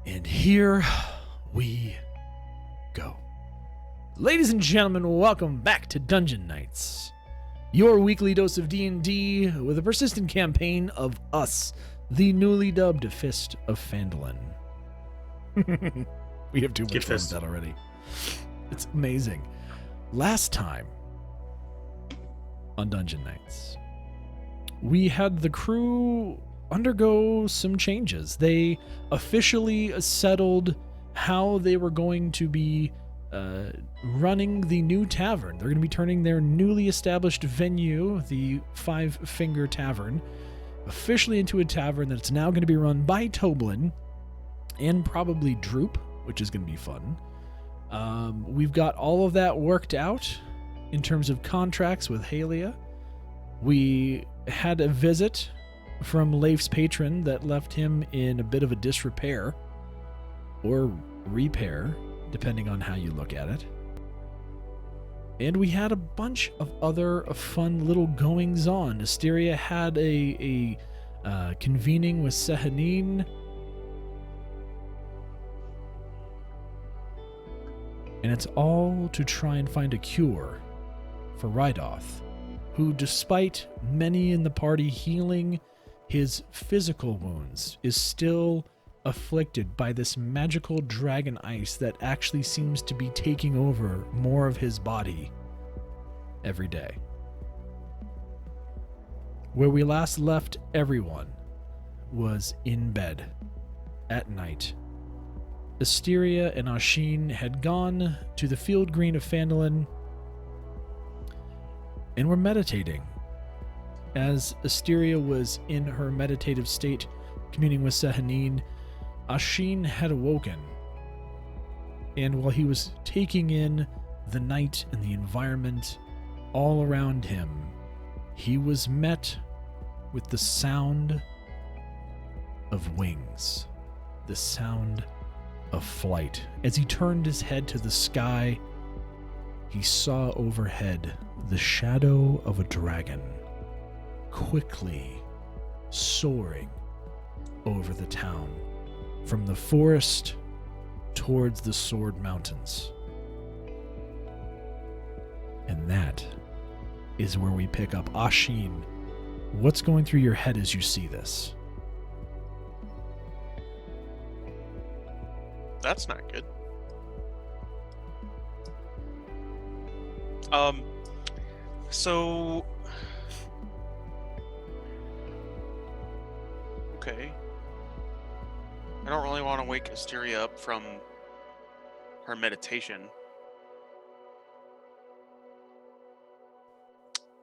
And here we go. Ladies and gentlemen, welcome back to Dungeon Nytes, your weekly dose of D&D with a persistent campaign of us, the newly dubbed Fist of Phandalin. We have too much fun with that already. It's amazing. Last time on Dungeon Nytes, we had the crew undergo some changes. They officially settled how they were going to be running the new tavern. They're going to be turning their newly established venue, the Five Finger Tavern, officially into a tavern that's now going to be run by Toblin and probably Droop, which is going to be fun. We've got all of that worked out in terms of contracts with Halia. We had a visit from Leif's patron that left him in a bit of a disrepair, or repair, depending on how you look at it. And we had a bunch of other fun little goings-on. Asteria had a convening with Sehanine, and it's all to try and find a cure for Reidoth, who, despite many in the party healing his physical wounds, is still afflicted by this magical dragon ice that actually seems to be taking over more of his body every day. Where we last left everyone was in bed at night. Asteria and Ashin had gone to the field green of Phandalin and were meditating. As Asteria was in her meditative state, communing with Sehanine, Ashin had awoken, and while he was taking in the night and the environment all around him, he was met with the sound of wings, the sound of flight. As he turned his head to the sky, he saw overhead the shadow of a dragon, quickly soaring over the town from the forest towards the Sword Mountains. And that is where we pick up. Ashin, what's going through your head as you see this? That's not good. So... Okay. I don't really want to wake Asteria up from her meditation.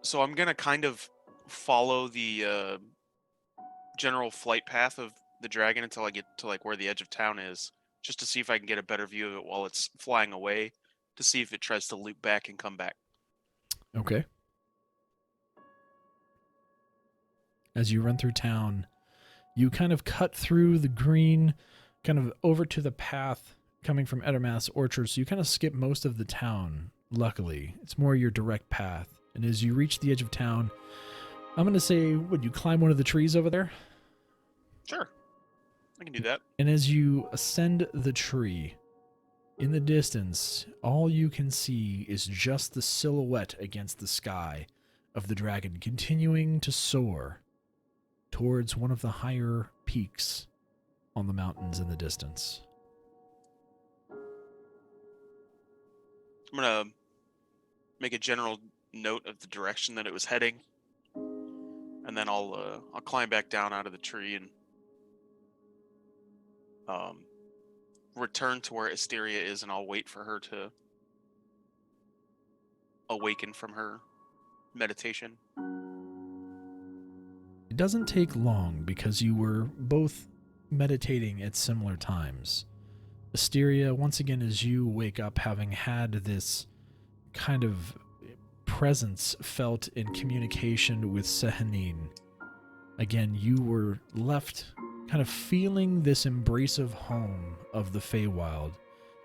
So I'm gonna kind of follow the general flight path of the dragon until I get to like where the edge of town is, just to see if I can get a better view of it while it's flying away, to see if it tries to loop back and come back. Okay. As you run through town, you kind of cut through the green, kind of over to the path coming from Edermath's Orchard, so you kind of skip most of the town, luckily. It's more your direct path. And as you reach the edge of town, I'm going to say, would you climb one of the trees over there? Sure. I can do that. And as you ascend the tree, in the distance, all you can see is just the silhouette against the sky of the dragon continuing to soar towards one of the higher peaks on the mountains in the distance. I'm gonna make a general note of the direction that it was heading, and then I'll climb back down out of the tree and return to where Asteria is, and I'll wait for her to awaken from her meditation. It doesn't take long because you were both meditating at similar times. Asteria, once again, as you wake up, having had this kind of presence felt in communication with Sehanine, again, you were left kind of feeling this embracive home of the Feywild,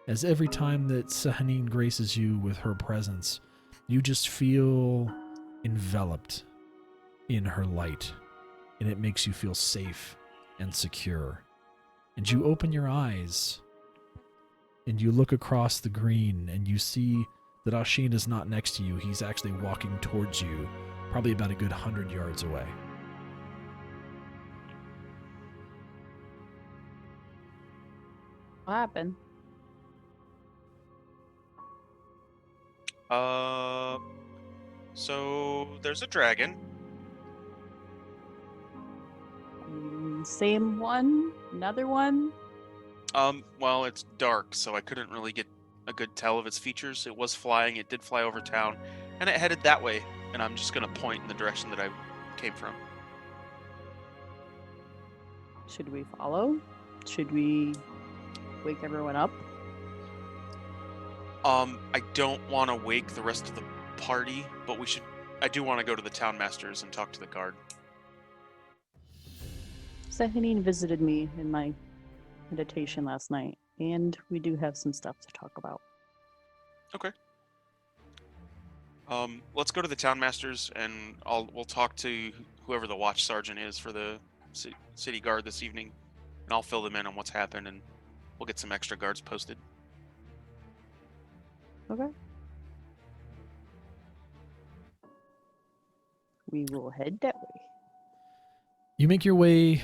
as every time that Sehanine graces you with her presence, you just feel enveloped in her light, and it makes you feel safe and secure. And you open your eyes and you look across the green and you see that Ashin is not next to you. He's actually walking towards you, probably about a good 100 yards away. What happened? So there's a dragon. Same one? Another one? Well, it's dark, so I couldn't really get a good tell of its features. It was flying, it did fly over town, and it headed that way, and I'm just gonna point in the direction that I came from. Should we follow? Should we wake everyone up? I don't want to wake the rest of the party, but I do want to go to the town masters and talk to the guard. Sahanine visited me in my meditation last night, and we do have some stuff to talk about. Okay. Let's go to the town masters, and we'll talk to whoever the watch sergeant is for the city guard this evening, and I'll fill them in on what's happened, and we'll get some extra guards posted. Okay. We will head that way. You make your way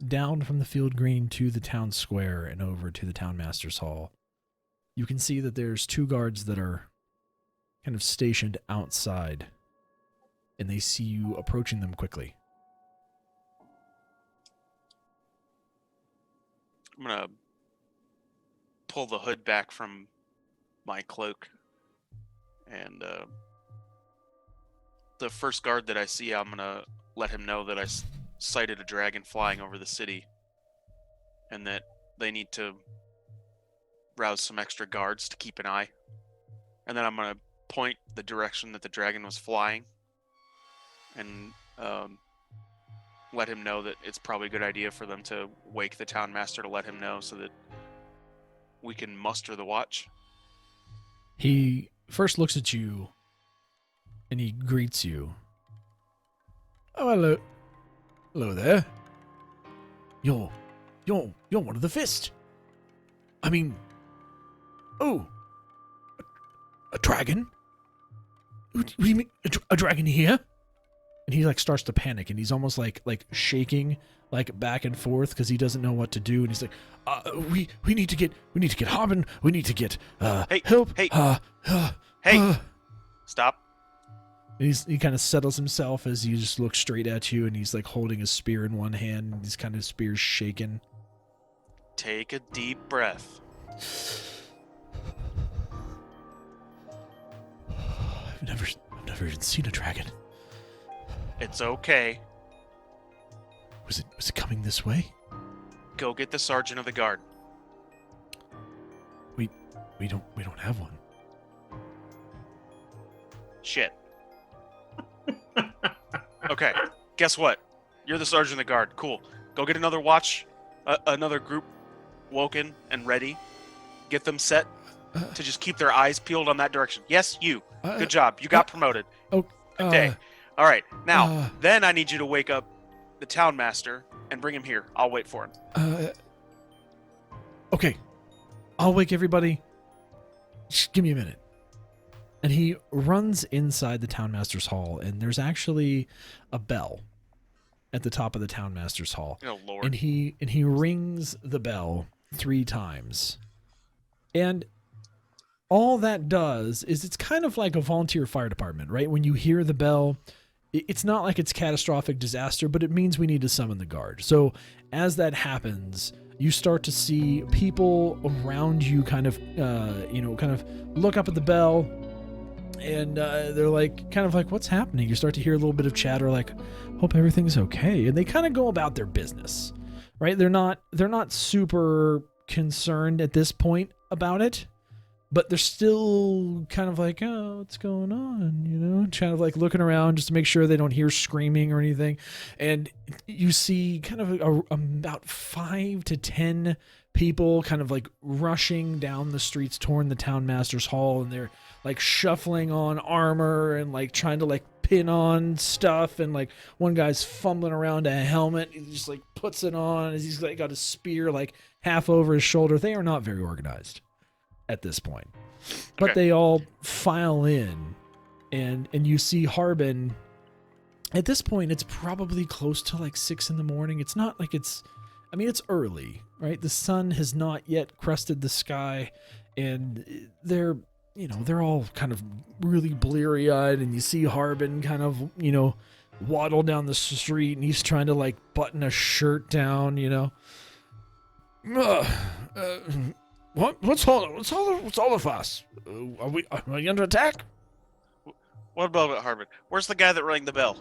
down from the field green to the town square and over to the town master's hall. You can see that there's 2 guards that are kind of stationed outside, and they see you approaching them quickly. I'm gonna pull the hood back from my cloak, and the first guard that I see, I'm gonna let him know that I sighted a dragon flying over the city, and that they need to rouse some extra guards to keep an eye. And then I'm gonna point the direction that the dragon was flying, and let him know that it's probably a good idea for them to wake the town master to let him know, so that we can muster the watch. He first looks at you, and he greets you. Oh, hello. Hello there. You're one of the Fist. I mean, oh, a dragon? What do you mean, a dragon here? And he like starts to panic, and he's almost like shaking like back and forth because he doesn't know what to do. And he's like, we need to get Harbin. We need to get help. Hey, stop. And he kind of settles himself as he just looks straight at you, and he's like holding his spear in one hand, and his kind of spear's shaking. Take a deep breath. I've never even seen a dragon. It's okay. Was it coming this way? Go get the sergeant of the guard. We don't have one. Shit. Okay, guess what? You're the sergeant of the guard. Cool. Go get another watch, another group woken and ready. Get them set to just keep their eyes peeled on that direction. Yes, you. Good job. You got promoted. Good day. All right. Now, then I need you to wake up the town master and bring him here. I'll wait for him. Okay. I'll wake everybody. Just give me a minute. And he runs inside the town master's hall, and there's actually a bell at the top of the town master's hall. Oh Lord. And he rings the bell 3 times. And all that does is it's kind of like a volunteer fire department, right? When you hear the bell, it's not like it's catastrophic disaster, but it means we need to summon the guard. So as that happens, you start to see people around you kind of look up at the bell, and they're like, kind of like, what's happening? You start to hear a little bit of chatter, like, hope everything's okay. And they kind of go about their business, right? They're not super concerned at this point about it. but they're still kind of like, oh, what's going on? You know, kind of like looking around just to make sure they don't hear screaming or anything. And you see kind of about 5 to 10 people kind of like rushing down the streets toward the town master's hall, and they're like shuffling on armor and like trying to like pin on stuff, and like one guy's fumbling around a helmet. He just like puts it on as he's like got a spear like half over his shoulder. They are not very organized at this point, but Okay. they all file in, and you see Harbin. At this point, it's probably close to like 6 a.m. It's not like it's early, right? The sun has not yet crested the sky, and they're all kind of really bleary-eyed, and you see Harbin kind of, waddle down the street, and he's trying to like button a shirt down, What's all the fuss? Are we under attack? What about it, Harbin? Where's the guy that rang the bell?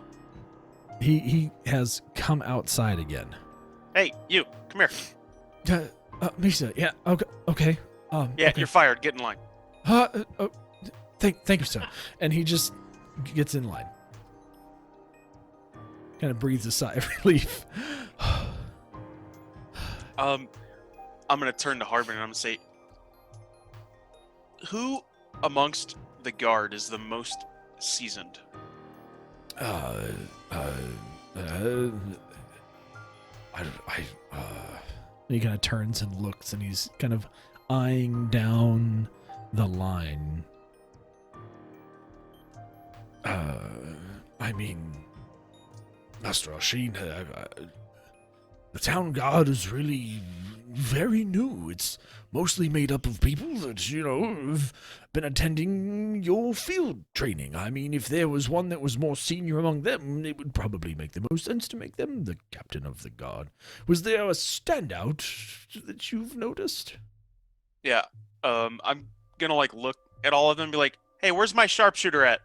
He has come outside again. Hey, you, come here. Misa, yeah, okay. Yeah, okay. you're fired. Get in line. Thank you, sir. And he just gets in line. Kind of breathes a sigh of relief. I'm gonna turn to Harbin and I'm gonna say, who amongst the guard is the most seasoned? He kind of turns and looks, and he's kind of eyeing down the line. Master Ashin, the town guard is really very new. It's mostly made up of people that, have been attending your field training. I mean, if there was one that was more senior among them, it would probably make the most sense to make them the captain of the guard. Was there a standout that you've noticed? Yeah. I'm gonna like look at all of them and be like, hey, where's my sharpshooter at?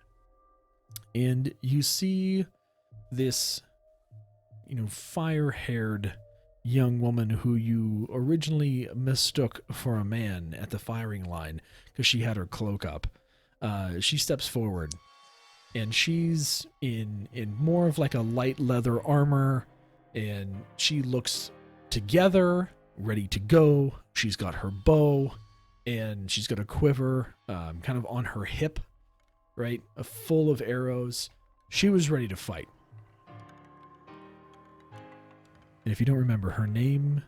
And you see this, fire-haired young woman who you originally mistook for a man at the firing line because she had her cloak up. She steps forward, and she's in more of like a light leather armor, and she looks together, ready to go. She's got her bow, and she's got a quiver kind of on her hip, right? Full of arrows. She was ready to fight. And if you don't remember her name,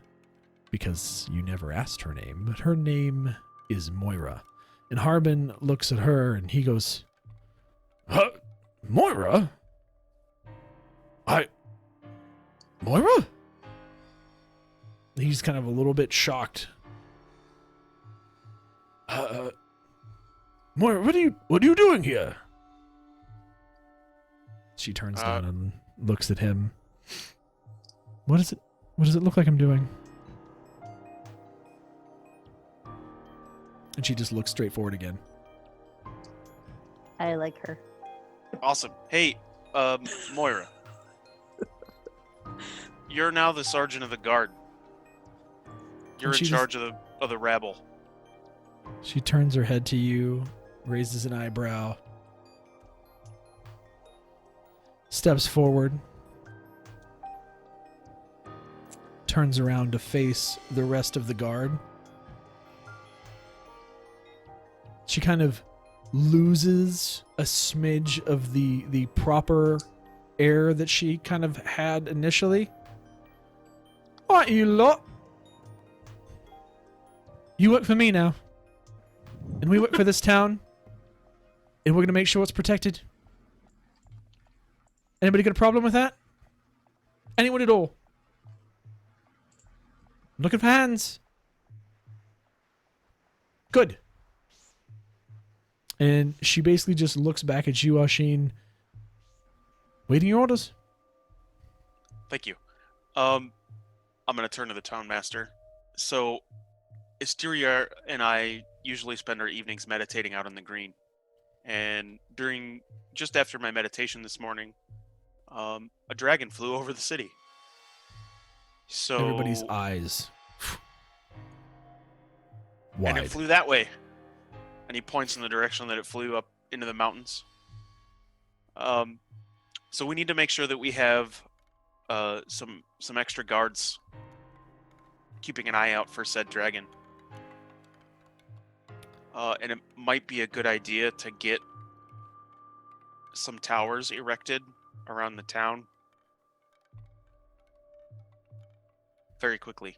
because you never asked her name, but her name is Moira. And Harbin looks at her and he goes, Moira? Moira? He's kind of a little bit shocked. Moira, what are you doing here? She turns down and looks at him. What does it look like I'm doing? And she just looks straight forward again. I like her. Awesome. Hey, Moira. You're now the sergeant of the guard. You're in charge of the rabble. She turns her head to you, raises an eyebrow, steps forward, turns around to face the rest of the guard. She kind of loses a smidge of the proper air that she kind of had initially. What, you lot? You work for me now. And we work for this town. And we're going to make sure it's protected. Anybody got a problem with that? Anyone at all? I'm looking for hands. Good. And she basically just looks back at you, Ashin. Waiting your orders. Thank you. I'm gonna turn to the town master. So, Asteria and I usually spend our evenings meditating out on the green. And just after my meditation this morning, a dragon flew over the city. So everybody's eyes wide. And it flew that way. And he points in the direction that it flew up into the mountains. So we need to make sure that we have some extra guards keeping an eye out for said dragon. And it might be a good idea to get some towers erected around the town very quickly.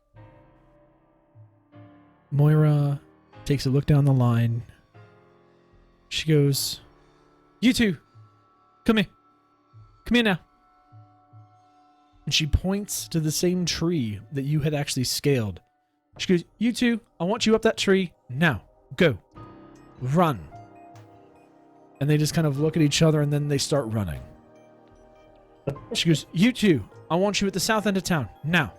Moira takes a look down the line. She goes, "You two, come here. Come here now." And she points to the same tree that you had actually scaled. She goes, "You two, I want you up that tree now. Go. Run." And they just kind of look at each other and then they start running. She goes, "You two, I want you at the south end of town now.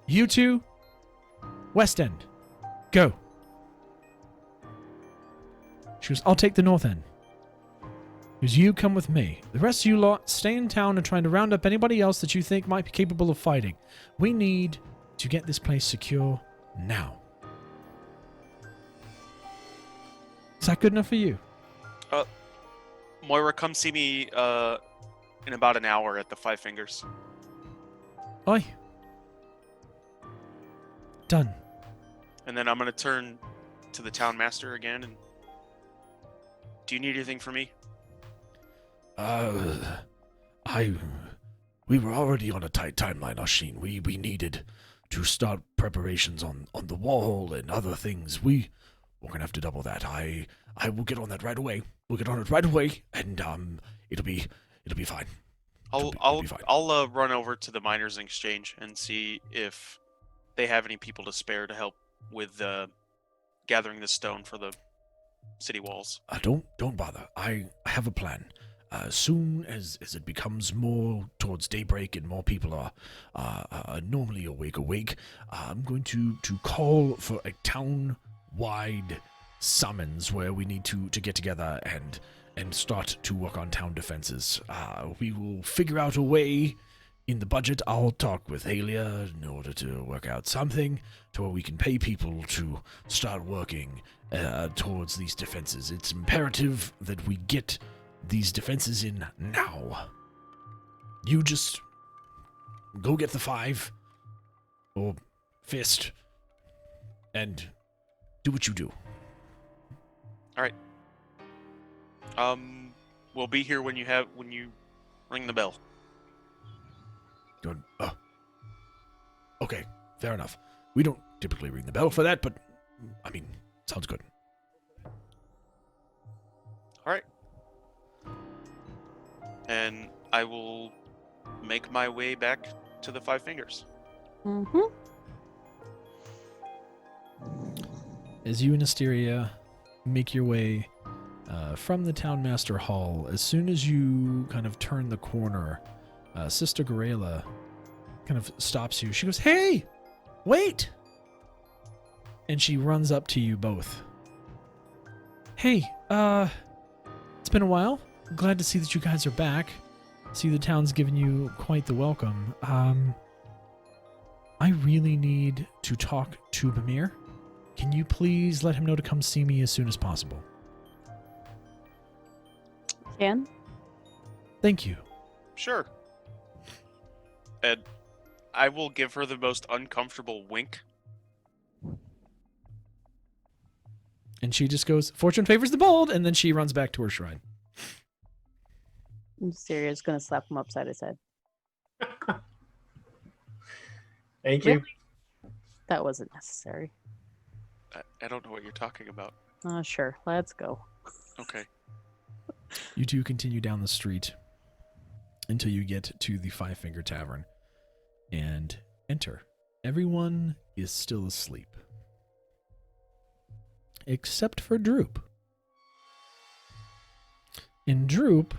You two, west end. Go." She goes, "I'll take the north end." She goes, "You come with me. The rest of you lot stay in town and trying to round up anybody else that you think might be capable of fighting. We need to get this place secure now." Is that good enough for you? Moira, come see me in about an hour at the Five Fingers. Oi. Done. And then I'm going to turn to the town master again. And do you need anything from me? We were already on a tight timeline, Ashin. We needed to start preparations on the wall and other things. We're gonna have to double that. I will get on that right away. We'll get on it right away, and it'll be fine. It'll be fine. I'll run over to the miners' exchange and see if they have any people to spare to help with gathering the stone for the city walls. Don't bother. I have a plan. As soon as it becomes more towards daybreak and more people are normally awake, I'm going to call for a town-wide summons where we need to get together and start to work on town defenses. We will figure out a way in the budget. I'll talk with Halia in order to work out something to where we can pay people to start working towards these defenses. It's imperative that we get these defenses in now. You just go get the 5 or fist and do what you do. All right. We'll be here when you ring the bell. Good. Okay, fair enough. We don't typically ring the bell for that, but I mean, sounds good. All right. And I will make my way back to the Five Fingers. Mm-hmm. As you and Asteria make your way from the Town Master Hall, as soon as you kind of turn the corner, Sister Garela kind of stops you. She goes, "Hey! Wait!" And she runs up to you both. "Hey, it's been a while. Glad to see that you guys are back. See the town's given you quite the welcome. I really need to talk to Bamir. Can you please let him know to come see me as soon as possible?" Can? Thank you. Sure. And I will give her the most uncomfortable wink. And she just goes, "Fortune favors the bold," and then she runs back to her shrine. Asteria's gonna slap him upside his head. Thank you. Really? That wasn't necessary. I don't know what you're talking about. Sure. Let's go. Okay. You two continue down the street until you get to the Five Finger Tavern and enter. Everyone is still asleep. Except for Droop. And Droop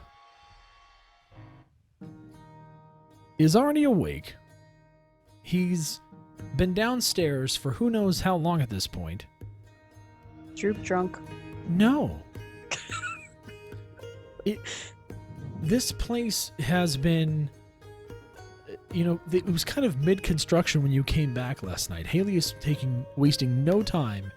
is already awake. He's been downstairs for who knows how long at this point. Droop drunk. No. This place has been, it was kind of mid-construction when you came back last night. Haley is wasting no time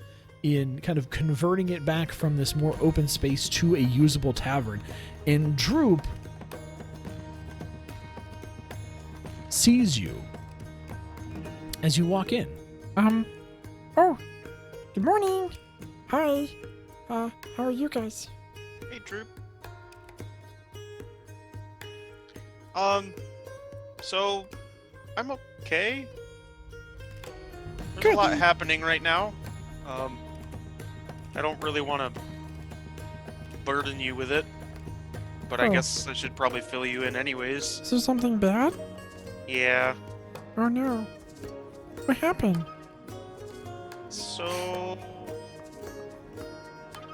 in kind of converting it back from this more open space to a usable tavern. And Droop sees you as you walk in. Oh, good morning. Hi. How are you guys? Hey, Droop. So I'm okay. There's Good. a lot happening right now. I don't really want to burden you with it, but I Oh. guess I should probably fill you in anyways. Is there something bad? Yeah. Oh no. What happened? So,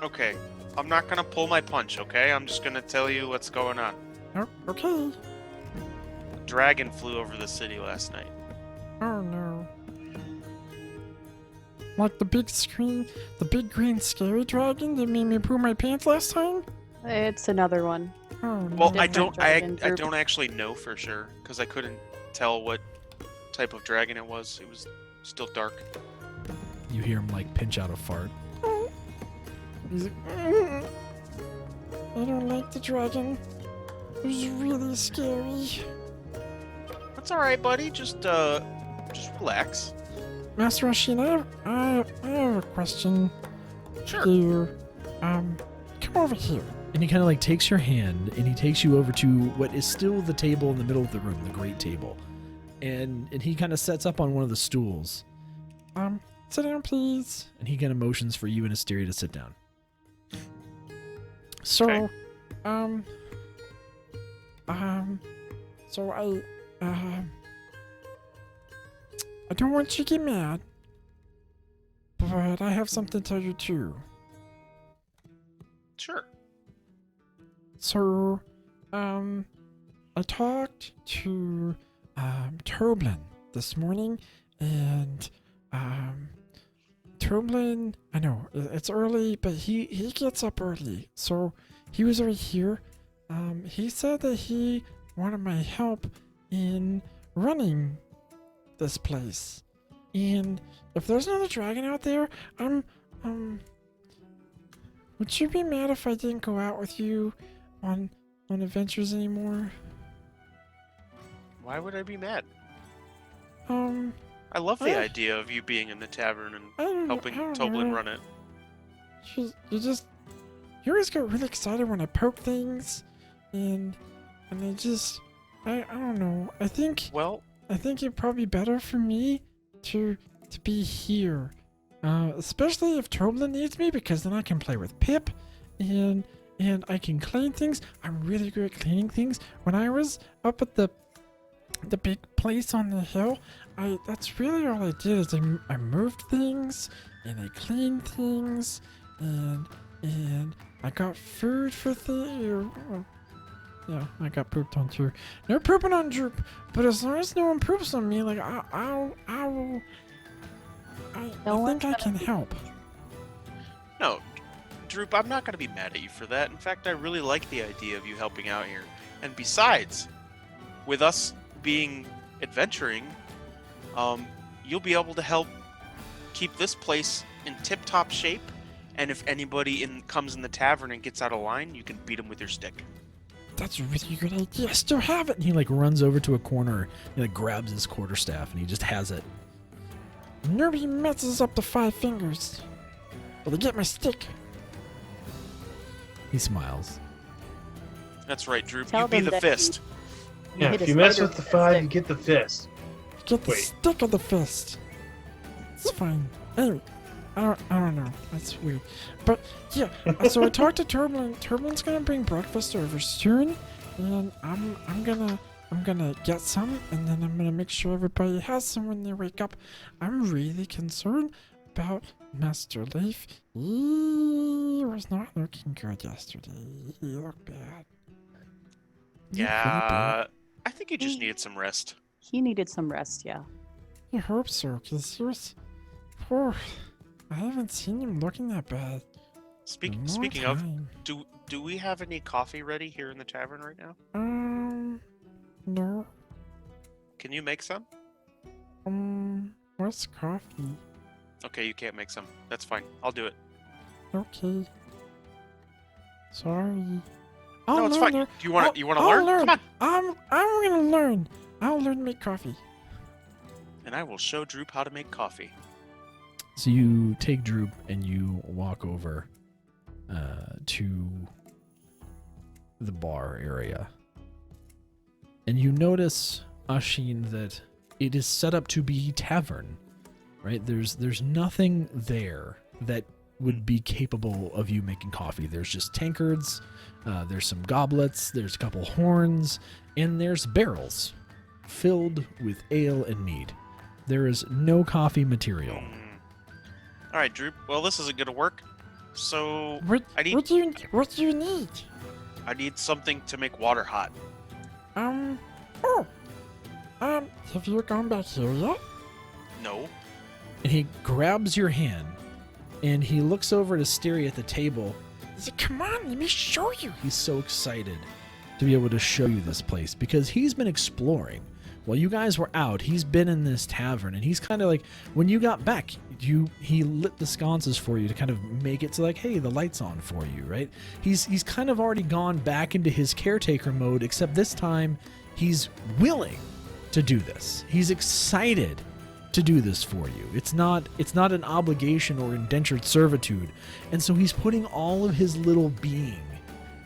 okay. I'm not gonna pull my punch, okay? I'm just gonna tell you what's going on. Oh, okay. A dragon flew over the city last night. Oh no. Like the big screen, the big green scary dragon that made me poo my pants last time? It's another one. Oh no. Well, I Different don't. I dragon I group. don't actually know for sure because I couldn't tell what type of dragon it was. It was still dark. You hear him like pinch out a fart. He's like, "Mm, I don't like the dragon. It was really scary. That's all right, buddy. Just relax. Master Rashid, I have a question. Sure. Here. Come over here. And he kind of like takes your hand and he takes you over to what is still the table in the middle of the room, the great table. And he kind of sets up on one of the stools. Sit down, please. And he kind of motions for you and Asteria to sit down. So, Okay. so I don't want you to get mad, but I have something to tell you too. Sure. So, I talked to, Toblin this morning, and, Toblin, I know, it's early, but he gets up early, so he was right here. He said that he wanted my help in running this place. And if there's another dragon out there, would you be mad if I didn't go out with you on adventures anymore? Why would I be mad? I I love the Uh, idea of you being in the tavern and don't, helping I don't Toblin know. run it. You always get really excited when I poke things, and I don't know. I think Well, it'd probably be better for me to be here, especially if Toblin needs me, because then I can play with Pip, and I can clean things. I'm really good at cleaning things. When I was up at the big place on the hill, that's really all I did is I moved things and I cleaned things and I got food for things. Yeah, I got pooped on too. No pooping on Droop, but as long as no one poops on me, like I No think one's I gonna can poop. help. no, Droop, I'm not gonna be mad at you for that. In fact, I really like the idea of you helping out here. And besides, with us being adventuring, you'll be able to help keep this place in tip-top shape. And if anybody comes in the tavern and gets out of line, you can beat them with your stick. That's a really good idea. I still have it. And he like runs over to a corner, he like grabs his quarterstaff and he just has it. Nobody messes up the 5 fingers. Or they get my stick. He smiles. That's right, Droop. Tell You be them the that fist. You Yeah, hit if a you mess spider with the a 5, you stick. get the fist. Get the Wait. stick of the fist. It's fine. Anyway, I don't know. That's weird. But yeah, so I talked to Turbulent. Turbulent's gonna bring breakfast over soon, and I'm gonna get some, and then I'm gonna make sure everybody has some when they wake up. I'm really concerned about Master Leaf. He was not looking good yesterday. He looked bad. He looked really bad. Yeah, I think you just needed some rest. He needed some rest, yeah. I hope so, because he was. Oh, I haven't seen him looking that bad. in a long Speaking of, time. do we have any coffee ready here in the tavern right now? No. Can you make some? What's coffee? Okay, you can't make some. That's fine. I'll do it. Okay. Sorry. No, it's fine. Do you want to I'll learn? Come on. I'm gonna learn. I'll learn to make coffee. And I will show Droop how to make coffee. So you take Droop and you walk over to the bar area. And you notice, Ashin, that it is set up to be tavern, right? There's nothing there that would be capable of you making coffee. There's just tankards, there's some goblets, there's a couple horns, and there's barrels filled with ale and mead. There is no coffee material. All right, Droop. Well, this isn't gonna work. So What I need what do you need? I need something to make water hot. Have you gone back here yet? No. And he grabs your hand, and he looks over to Steri at the table. He said, come on, let me show you. He's so excited to be able to show you this place because he's been exploring. While you guys were out, he's been in this tavern, and he's kind of like, when you got back, he lit the sconces for you to kind of make it so like, hey, the light's on for you, right? He's kind of already gone back into his caretaker mode, except this time he's willing to do this. He's excited to do this for you. It's not an obligation or indentured servitude, and so he's putting all of his little being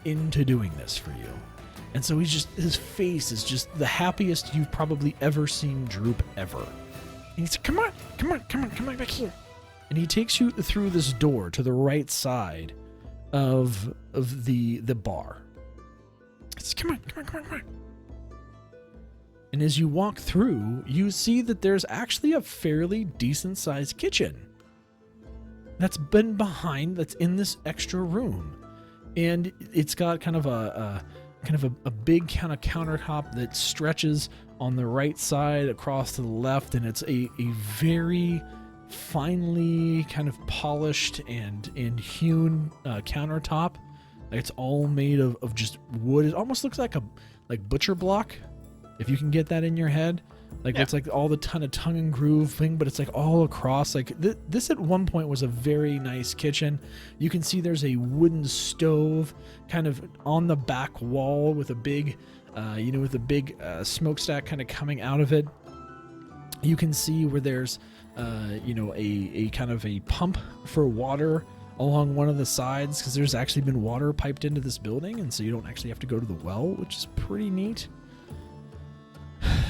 into doing this for you. And so his face is just the happiest you've probably ever seen Droop ever. And he said, come on back here. And he takes you through this door to the right side of the bar. He said, come on. And as you walk through, you see that there's actually a fairly decent sized kitchen that's in this extra room. And it's got kind of a big kind of countertop that stretches on the right side across to the left, and it's a very finely kind of polished and hewn countertop. It's all made of just wood. It almost looks like butcher block, if you can get that in your head. Yeah. It's like all the tongue and groove thing, but it's like all across. Like this at one point was a very nice kitchen. You can see there's a wooden stove kind of on the back wall with a big, smokestack kind of coming out of it. You can see where there's, a kind of a pump for water along one of the sides, because there's actually been water piped into this building, and so you don't actually have to go to the well, which is pretty neat.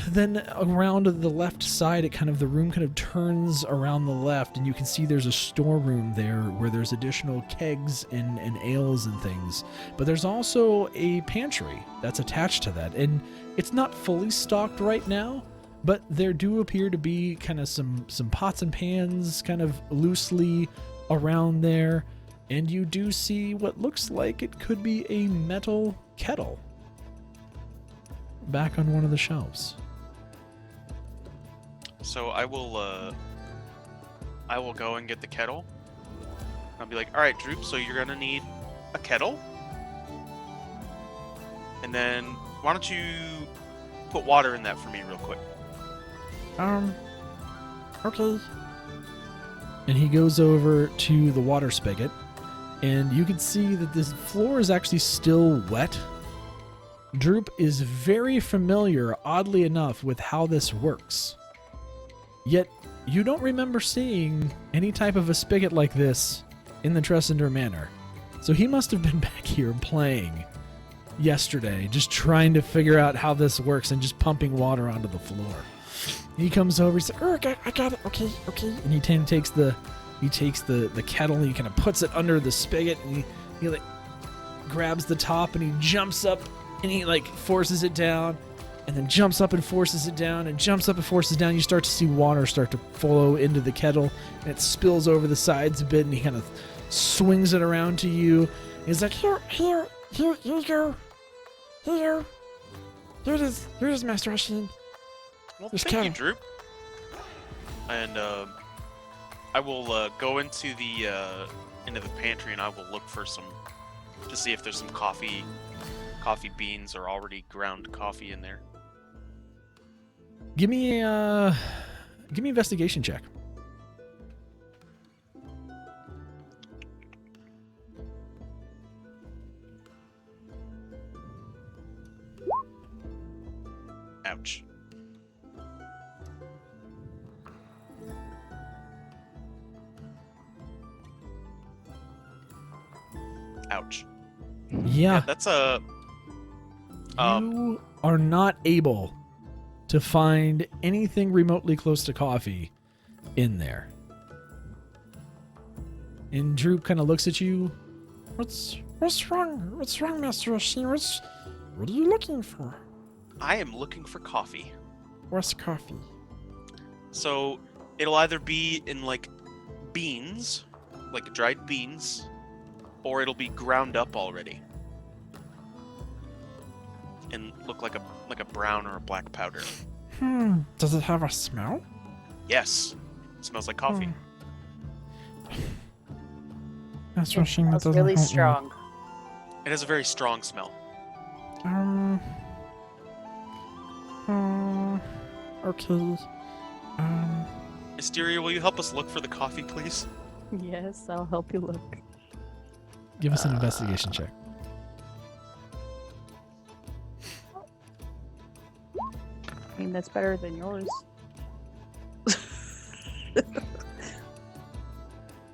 Then around the left side, the room kind of turns around the left, and you can see there's a storeroom there where there's additional kegs and ales and things. But there's also a pantry that's attached to that, and it's not fully stocked right now, but there do appear to be kind of some pots and pans kind of loosely around there, and you do see what looks like it could be a metal kettle back on one of the shelves. So I will go and get the kettle. I'll be like, all right, Droop, so you're gonna need a kettle. And then why don't you put water in that for me real quick? Okay. And he goes over to the water spigot, and you can see that this floor is actually still wet. Droop is very familiar, oddly enough, with how this works. Yet, you don't remember seeing any type of a spigot like this in the Tressender Manor. So he must have been back here playing yesterday, just trying to figure out how this works and just pumping water onto the floor. He comes over, he's like, I got it, okay. And he takes the kettle and he kind of puts it under the spigot, and he like grabs the top and he jumps up and he like forces it down, and then jumps up and forces it down, and jumps up and forces it down. You start to see water start to flow into the kettle, and it spills over the sides a bit, and he kind of swings it around to you. He's like, here you go. Here it is, Master Ashin. Well, There's thank you, kettle. Droop. And I will go into the pantry, and I will look for to see if there's some coffee beans or already ground coffee in there. Give me an investigation check. pouch. Yeah, That's a. you are not able to find anything remotely close to coffee in there. And Droop kind of looks at you. What's wrong? What's wrong, Master Oshin? What are you looking for? I am looking for coffee. What's coffee? So it'll either be in like beans, like dried beans, or it'll be ground up already and look like a brown or a black powder. Does it have a smell? Yes, it smells like coffee. Master Oshin, that That's doesn't really help me. strong. It has a very strong smell. Okay. Mysteria, will you help us look for the coffee, please? Yes, I'll help you look. Give us an investigation check. I mean, that's better than yours.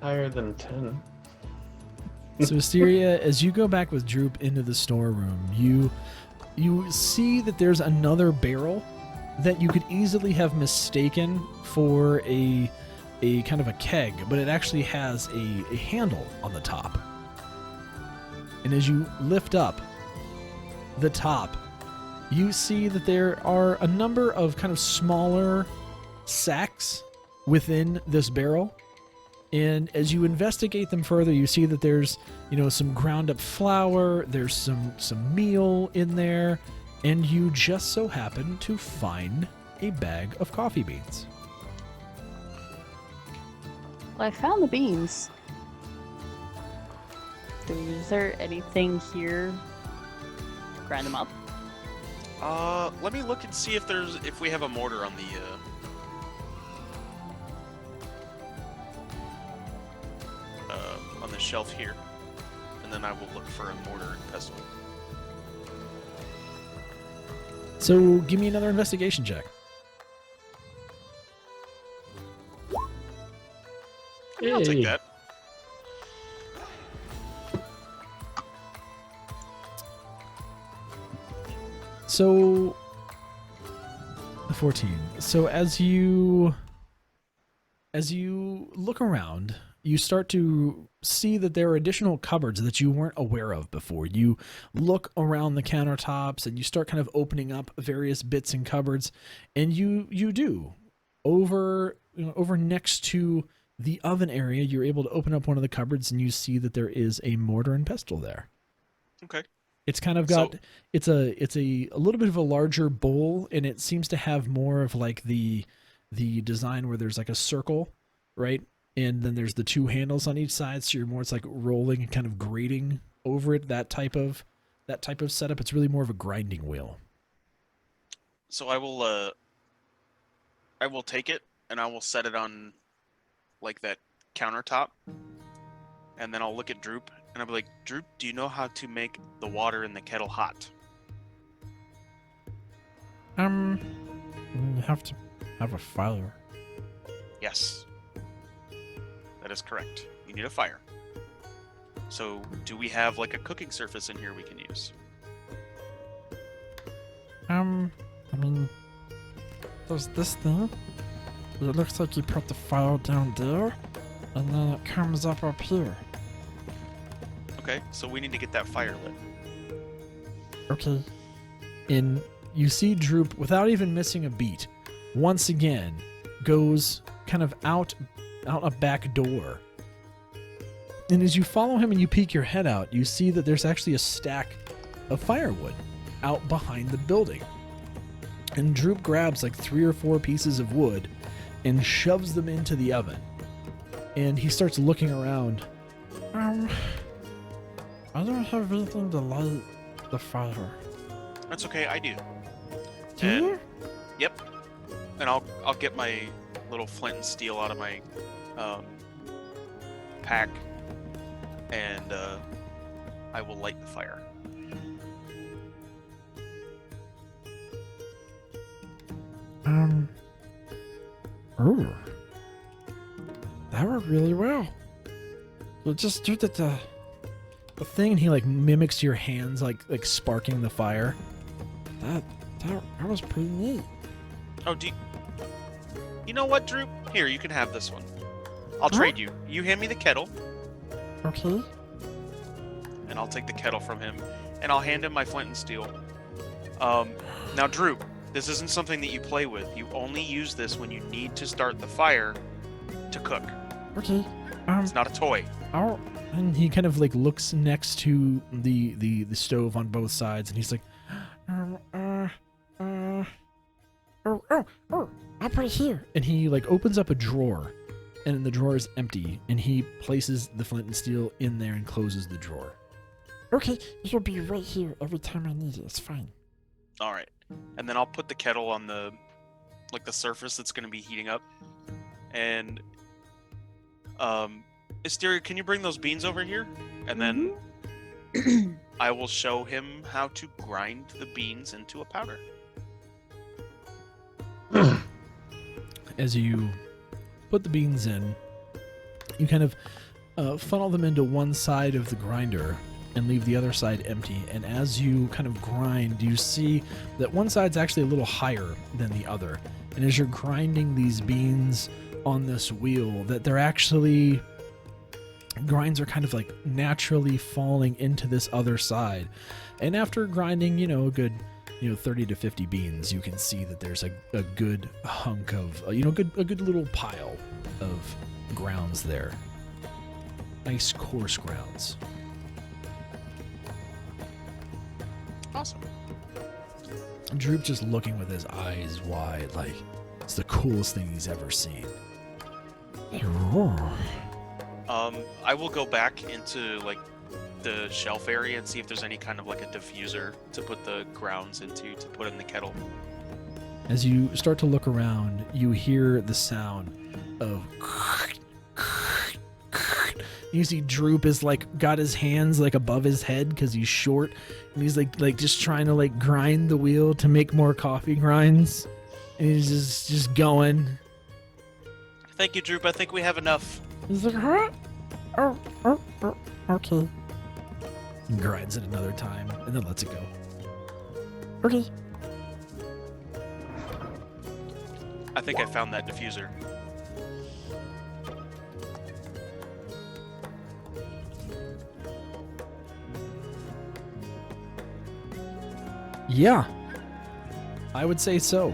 Higher than 10. So Asteria, as you go back with Droop into the storeroom, you see that there's another barrel that you could easily have mistaken for a kind of a keg, but it actually has a handle on the top. And as you lift up the top, you see that there are a number of kind of smaller sacks within this barrel. And as you investigate them further, you see that there's, some ground up flour, there's some meal in there, and you just so happen to find a bag of coffee beans. Well, I found the beans. Is there anything here to grind them up? Let me look and see if we have a mortar on the shelf here, and then I will look for a mortar and pestle. So give me another investigation check. I'll take that. So 14. So as you look around, you start to see that there are additional cupboards that you weren't aware of before. You look around the countertops and you start kind of opening up various bits and cupboards, and you do over next to the oven area. You're able to open up one of the cupboards and you see that there is a mortar and pestle there. Okay. It's kind of got it's a little bit of a larger bowl, and it seems to have more of like the design where there's like a circle, right? And then there's the two handles on each side, so it's like rolling and kind of grating over it. That type of setup. It's really more of a grinding wheel. So I will take it and I will set it on like that countertop, and then I'll look at Droop and I'll be like, Droop, do you know how to make the water in the kettle hot? You have to have a fire. Yes. That is correct. You need a fire. So, do we have like a cooking surface in here we can use? There's this thing. It looks like you put the fire down there, and then it comes up here. Okay, so we need to get that fire lit. Okay. And you see Droop, without even missing a beat, once again goes kind of out a back door. And as you follow him and you peek your head out, you see that there's actually a stack of firewood out behind the building. And Droop grabs like 3 or 4 pieces of wood and shoves them into the oven. And he starts looking around. I don't have anything to light the fire. That's okay, I do. Do And- you? Yep. And I'll get my little flint and steel out of my pack, and I will light the fire. Oh. That worked really well. You just do that. thing, and he like mimics your hands, like sparking the fire. That was pretty neat. Oh, you know what, Droop? Here, you can have this one. I'll Huh? trade you. You hand me the kettle, Okay. and I'll take the kettle from him, and I'll hand him my flint and steel. Now, Droop, this isn't something that you play with. You only use this when you need to start the fire to cook. Okay. It's not a toy. Oh, And he kind of like looks next to the stove on both sides, and he's like, I'll put it here. and he like opens up a drawer, and the drawer is empty, and he places the flint and steel in there and closes the drawer. Okay, it'll be right here every time I need it. It's fine. All right, and then I'll put the kettle on the surface that's going to be heating up, and Hysteria, can you bring those beans over here? And then I will show him how to grind the beans into a powder. As you put the beans in, you kind of funnel them into one side of the grinder and leave the other side empty. And as you kind of grind, you see that one side's actually a little higher than the other. And as you're grinding these beans on this wheel, that they're actually grinds are kind of like naturally falling into this other side. And after grinding, a good 30 to 50 beans, you can see that there's a good hunk of a good little pile of grounds there. Nice coarse grounds. Awesome. Droop just looking with his eyes wide, like it's the coolest thing he's ever seen. I will go back into the shelf area and see if there's any kind of a diffuser to put the grounds into to put in the kettle. As you start to look around, you hear the sound of. You see Droop is got his hands above his head because he's short, and he's like just trying to grind the wheel to make more coffee grinds, and he's just going. Thank you, Droop. I think we have enough. He's like, huh? Oh, okay. And grinds it another time, and then lets it go. Okay. I think I found that diffuser. Yeah, I would say so.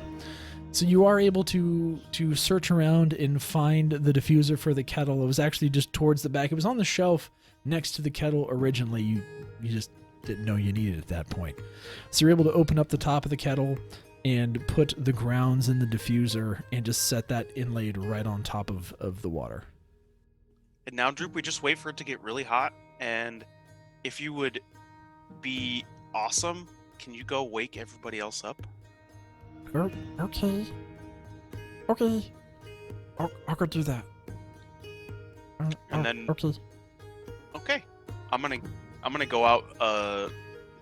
So you are able to search around and find the diffuser for the kettle. It was actually just towards the back. It was on the shelf next to the kettle originally. You just didn't know you needed it at that point. So you're able to open up the top of the kettle and put the grounds in the diffuser and just set that inlaid right on top of the water. And now, Droop, we just wait for it to get really hot. And if you would be awesome, can you go wake everybody else up? Okay. Okay. I'll go do that. And then Okay. Okay, I'm gonna go out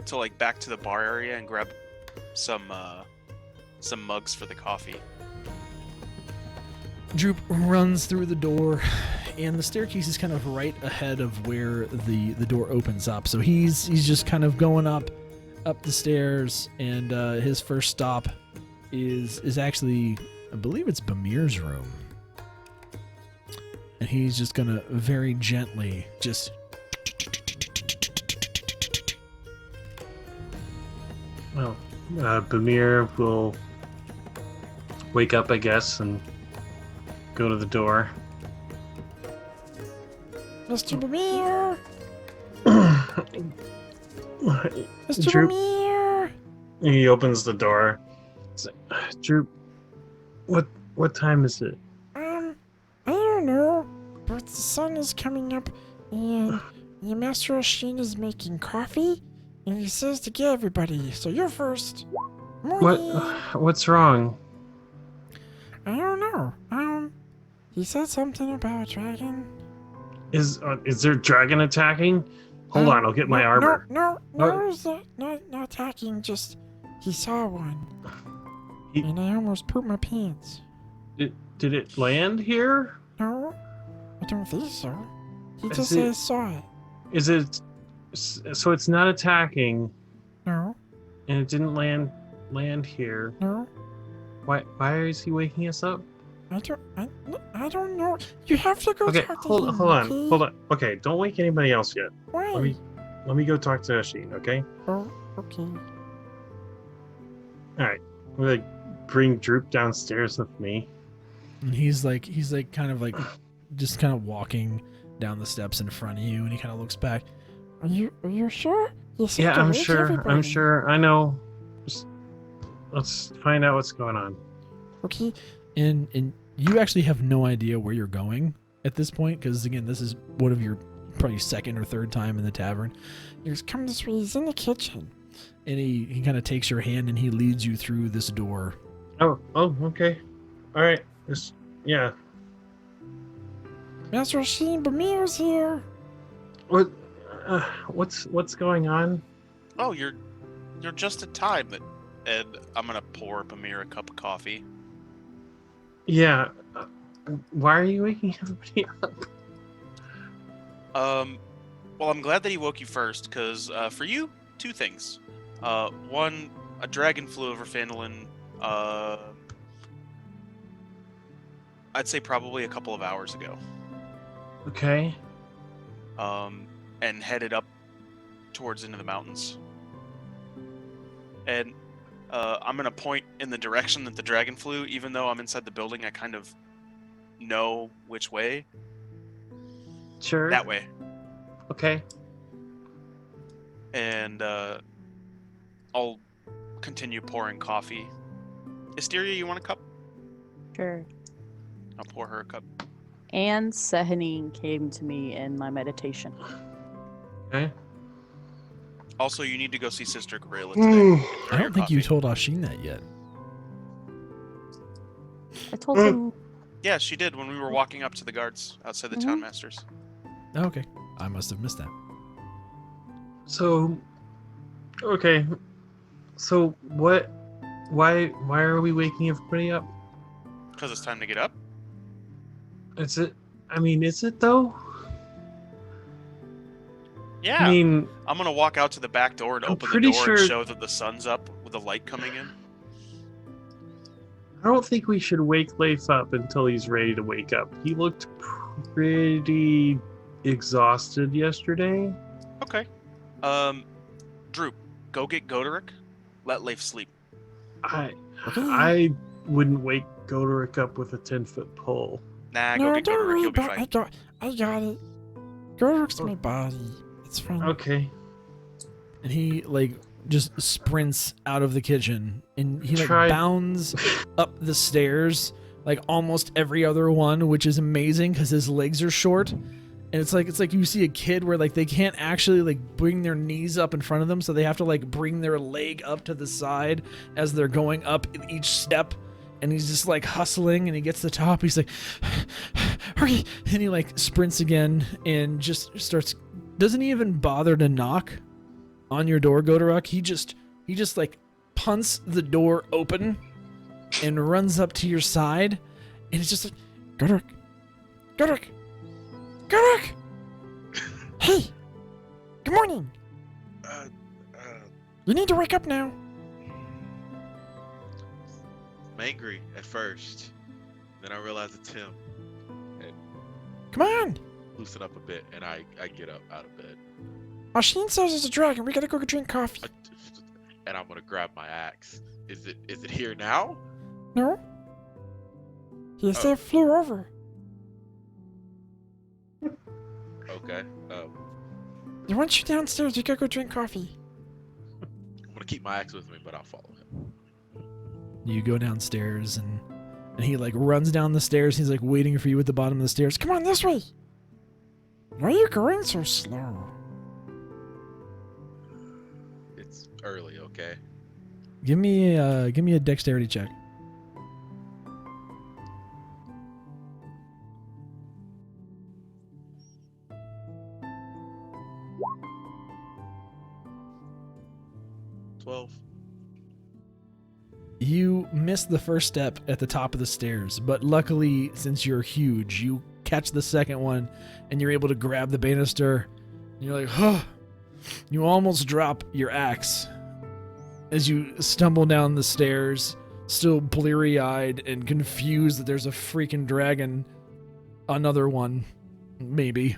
to back to the bar area and grab some mugs for the coffee. Droop runs through the door, and the staircase is kind of right ahead of where the door opens up. So he's just kind of going up the stairs, and his first stop is actually, I believe it's Bamir's room. And he's just gonna very gently just. Well, Bamir will wake up, I guess, and go to the door. Mr. Bamir! Mr. Droop, Bamir! he opens the door. It's like, Droop, what time is it? I don't know, but the sun is coming up, and the Master Oshin is making coffee, and he says to get everybody, so you're first. Morning. What's wrong? I don't know. He said something about a dragon. Is there a dragon attacking? Hold on, I'll get my armor. No, he's not attacking, just he saw one. And I almost pooped my pants. Did it land here? No, I don't think so. He Is just it- says saw it. Is it So it's not attacking, No, and it didn't land here. no. Why is he waking us up? I don't know. You have to go Okay, talk to hold him, on, okay? hold on. Okay, don't wake anybody else yet. Why? Let me go talk to Asheen, okay? Oh, okay. All right. I'm gonna bring Droop downstairs with me. And he's like kind of like just kind of walking down the steps in front of you, and he kind of looks back. Are you sure? You seem Yeah, to I'm wake sure. I'm everybody. sure. I know. Just let's find out what's going on. Okay. And you actually have no idea where you're going at this point, because again, this is one of your probably second or third time in the tavern. He goes, come this way. He's in the kitchen. And he kind of takes your hand and he leads you through this door. Oh, okay. All right. Yeah. Master Sheen, Bamir's here. What's going on? Oh, you're just in time. And I'm gonna pour Pamir a cup of coffee. Yeah. Why are you waking everybody up? Well, I'm glad that he woke you first, because for you, two things. One, a dragon flew over Phandalin. I'd say probably a couple of hours ago. Okay. And headed up towards into the mountains. And I'm gonna point in the direction that the dragon flew. Even though I'm inside the building, I kind of know which way. Sure. That way. Okay. And I'll continue pouring coffee. Asteria, you want a cup? Sure. I'll pour her a cup. And Sehanine came to me in my meditation. Okay. Also, you need to go see Sister Gorilla today. I don't think you told Ashin that yet. I told him. Yeah, she did when we were walking up to the guards outside the town masters. Oh, okay. I must have missed that. So, okay. So what? Why are we waking everybody up? Because it's time to get up. Is it? I mean, is it though? Yeah. I mean, I'm gonna walk out to the back door and I'm open the pretty door sure- and show that the sun's up with the light coming in. I don't think we should wake Leif up until he's ready to wake up. He looked pretty exhausted yesterday. Okay. Droop, go get Goderic. Let Leif sleep. I wouldn't wake Goderic up with a 10-foot pole. Nah, No, go get don't Goderic. worry You'll be about. fine. I got it. Godric's my body. It's fine. Okay. And he like just sprints out of the kitchen and he like Try- bounds up the stairs like almost every other one, which is amazing because his legs are short. And it's like you see a kid where like they can't actually like bring their knees up in front of them, so they have to like bring their leg up to the side as they're going up each step. And he's just like hustling, and he gets to the top. He's like, hurry! And he like sprints again and just starts. Doesn't even bother to knock on your door, Goderic. He just like punts the door open and runs up to your side, and it's just like, Godric! Hey! Good morning! You need to wake up now. I'm angry at first, then I realize it's him, and Come on! loosen up a bit, and I get up out of bed, Ashin says it's a dragon. We gotta go drink coffee. and I'm gonna grab my axe. Is it here now? No? He said it flew over. Okay. He wants you downstairs. You gotta go drink coffee. I'm gonna keep my axe with me, but I'll follow him. you go downstairs, and he like runs down the stairs. He's like waiting for you at the bottom of the stairs. Come on, this way. Why are you going so slow? It's early, okay? Give me a dexterity check. You miss the first step at the top of the stairs, but luckily, since you're huge, you catch the second one, and you're able to grab the banister. And you're like, huh. You almost drop your axe as you stumble down the stairs, still bleary-eyed and confused that there's a freaking dragon. Another one, maybe.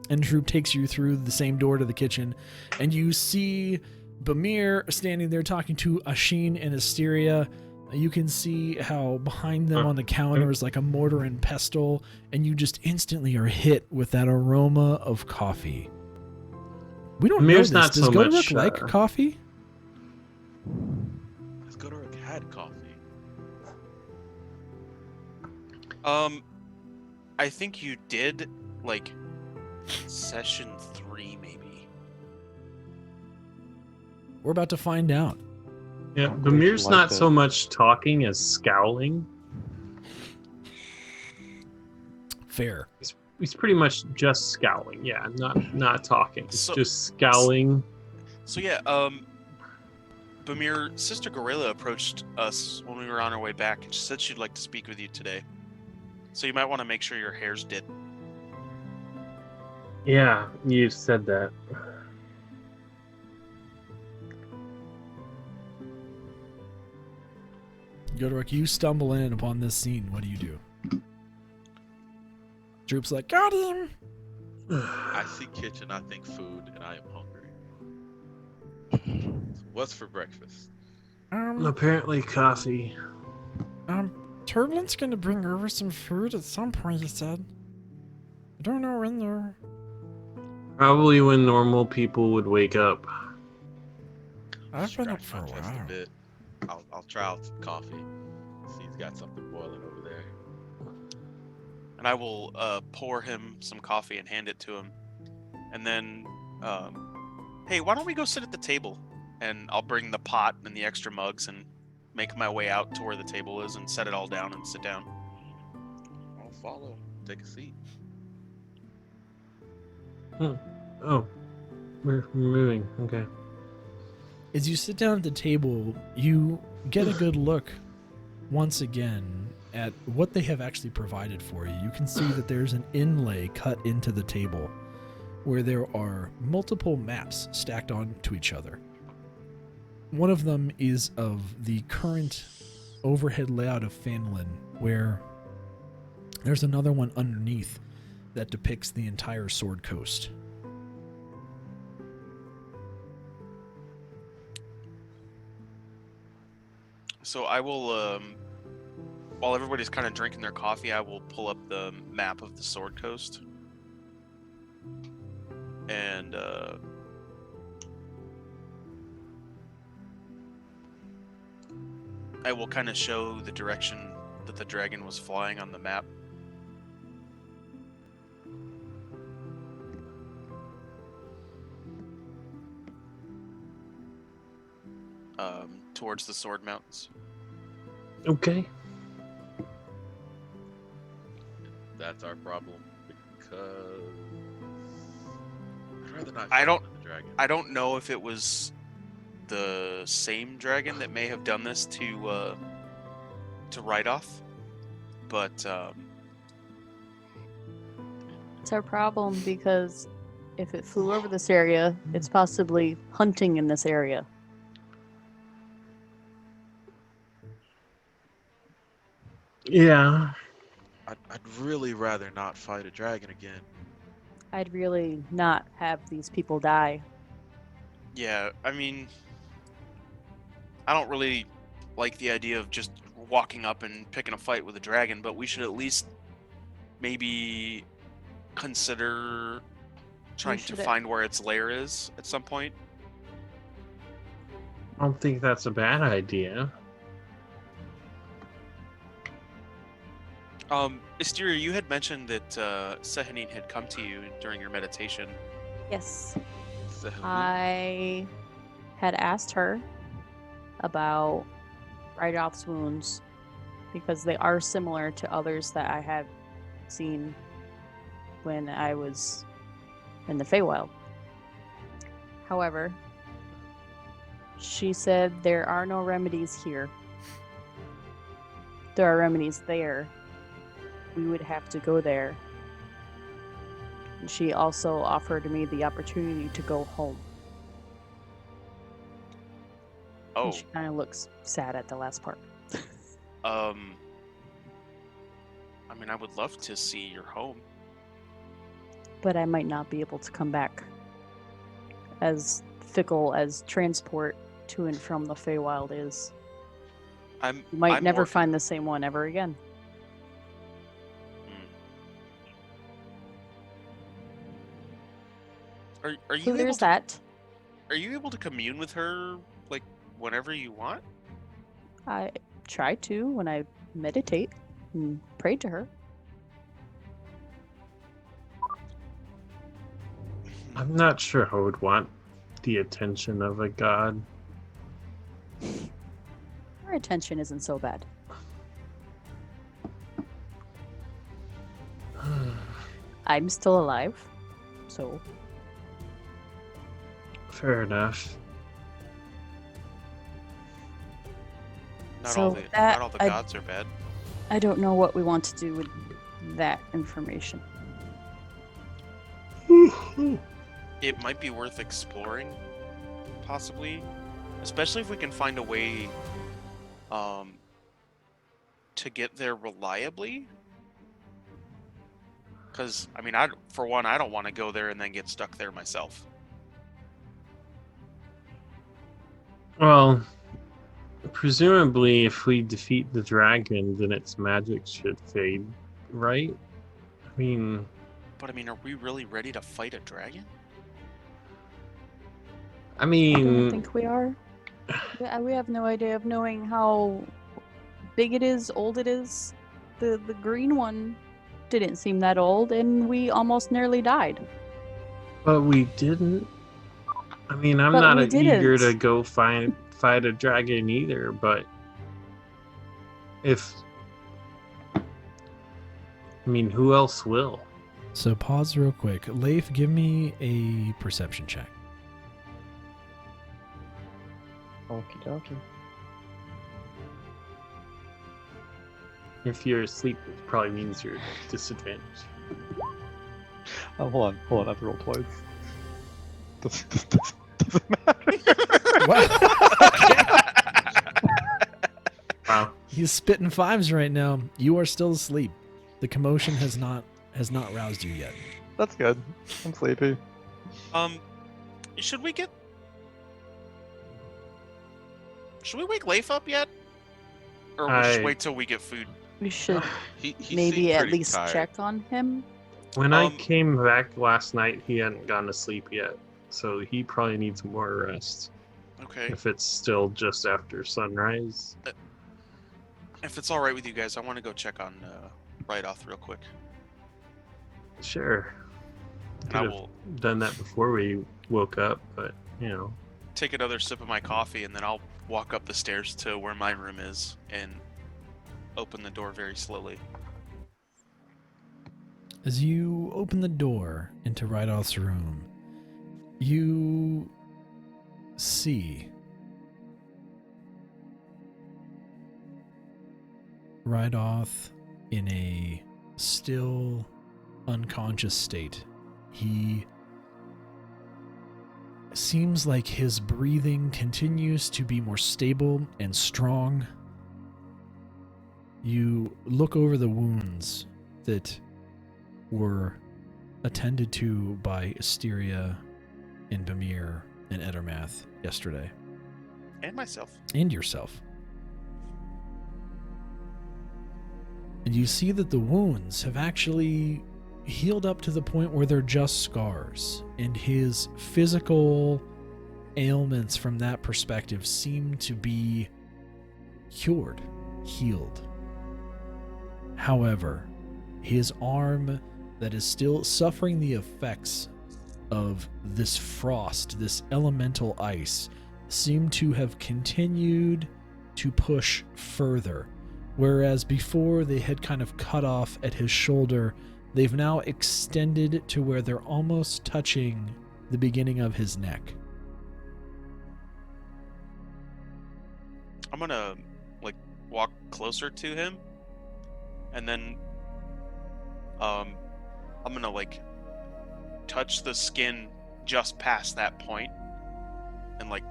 And Droop takes you through the same door to the kitchen, and you see Bamir standing there talking to Ashin and Asteria. You can see how behind them on the counter is like a mortar and pestle, and you just instantly are hit with that aroma of coffee. We don't know Bamir's this. not Does so Goderic much, like coffee? Has Goderic had coffee? I think you did, like, session 3, maybe. We're about to find out. Yeah, I'm pretty Bamir's sure not like so that. much talking as scowling. Fair. He's pretty much just scowling. Yeah, not talking. It's So- just scowling. So yeah, Bamir, Sister Gorilla approached us when we were on our way back, and she said she'd like to speak with you today. So you might want to make sure your hair's did. Yeah, you said that. Goderic, you stumble in upon this scene. What do you do? Droop's like, Got him. I see kitchen, I think food, and I am hungry. So what's for breakfast? Apparently coffee. Turbulent's gonna bring over some food at some point, he said. I don't know when though. Probably when normal people would wake up. I've been up Scratch for my a chest while. bit. I'll try out some coffee. See, he's got something boiling over there. And I will pour him some coffee and hand it to him. And then, hey, why don't we go sit at the table? And I'll bring the pot and the extra mugs and make my way out to where the table is and set it all down and sit down. I'll follow. Take a seat. Oh, we're moving. Okay. as you sit down at the table, you get a good look once again at what they have actually provided for you. You can see that there's an inlay cut into the table where there are multiple maps stacked onto each other. One of them is of the current overhead layout of Phandalin, where there's another one underneath that depicts the entire Sword Coast. So I will, while everybody's kind of drinking their coffee, I will pull up the map of the Sword Coast. And, I will kind of show the direction that the dragon was flying on the map. Towards the Sword Mountains. Okay. That's our problem because I'd rather not. I fight don't- one of the dragon. I don't know if it was the same dragon that may have done this to Reidoth, but It's our problem because if it flew over this area, it's possibly hunting in this area. Yeah. I'd really rather not fight a dragon again. I'd really not have these people die. yeah, I mean, I don't really like the idea of just walking up and picking a fight with a dragon, but we should at least maybe consider trying to should- find where its lair is at some point. I don't think that's a bad idea. Asteria, you had mentioned that Sehanine had come to you during your meditation. Yes. So, I had asked her about Reidoth's wounds because they are similar to others that I had seen when I was in the Feywild. However, she said there are no remedies here. There are remedies there. We would have to go there And she also offered me the opportunity to go home. Oh, And she kind of looks sad at the last part. I mean, I would love to see your home. But I might not be able to come back. As fickle as transport to and from the Feywild is. I'm You might I'm never more find the same one ever again. Hmm. Are you So able there's to that. are you able to commune with her like whenever you want? I try to when I meditate and pray to her. I'm not sure I would want the attention of a god. Her attention isn't so bad. I'm still alive, so Fair enough. Not So all the that- not all the I- gods are bad. I don't know what we want to do with that information. It might be worth exploring, possibly, especially if we can find a way to get there reliably. Because I mean, for one, I don't want to go there and then get stuck there myself. Well, presumably, if we defeat the dragon, then its magic should fade, right? I mean, But I mean, are we really ready to fight a dragon? I I don't mean, think we are. We have no idea of knowing how big it is, old it is. The green one didn't seem that old, and we almost nearly died. but we didn't. I mean, I'm But not we eager to didn't. go fight a dragon either, but if. I mean, who else will? So pause real quick. Leif, give me a perception check. Okie dokie. If you're asleep, it probably means you're disadvantaged. Oh, hold on. I have to roll twice. Doesn't matter. Wow. He's spitting fives right now. You are still asleep. The commotion has not roused you yet. That's good. I'm sleepy. Should we wake Leif up yet? Or we'll just I- wait till we get food? We should He maybe seemed at pretty least tired. check on him. When I Um, came back last night, he hadn't gone to sleep yet, so he probably needs more rest. Okay. If it's still just after sunrise. If it's all right with you guys, I want to go check on Reidoth real quick, Sure. and I Could've will done that before we woke up, but you know. take another sip of my coffee, and then I'll walk up the stairs to where my room is and open the door very slowly. As you open the door into Reidoth's room, you see Reidoth in a still unconscious state. He seems like his breathing continues to be more stable and strong. You look over the wounds that were attended to by Asteria and Bamir and Edermath yesterday, And myself. and yourself. And you see that the wounds have actually healed up to the point where they're just scars, and his physical ailments from that perspective seem to be cured, healed. However, his arm that is still suffering the effects of this frost, this elemental ice, seem to have continued to push further. Whereas before they had kind of cut off at his shoulder, they've now extended to where they're almost touching the beginning of his neck. I'm gonna walk closer to him, and then I'm gonna touch the skin just past that point and like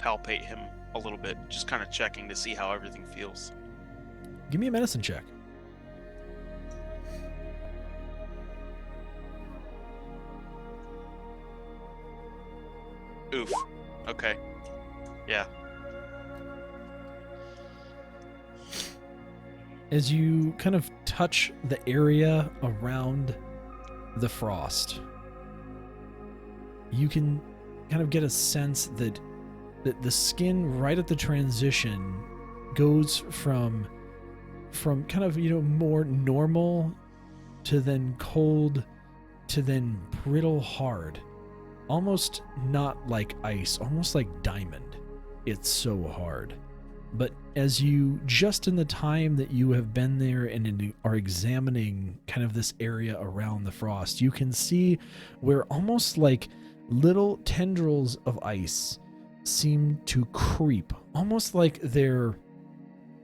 palpate him a little bit, just kind of checking to see how everything feels. Give me a medicine check. Oof. Okay. Yeah. As you kind of touch the area around the frost, you can kind of get a sense that the skin right at the transition goes from kind of, more normal to then cold to then brittle hard. Almost not like ice, almost like diamond. It's so hard. But as you, just in the time that you have been there and are examining kind of this area around the frost, you can see where almost like little tendrils of ice seem to creep, almost like they're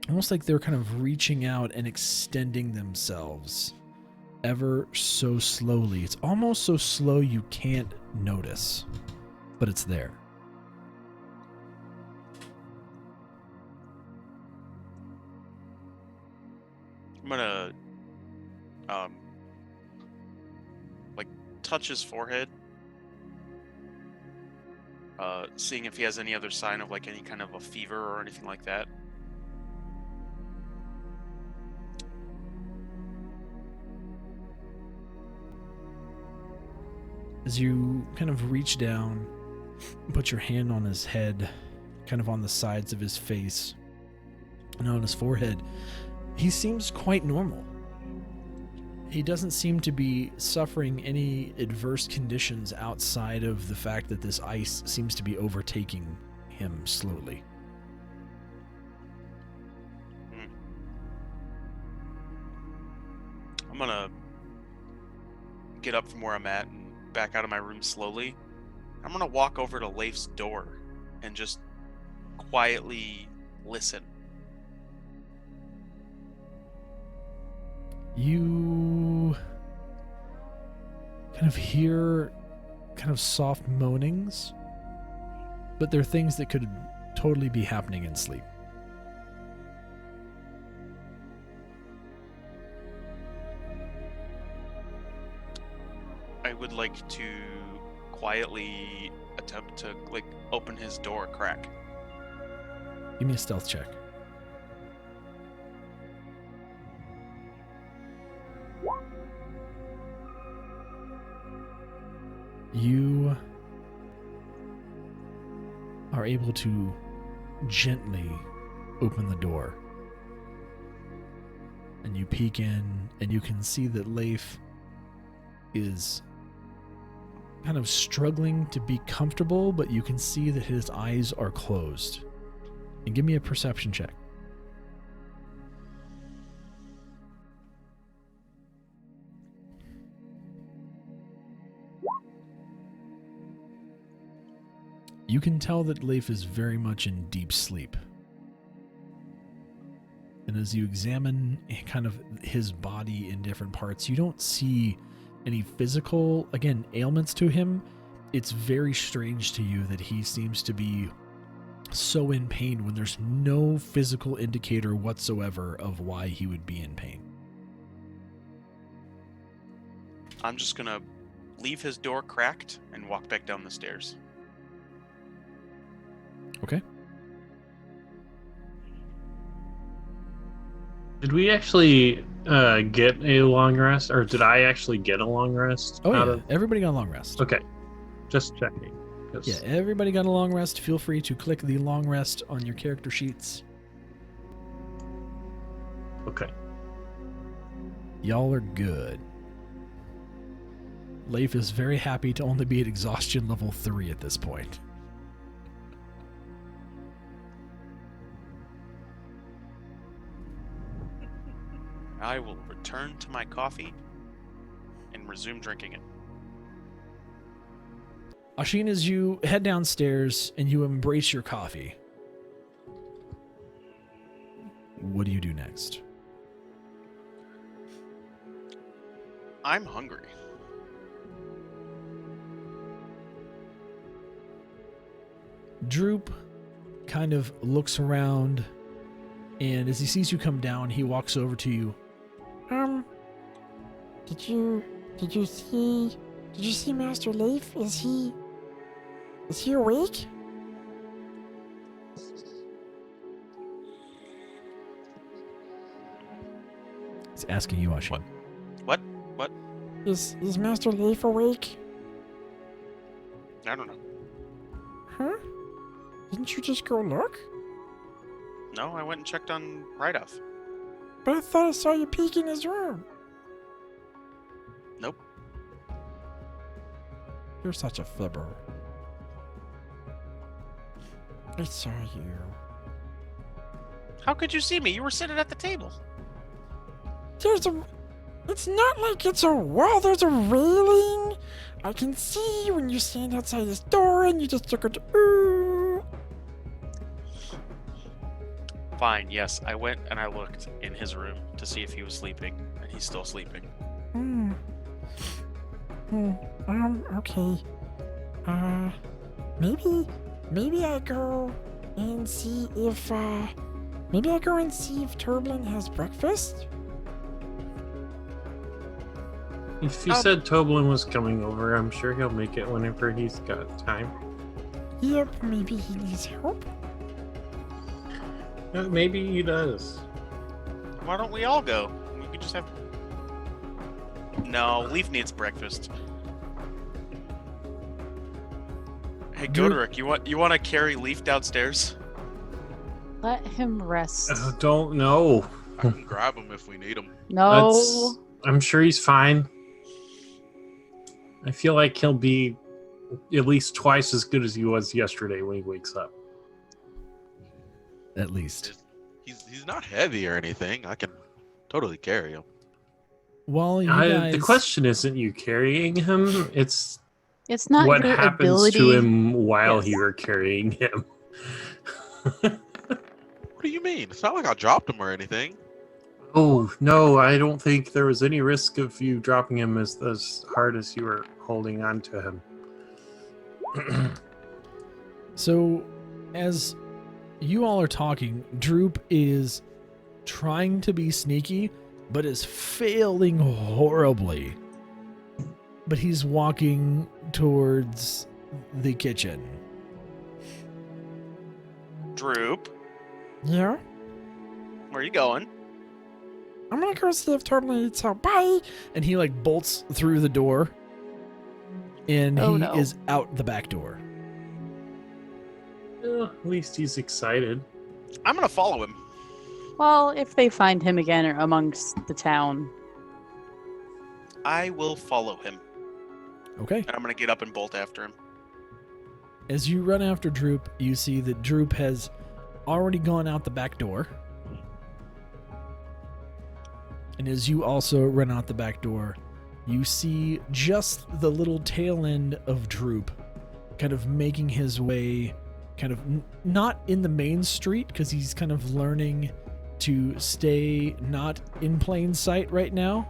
kind of reaching out and extending themselves ever so slowly. It's almost so slow you can't notice, but it's there. I'm gonna like touch his forehead, seeing if he has any other sign of like any kind of a fever or anything like that. As you kind of reach down, put your hand on his head, kind of on the sides of his face and on his forehead, he seems quite normal. He doesn't seem to be suffering any adverse conditions outside of the fact that this ice seems to be overtaking him slowly. I'm gonna get up from where I'm at and back out of my room slowly. I'm gonna walk over to Leif's door and just quietly listen. You kind of hear kind of soft moanings, but they're things that could totally be happening in sleep. I would like to quietly attempt to like open his door a crack. Give me a stealth check. You are able to gently open the door. And you peek in, and you can see that Leif is kind of struggling to be comfortable, but you can see that his eyes are closed. And give me a perception check. You can tell that Leif is very much in deep sleep. And as you examine kind of his body in different parts, you don't see any physical, again, ailments to him. It's very strange to you that he seems to be so in pain when there's no physical indicator whatsoever of why he would be in pain. I'm just gonna leave his door cracked and walk back down the stairs. Okay. Did we actually get a long rest, or did I actually get a long rest? Oh, yeah. Everybody got a long rest. Okay, just checking. 'Cause- Yeah, everybody got a long rest. Feel free to click the long rest on your character sheets. Okay. Y'all are good. Leif is very happy to only be at exhaustion level 3 at this point. I will return to my coffee and resume drinking it. Ashin, as you head downstairs and you embrace your coffee, what do you do next? I'm hungry. Droop kind of looks around, and as he sees you come down, he walks over to you. Did you see Master Leaf? Is he awake? He's asking you, Ashin. What? Is Master Leaf awake? I don't know. Huh? Didn't you just go look? No, I went and checked on Reidoth. But I thought I saw you peek in his room. Nope. You're such a fibber. I saw you. How could you see me? You were sitting at the table. It's not like it's a wall, there's a railing. I can see you when you stand outside this door and you just look at ooh. Fine, yes. I went and I looked in his room to see if he was sleeping, and he's still sleeping. Okay. Maybe I go and see if, Turblin has breakfast? If you said Toblin was coming over, I'm sure he'll make it whenever he's got time. Yep, maybe he needs help. Maybe he does. Why don't we all go? We could just have... No, Leaf needs breakfast. Hey, Goderic, you want to carry Leaf downstairs? Let him rest. Don't know. I can grab him if we need him. No. I'm sure he's fine. I feel like he'll be at least twice as good as he was yesterday when he wakes up. At least. He's not heavy or anything. I can totally carry him. While you guys... The question isn't you carrying him, it's not what your happens ability. to him while Yes. you're carrying him. What do you mean? It's not like I dropped him or anything. Oh, no, I don't think there was any risk of you dropping him as hard as you were holding on to him. So, as you all are talking, Droop is trying to be sneaky, but is failing horribly. But he's walking towards the kitchen. Droop, Yeah? where are you going? I'm gonna go see if Turblin needs help. Bye! And he like bolts through the door. And Oh, he no. is out the back door. Well, at least he's excited. I'm gonna follow him. Well, if they find him again or amongst the town. I will follow him, Okay. and I'm gonna get up and bolt after him. As you run after Droop, you see that Droop has already gone out the back door. And as you also run out the back door, you see just the little tail end of Droop kind of making his way, kind of not in the main street, because he's kind of learning to stay not in plain sight right now.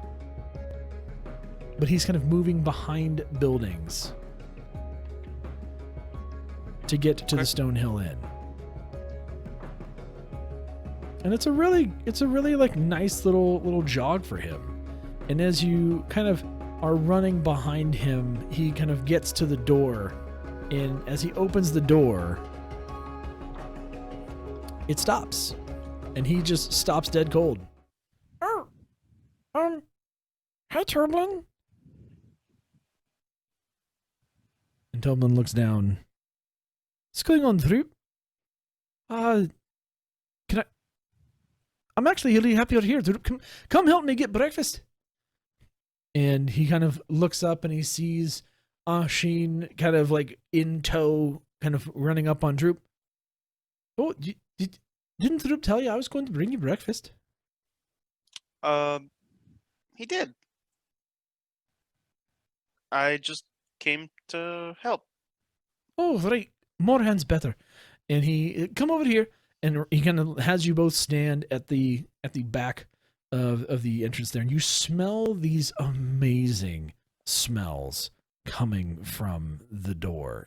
But he's kind of moving behind buildings to get to the Stonehill Inn. And it's a really like nice little jog for him. And as you kind of are running behind him, he kind of gets to the door, and as he opens the door, it stops. And he just stops dead cold. Oh! Hi, Turblin. And Tobin looks down. What's going on, Droop? Can I... I'm actually really happy you're here, Droop. Come help me get breakfast. And he kind of looks up and he sees Sheen kind of like in tow, kind of running up on Droop. Oh, didn't Droop tell you I was going to bring you breakfast? He did. I just came to help. Oh, right. More hands better. And he come over here, and he kind of has you both stand at the back of the entrance there, and you smell these amazing smells coming from the door.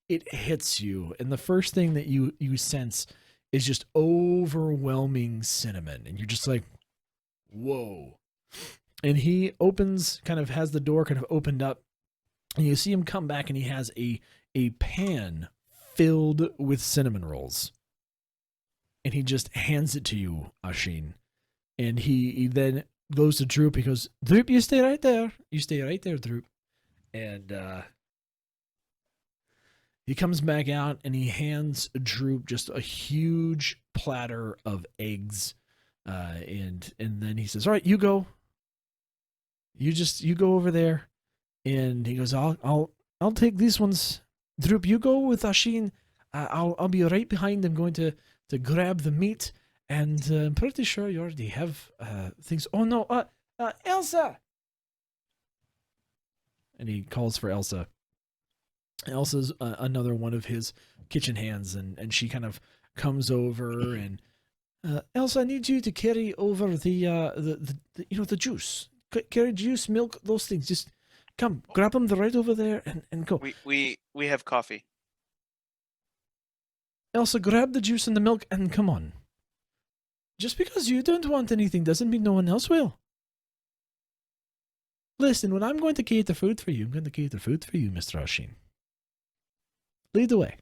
it hits you, and the first thing that you sense is just overwhelming cinnamon, and you're just like, whoa. And he has the door kind of opened up, and you see him come back, and he has a pan filled with cinnamon rolls. And he just hands it to you, Ashin. And he then goes to Droop. He goes, Droop, you stay right there. You stay right there, Droop. And he comes back out, and he hands Droop just a huge platter of eggs. And then he says, all right, you go. You go over there. And he goes, I'll take these ones. Droop, you go with Ashin. I'll be right behind. I'm going to grab the meat, and I'm pretty sure you already have things. Oh no, Elsa! And he calls for Elsa. Elsa's another one of his kitchen hands, and she kind of comes over and Elsa, I need you to carry over the juice. Carry juice, milk, those things. Just come, grab them. They're right over there, and go. We have coffee. Elsa, grab the juice and the milk and come on. Just because you don't want anything doesn't mean no one else will. Listen, when I'm going to cater food for you, I'm going to cater food for you, Mr. Ashin. Lead the way.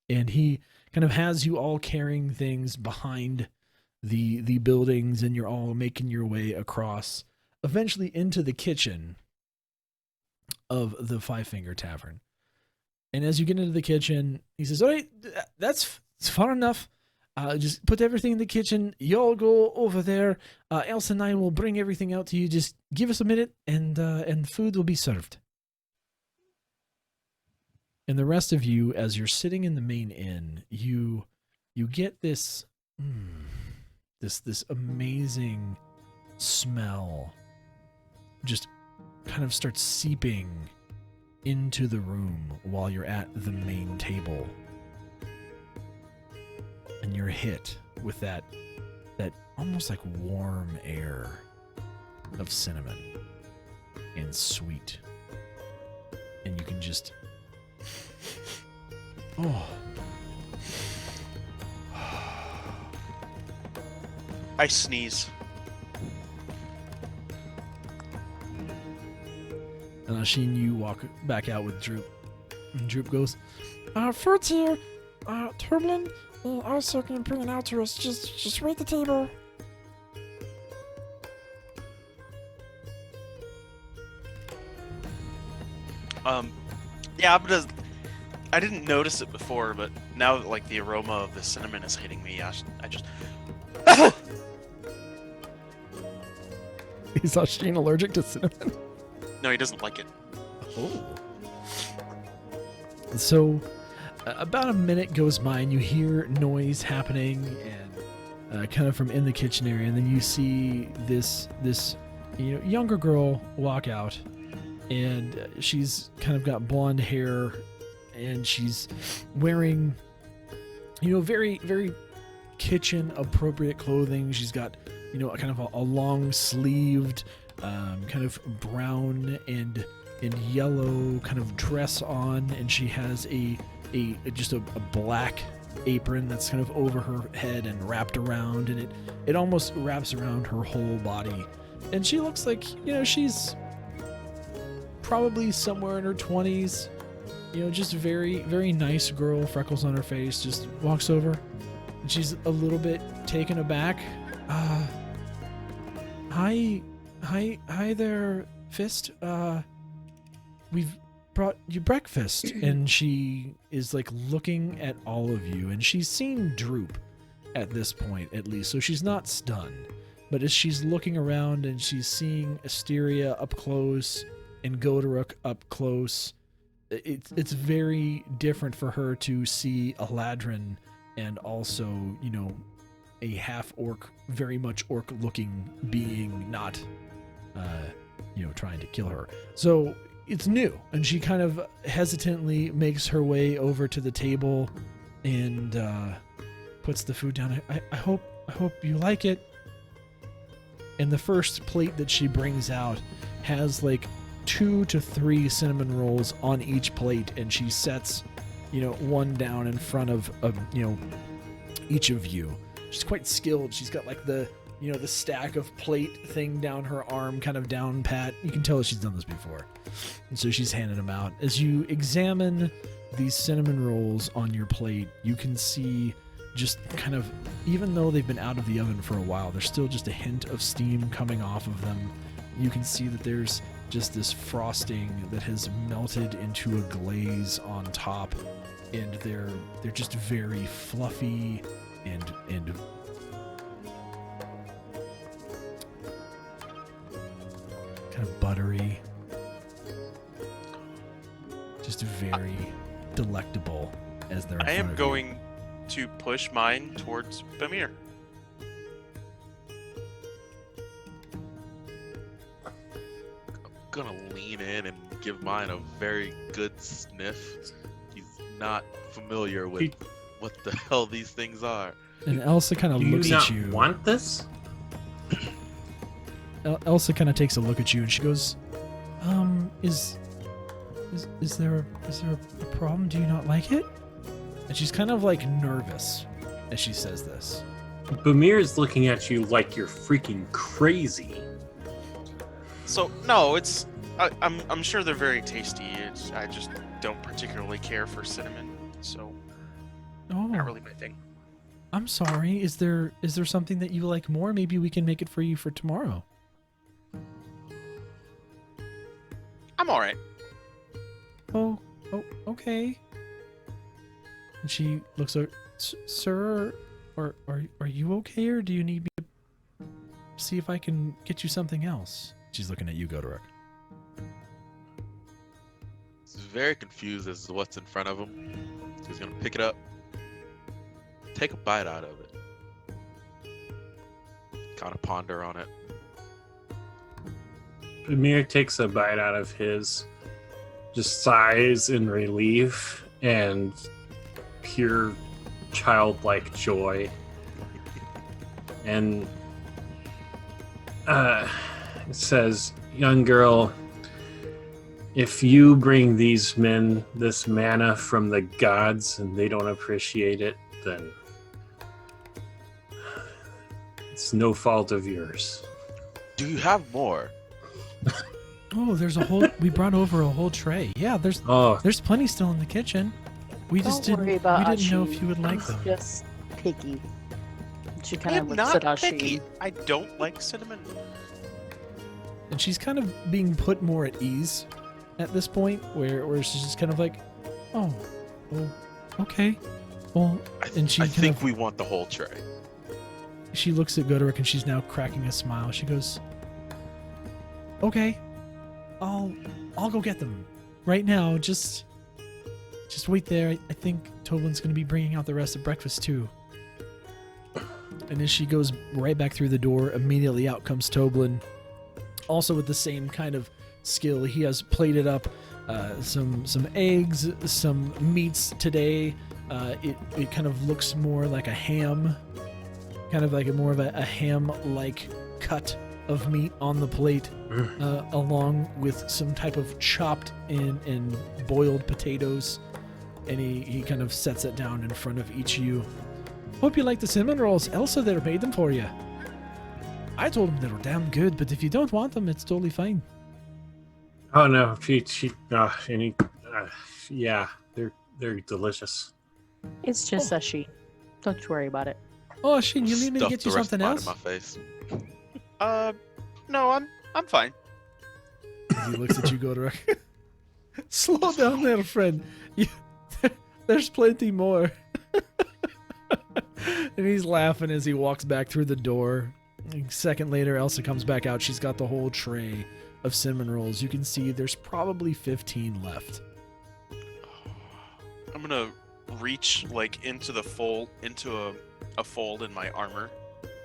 And he kind of has you all carrying things behind the buildings, and you're all making your way across, eventually into the kitchen of the Five Finger Tavern. And as you get into the kitchen, he says, all right, that's far enough. Just put everything in the kitchen. Y'all go over there. Elsa and I will bring everything out to you. Just give us a minute, and food will be served. And the rest of you, as you're sitting in the main inn, you get this amazing smell just kind of starts seeping into the room while you're at the main table. And you're hit with that almost like warm air of cinnamon and sweet. And you can just... Oh. I sneeze. And Ashin, you walk back out with Droop. And Droop goes, Food's here. Turblin, also can bring it out to us. Just wait the table. Yeah, I didn't notice it before, but now that like the aroma of the cinnamon is hitting me, I just. is Ashin allergic to cinnamon? No, he doesn't like it. Oh. So, about a minute goes by, and you hear noise happening, and kind of from in the kitchen area, and then you see this younger girl walk out, and she's kind of got blonde hair, and she's wearing, very, very kitchen appropriate clothing. She's got, kind of a long sleeved, kind of brown and yellow kind of dress on, and she has a black apron that's kind of over her head and wrapped around, and it almost wraps around her whole body. And she looks like, she's probably somewhere in her 20s, just very, very nice girl, freckles on her face, just walks over, and she's a little bit taken aback. Hi there, Fist. We've brought you breakfast. And she is like looking at all of you, and she's seen Droop at this point, at least, so she's not stunned. But as she's looking around and she's seeing Asteria up close and Goderic up close, it's very different for her to see Aladrin and also, a half-orc, very much orc-looking being, not, trying to kill her. So it's new, and she kind of hesitantly makes her way over to the table and puts the food down. I hope you like it. And the first plate that she brings out has like 2 to 3 cinnamon rolls on each plate, and she sets one down in front of each of you. She's quite skilled. She's got like the stack of plate thing down her arm, kind of down pat. You can tell that she's done this before. And so she's handing them out. As you examine these cinnamon rolls on your plate, you can see just kind of, even though they've been out of the oven for a while, there's still just a hint of steam coming off of them. You can see that there's just this frosting that has melted into a glaze on top, and they're just very fluffy and kind of buttery, just very delectable as they're in I am front of you. going to push mine towards Bamir. I'm gonna lean in and give mine a very good sniff. He's not familiar with what the hell these things are. And Elsa kind of Do you looks not at you. want this? Elsa kind of takes a look at you and she goes, is there a problem? Do you not like it? And she's kind of like nervous as she says this. Bamir is looking at you like you're freaking crazy. So no, I'm sure they're very tasty. I just don't particularly care for cinnamon, so Oh, not really my thing. I'm sorry. Is there something that you like more? Maybe we can make it for you for tomorrow. I'm all right. Oh, okay. And she looks at, sir, are you okay, or do you need me to see if I can get you something else? She's looking at you, Godoric. He's very confused as to what's in front of him. He's gonna pick it up, take a bite out of it, kind of ponder on it. Bamir takes a bite out of his, just sighs in relief and pure childlike joy. And it says, "Young girl, if you bring these men this manna from the gods and they don't appreciate it, then it's no fault of yours." Do you have more? Oh, there's a whole. We brought over a whole tray. Yeah, there's Oh, plenty still in the kitchen. We just Don't worry didn't. about We didn't know Ashi. if you would like He's them. just picky. She I kind am of looks at not Ashi. picky. I don't like cinnamon. And she's kind of being put more at ease at this point, where she's just kind of like, oh, well, okay, well, and she I kind think of we want the whole tray. she looks at Godoric and she's now cracking a smile. She goes, okay, I'll go get them right now. Just wait there. I think Toblin's going to be bringing out the rest of breakfast too. And as she goes right back through the door, immediately out comes Toblin, also with the same kind of skill. He has plated up some eggs, some meats today. It kind of looks more like a ham, kind of like more of a ham-like cut of meat on the plate, along with some type of chopped and boiled potatoes. And he kind of sets it down in front of each of you. Hope you like the cinnamon rolls. Elsa there made them for you. I told him they were damn good, but if you don't want them, it's totally fine. oh no, yeah, they're delicious. It's just Ashi. Don't you worry about it. Oh, Shin, you need me to Stuff get you the rest something of mine else? in my face. No, I'm fine. He looks at you, Godoric. Slow down there, friend. There's plenty more. And he's laughing as he walks back through the door. A second later, Elsa comes back out. She's got the whole tray of cinnamon rolls. You can see there's probably 15 left. I'm gonna reach like into the fold, into a fold in my armor,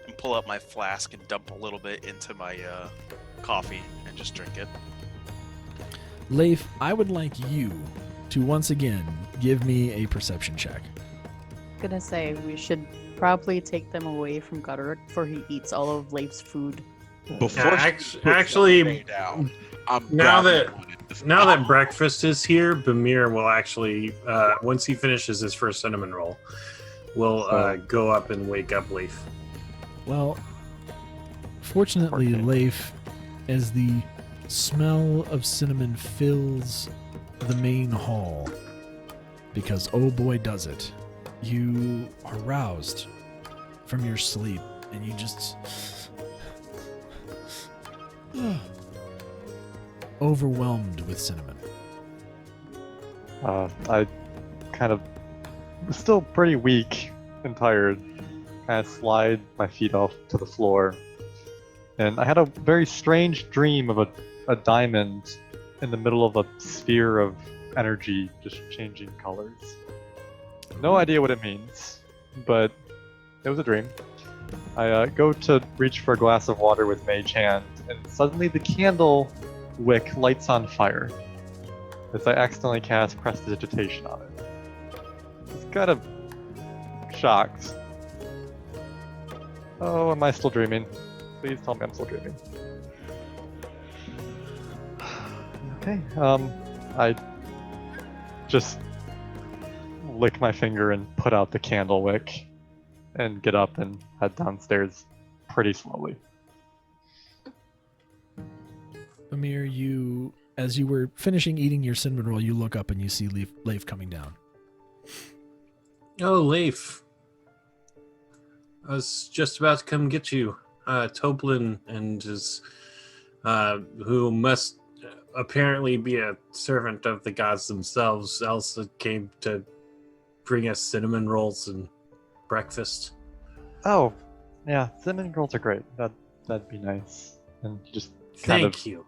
and pull out my flask and dump a little bit into my coffee and just drink it. Leif, I would like you to once again give me a perception check. Gonna say we should probably take them away from Godoric before he eats all of Leif's food. Before Yeah, she act- puts actually, that tray down, I'm now grabbing that- one and Now that breakfast is here, Bamir will actually, once he finishes his first cinnamon roll, will go up and wake up Leaf. Well, fortunately, Okay. Leif, as the smell of cinnamon fills the main hall, because oh boy does it, you are roused from your sleep and you just overwhelmed with cinnamon. I kind of still pretty weak and tired. Kind of slide my feet off to the floor, and I had a very strange dream of a diamond in the middle of a sphere of energy, just changing colors. No idea what it means, but it was a dream. I go to reach for a glass of water with Mage Hand, and suddenly the candle wick lights on fire as I accidentally cast Prestidigitation on it. I was kind of shocked. Oh, am I still dreaming? Please tell me I'm still dreaming. Okay, I just lick my finger and put out the candle wick and get up and head downstairs pretty slowly. Amir, as you were finishing eating your cinnamon roll, you look up and you see Leif coming down. Oh, Leif. I was just about to come get you. Toblin and his, who must apparently be a servant of the gods themselves, Elsa came to bring us cinnamon rolls and breakfast. Oh, yeah, cinnamon rolls are great. That'd be nice. And just Thank you.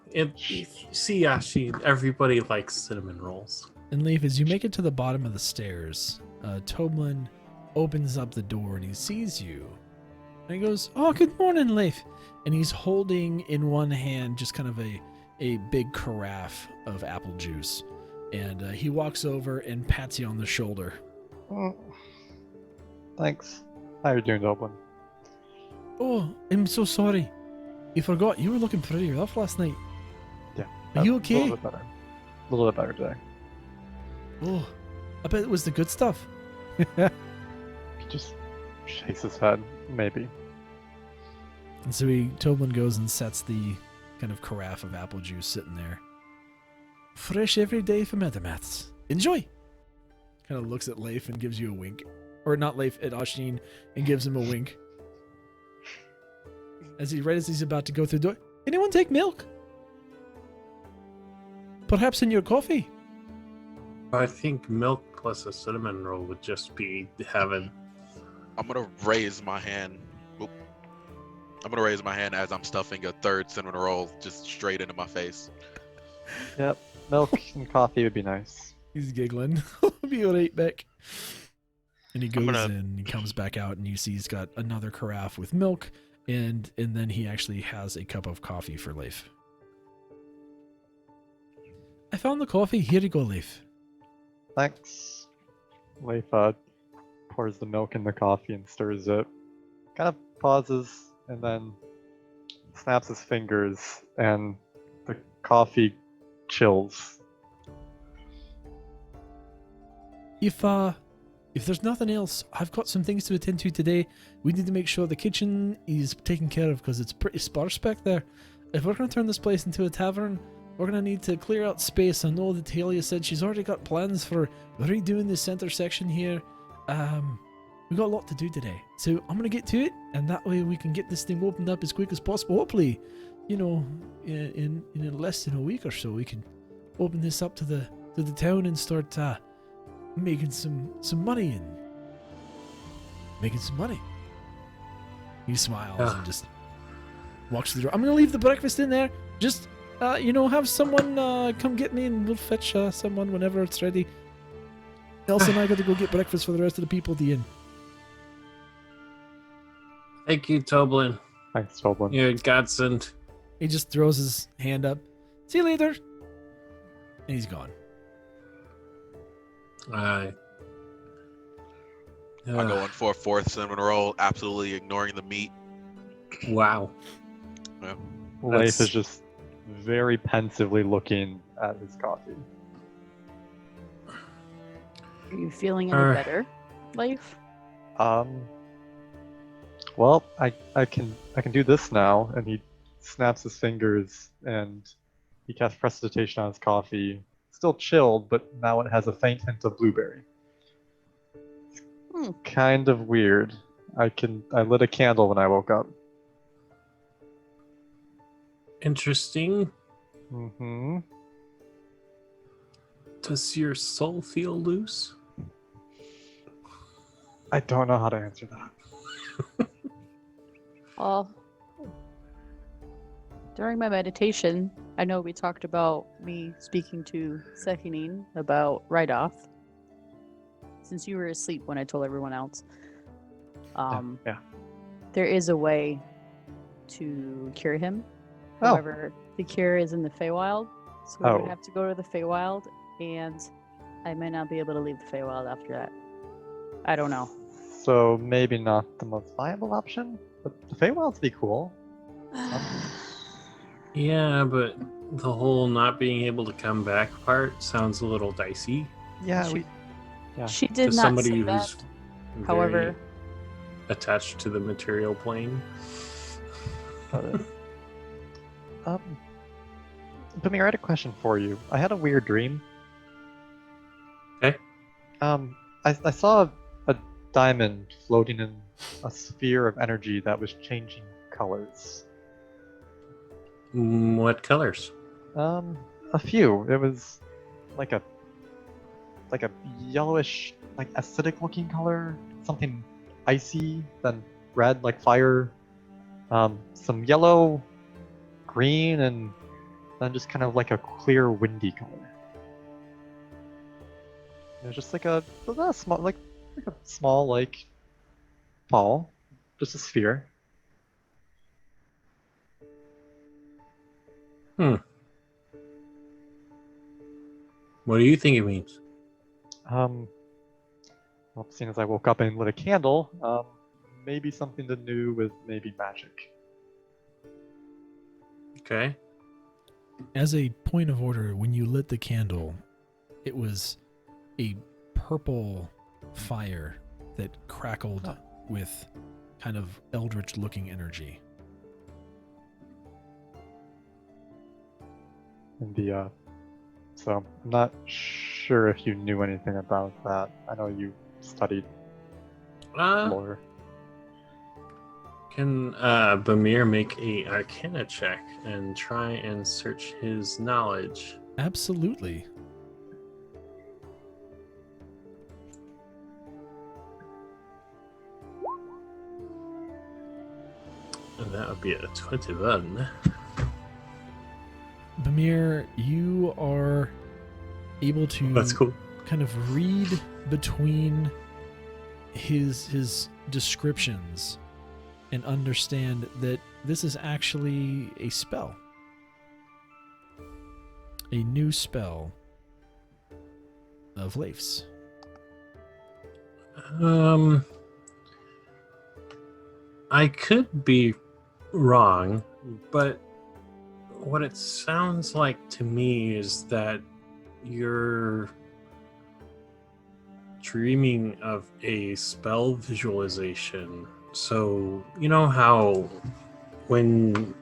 See, Ashi, everybody likes cinnamon rolls. And Leif, as you make it to the bottom of the stairs, Toblin opens up the door and he sees you. And he goes, "Oh, good morning, Leif." And he's holding in one hand just kind of a big carafe of apple juice. And he walks over and pats you on the shoulder. Oh, thanks. How are you doing, Dublin? "Oh, I'm so sorry. You forgot. You were looking pretty rough last night. Yeah. Are you A okay?" little bit better. A little bit better today. "Oh, I bet it was the good stuff." He just shakes his head. Maybe. And so Toblin goes and sets the kind of carafe of apple juice sitting there. "Fresh every day from Ethermaths. Enjoy." Kind of looks at Leif and gives you a wink. Or not Leif, at Oshin, and gives him a wink. Right as he's about to go through the door. "Anyone take milk? Perhaps in your coffee?" I think milk plus a cinnamon roll would just be heaven. I'm gonna raise my hand. Oop. I'm gonna raise my hand as I'm stuffing a third cinnamon roll just straight into my face. Yep. Milk and coffee would be nice. He's giggling. Be alright, Beck. And he goes gonna- in, he comes back out, and you see he's got another carafe with milk, and then he actually has a cup of coffee for Leif. "I found the coffee. Here you go, Leif." Thanks. Leif pours the milk in the coffee and stirs it. Kind of pauses and then snaps his fingers, and the coffee chills. If there's nothing else, I've got some things to attend to today. We need to make sure the kitchen is taken care of because it's pretty sparse back there. If we're going to turn this place into a tavern, we're going to need to clear out space. I know that Talia said she's already got plans for redoing the center section here. We've got a lot to do today. So I'm going to get to it, and that way we can get this thing opened up as quick as possible. Hopefully, in less than a week or so, we can open this up to the town and start making some money and making some money. He smiles and just walks through the door. "I'm gonna leave the breakfast in there. Just have someone come get me, and we'll fetch someone whenever it's ready. Elsa and I got to go get breakfast for the rest of the people at the inn." Thank you, Toblin. Thanks, Dublin. You're a godsend. He just throws his hand up. "See you later," and he's gone. I go in for a fourth cinnamon roll, absolutely ignoring the meat. Wow. Leif That's- is just very pensively looking at his coffee. Are you feeling any better, Life? Well, I can do this now, and he snaps his fingers and he casts prestidigitation on his coffee. Still chilled, but now it has a faint hint of blueberry. Kind of weird. I lit a candle when I woke up. Interesting. Mm-hmm. Does your soul feel loose? I don't know how to answer that. Well, during my meditation, I know we talked about me speaking to Sekinin about Reidoth. Since you were asleep when I told everyone else. Yeah. There is a way to cure him. Oh. However, the cure is in the Feywild, so we would Oh. have to go to the Feywild, and I may not be able to leave the Feywild after that. I don't know. So maybe not the most viable option, but the Feywild's be cool. Yeah, but the whole not being able to come back part sounds a little dicey. Yeah, She- yeah. She To did not somebody say who's that. very However, attached to the material plane. Got it. Pamir, I had a question for you. I had a weird dream. Okay. I saw a diamond floating in a sphere of energy that was changing colors. What colors? A few. It was like a yellowish, like acidic looking color, something icy, then red like fire, some yellow, green, and then just kind of like a clear windy color. It was just like a small like a small like ball, just a sphere. What do you think it means? Well, seeing as I woke up and lit a candle, maybe something to do with maybe magic. Okay. As a point of order, when you lit the candle, it was a purple fire that crackled with kind of eldritch looking energy. And so I'm not sure if you knew anything about that. I know you studied lore. Can Bamir make a Arcana check and try and search his knowledge? Absolutely. And that would be a 21. Bamir, you are able to That's cool. kind of read between his descriptions and understand that this is actually a spell. A new spell of Leif's. I could be wrong, but what it sounds like to me is that you're dreaming of a spell visualization. So, you know how when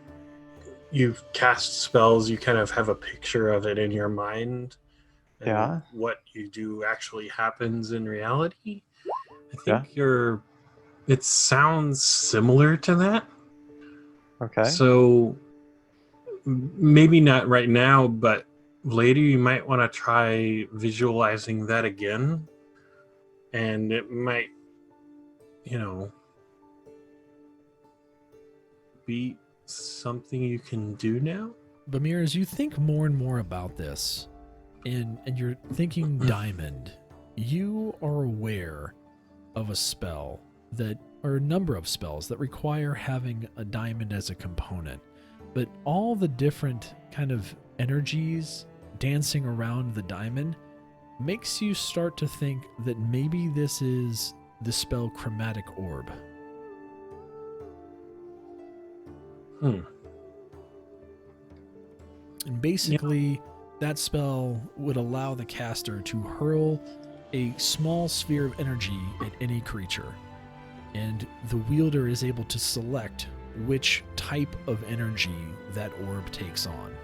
you cast spells, you kind of have a picture of it in your mind? And Yeah. what you do actually happens in reality? I Yeah. think it sounds similar to that. Okay. So maybe not right now, but later you might want to try visualizing that again. And it might, be something you can do now. Bamir, as you think more and more about this, and you're thinking diamond, you are aware of a spell or a number of spells that require having a diamond as a component. But all the different kind of energies dancing around the diamond makes you start to think that maybe this is the spell Chromatic Orb. And basically, that spell would allow the caster to hurl a small sphere of energy at any creature, and the wielder is able to select which type of energy that orb takes on.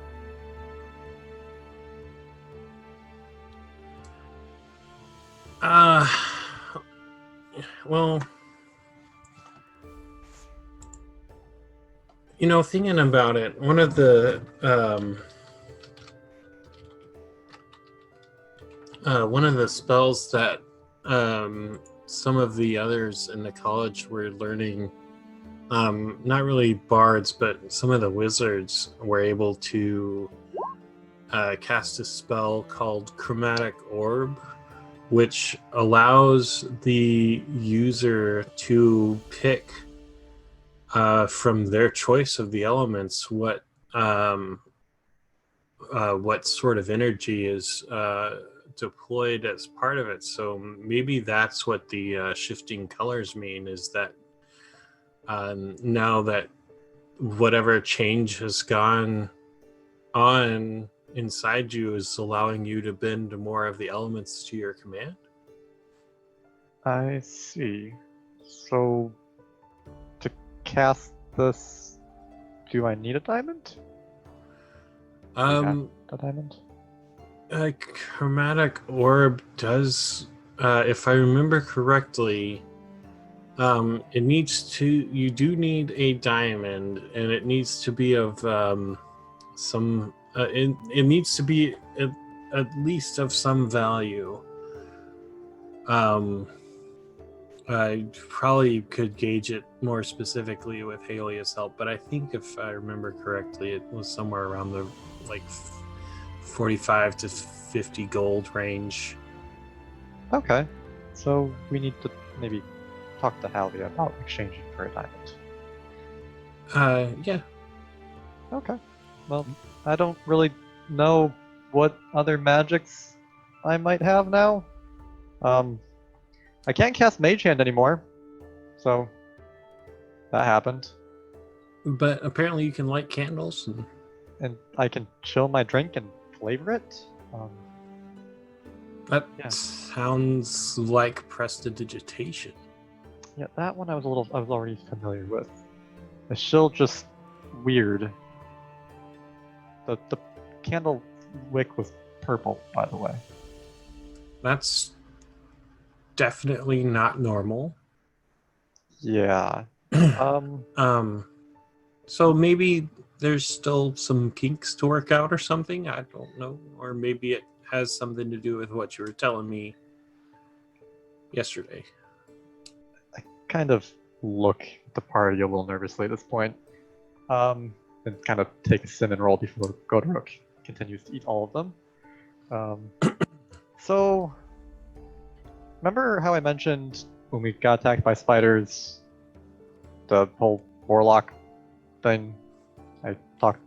Well, thinking about it, one of the spells that some of the others in the college were learning, not really bards, but some of the wizards were able to cast a spell called Chromatic Orb, which allows the user to pick from their choice of the elements what sort of energy is deployed as part of it. So maybe that's what the shifting colors mean, is that now that whatever change has gone on inside you is allowing you to bend more of the elements to your command. I see. So, to cast this, do I need a diamond? A diamond? A chromatic orb does, if I remember correctly, you do need a diamond, and it needs to be of it needs to be at least of some value. I probably could gauge it more specifically with Halia's help, but I think if I remember correctly, it was somewhere around the 45 to 50 gold range. Okay. So we need to maybe talk to Halia about exchanging for a diamond. Yeah. Okay. Well, I don't really know what other magics I might have now. I can't cast Mage Hand anymore, so that happened. But apparently you can light candles. And I can chill my drink and flavor it. That Yeah. sounds like prestidigitation. Yeah, that one I was already familiar with. It's still just weird. The candle wick was purple, by the way. That's definitely not normal. Yeah. So maybe there's still some kinks to work out or something. I don't know. Or maybe it has something to do with what you were telling me yesterday. I kind of look at the party a little nervously at this point. And kind of take a cinnamon roll before Godrook continues to eat all of them. So, remember how I mentioned when we got attacked by spiders, the whole warlock thing? I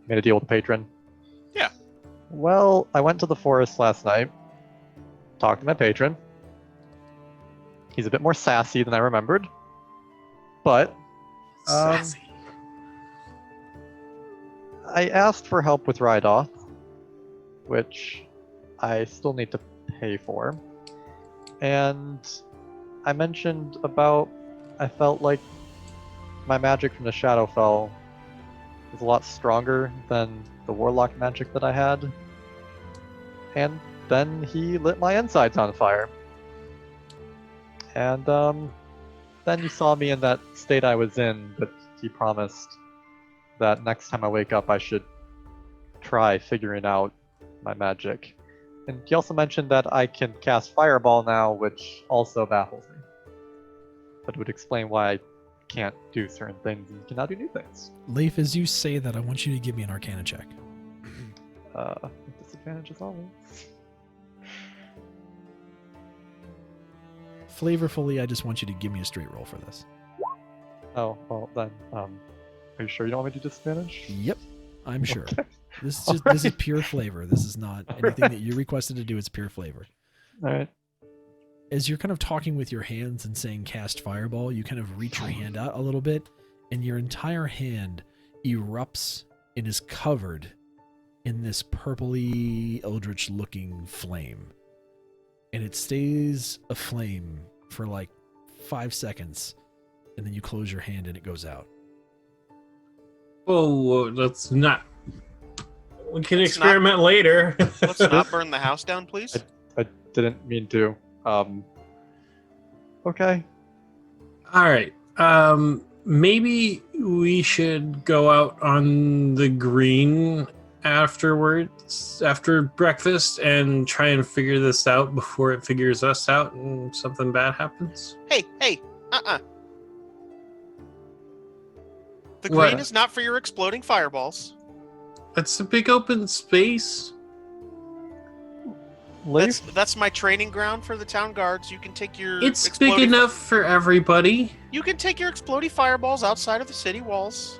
made a deal with the patron. Yeah. Well, I went to the forest last night, talked to my patron. He's a bit more sassy than I remembered, but Sassy. I asked for help with Reidoth, which I still need to pay for. And I mentioned about I felt like my magic from the Shadowfell is a lot stronger than the Warlock magic that I had. And then he lit my insides on fire. And then you saw me in that state I was in, but he promised that next time I wake up I should try figuring out my magic. And he also mentioned that I can cast Fireball now, which also baffles me. But it would explain why I can't do certain things and can now do new things. Leif, as you say that, I want you to give me an Arcana check. With disadvantage as always. Flavorfully, I just want you to give me a straight roll for this. Oh, well then, are you sure you don't want me to do disadvantage? Yep, I'm sure. Okay. This is pure flavor. This is not anything that you requested to do. It's pure flavor. Alright. As you're kind of talking with your hands and saying cast fireball, you kind of reach your hand out a little bit, and your entire hand erupts and is covered in this purpley, eldritch-looking flame. And it stays aflame for like 5 seconds, and then you close your hand and it goes out. Oh, let's not. We can Let's experiment later. Let's not burn the house down, please. I didn't mean to. Okay. All right. Maybe we should go out on the green afterwards, after breakfast, and try and figure this out before it figures us out and something bad happens. Hey, The What? green is not for your exploding fireballs. That's a big open space. Leif? That's my training ground for the town guards. You can take your It's big enough for everybody. You can take your exploding fireballs outside of the city walls.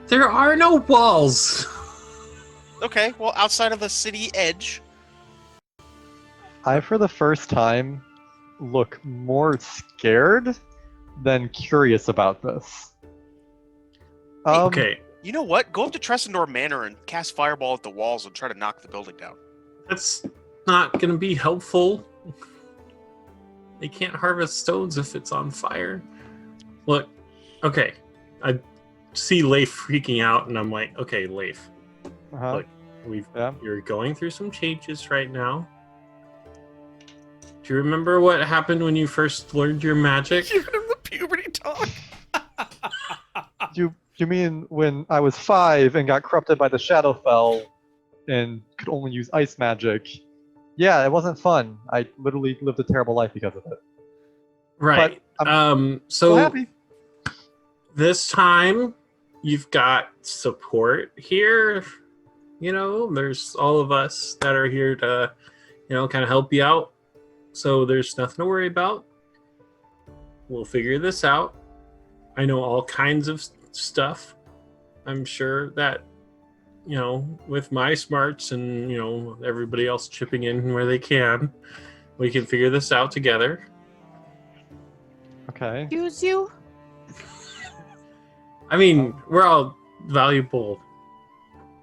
There are no walls. Okay, well, outside of the city edge. I, for the first time, look more scared than curious about this. Okay, You know what? Go up to Tressendor Manor and cast fireball at the walls and try to knock the building down. that's not going to be helpful. They can't harvest stones if it's on fire. Look, okay, I see Leif freaking out, and I'm like, okay, Leif, Uh-huh. look, Yeah. you're going through some changes right now. Do you remember what happened when you first learned your magic? Giving him the puberty talk. You mean when I was 5 and got corrupted by the Shadowfell and could only use ice magic? Yeah, it wasn't fun. I literally lived a terrible life because of it. Right. But I'm So happy. this time you've got support here. You know, there's all of us that are here to, kind of help you out. So there's nothing to worry about. We'll figure this out. I know all kinds of stuff. I'm sure that, with my smarts and, everybody else chipping in where they can, we can figure this out together. Okay. Excuse you? I mean, we're all valuable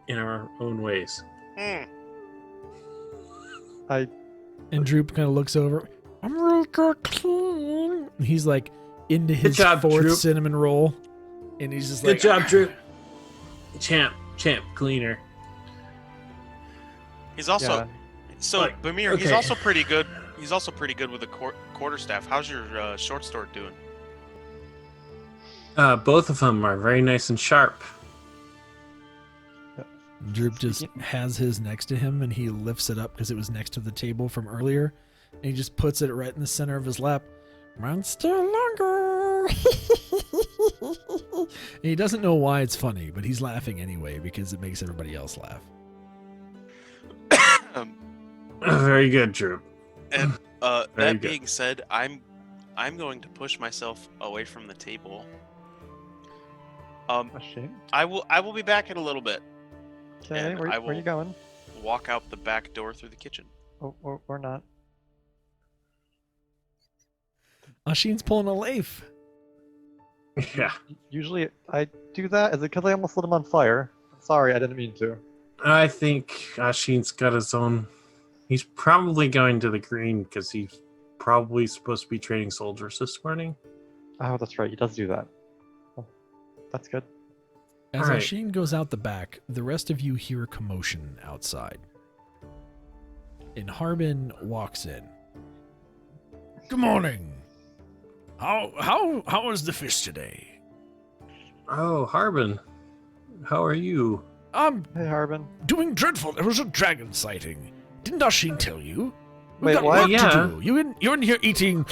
in our own ways. Hmm. And Droop kind of looks over. I'm really good clean. He's like into his job, fourth Droop. cinnamon roll. And he's just Good like, job, Drew. Champ cleaner. He's also Yeah. so Like, Bamir. He's okay. also pretty good. He's also pretty good with the quarterstaff. How's your short sword doing? Both of them are very nice and sharp. Droop just has his next to him and he lifts it up because it was next to the table from earlier. And he just puts it right in the center of his lap. Mine's still longer. And he doesn't know why it's funny, but he's laughing anyway because it makes everybody else laugh. Very good, Drew. And Very that good. being said, I'm going to push myself away from the table. Ashamed. I will be back in a little bit. Okay, And where I are you will- going? Walk out the back door through the kitchen. Or not. Ashin's pulling a Leif. Yeah. Usually I do that. Is it because I almost lit him on fire? Sorry, I didn't mean to. I think Ashin's got his own. He's probably going to the green because he's probably supposed to be training soldiers this morning. Oh, that's right. He does do that. Oh, that's good. As All right. Ashin goes out the back, the rest of you hear a commotion outside. And Harbin walks in. Good morning. How was the fish today? Oh, Harbin, how are you? I'm Hey, Harbin. doing dreadful. There was a dragon sighting. Didn't Ashin tell you? We've Wait, got what? work Yeah. to do. You're in here eating.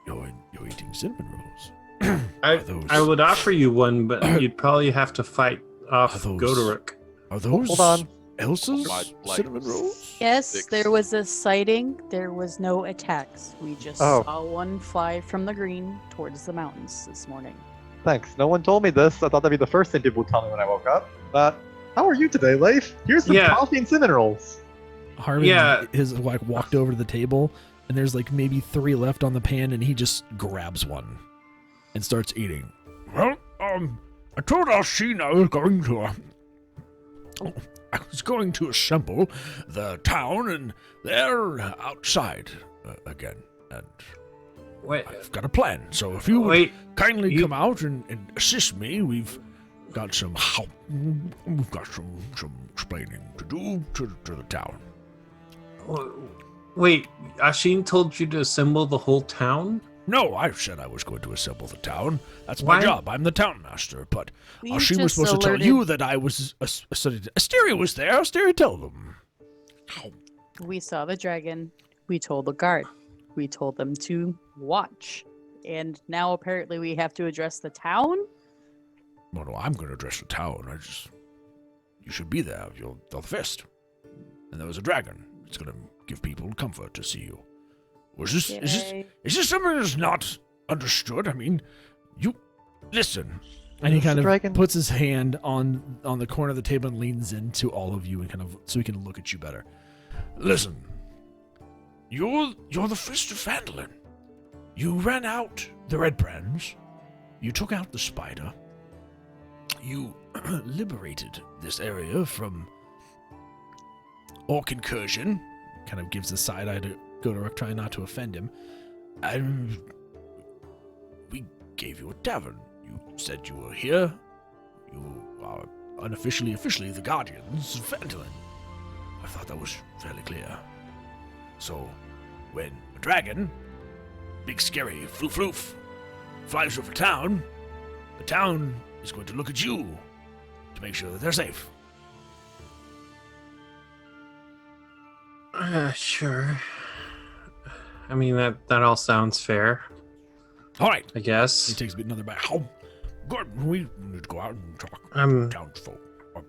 You're eating cinnamon rolls. I those- I would offer you one, but you'd probably have to fight off Are those- Godoruk. Are those Hold on. Elsa's Like cinnamon rolls? Yes, Six. there was a sighting. There was no attacks. We just Oh. saw one fly from the green towards the mountains this morning. Thanks. No one told me this. I thought that'd be the first thing people would tell me when I woke up. But how are you today, Leif? Here's some Yeah. coffee and cinnamon rolls. Harbin Yeah. has like walked over to the table, and there's like maybe 3 left on the pan, and he just grabs one and starts eating. Well, I told Ashin I was going to I was going to assemble the town, and they're outside again. And Wait, I've got a plan. So if you would wait. kindly come out and assist me, we've got some explaining to do to the town. Wait, Ashin told you to assemble the whole town? No, I said I was going to assemble the town. That's Why? my job. I'm the town master. But We she was just supposed to tell alerted- you that I was. Asteria was there. Asteria, tell them. We saw the dragon. We told the guard. We told them to watch. And now apparently we have to address the town? Well, no, I'm going to address the town. You should be there. You're the fist. And there was a dragon. It's going to give people comfort to see you. Is this something that's not understood? I mean, you listen. And he Is the kind of dragon- puts his hand on the corner of the table and leans into all of you and kind of so he can look at you better. Listen. You're the fist of Phandalin. You ran out the red brands. You took out the spider. You liberated this area from orc incursion. Kind of gives a side eye to Godorok, trying not to offend him. And we gave you a tavern. You said you were here. You are officially the guardians of Phandalin. I thought that was fairly clear. So, when a dragon, big scary floof, flies over town, the town is going to look at you to make sure that they're safe. Sure. I mean, that all sounds fair, All right. I He guess. takes another bite. Good. We need to go out and talk I'm to townsfolk.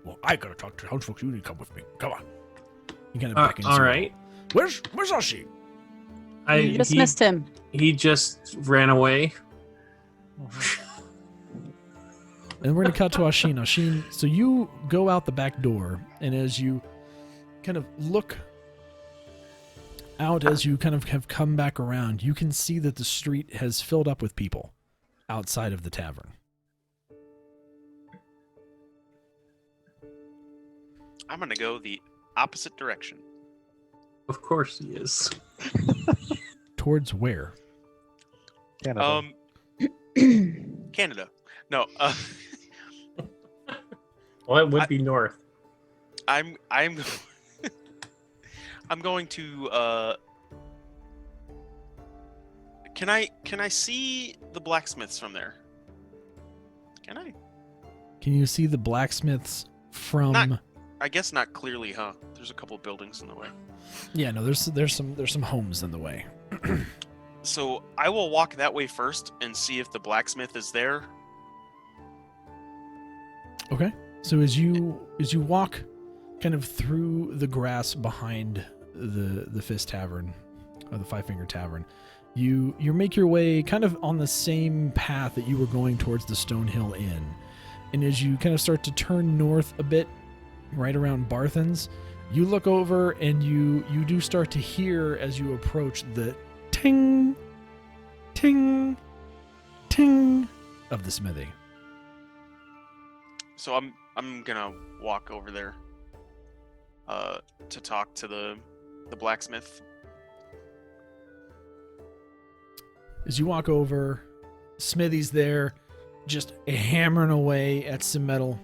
Well, I gotta talk to townsfolk. You need to come with me. Come on. He kind of beckons all you. right. Where's Ashi? You just missed him. He just ran away. And we're going to cut to Ashin. Ashin, so you go out the back door, and as you kind of look out, as you kind of have come back around, you can see that the street has filled up with people outside of the tavern. I'm gonna go the opposite direction. Of course he is. Towards where? Canada. Canada. No, Well, it would be north. I'm I'm going to can I see the blacksmiths from there? Can I? Can you see the blacksmiths from? Not- I guess not clearly, huh? There's a couple buildings in the way. Yeah, no. There's some homes in the way. So I will walk that way first and see if the blacksmith is there. Okay. So as you walk kind of through the grass behind the Fist Tavern, or the Five Finger Tavern, you make your way kind of on the same path that you were going towards the Stonehill Inn. And as you kind of start to turn north a bit, right around Barthen's, you look over and you do start to hear, as you approach, the ting, ting, ting of the smithy. So I'm gonna walk over there to talk to the blacksmith. As you walk over, Smithy's there, just hammering away at some metal.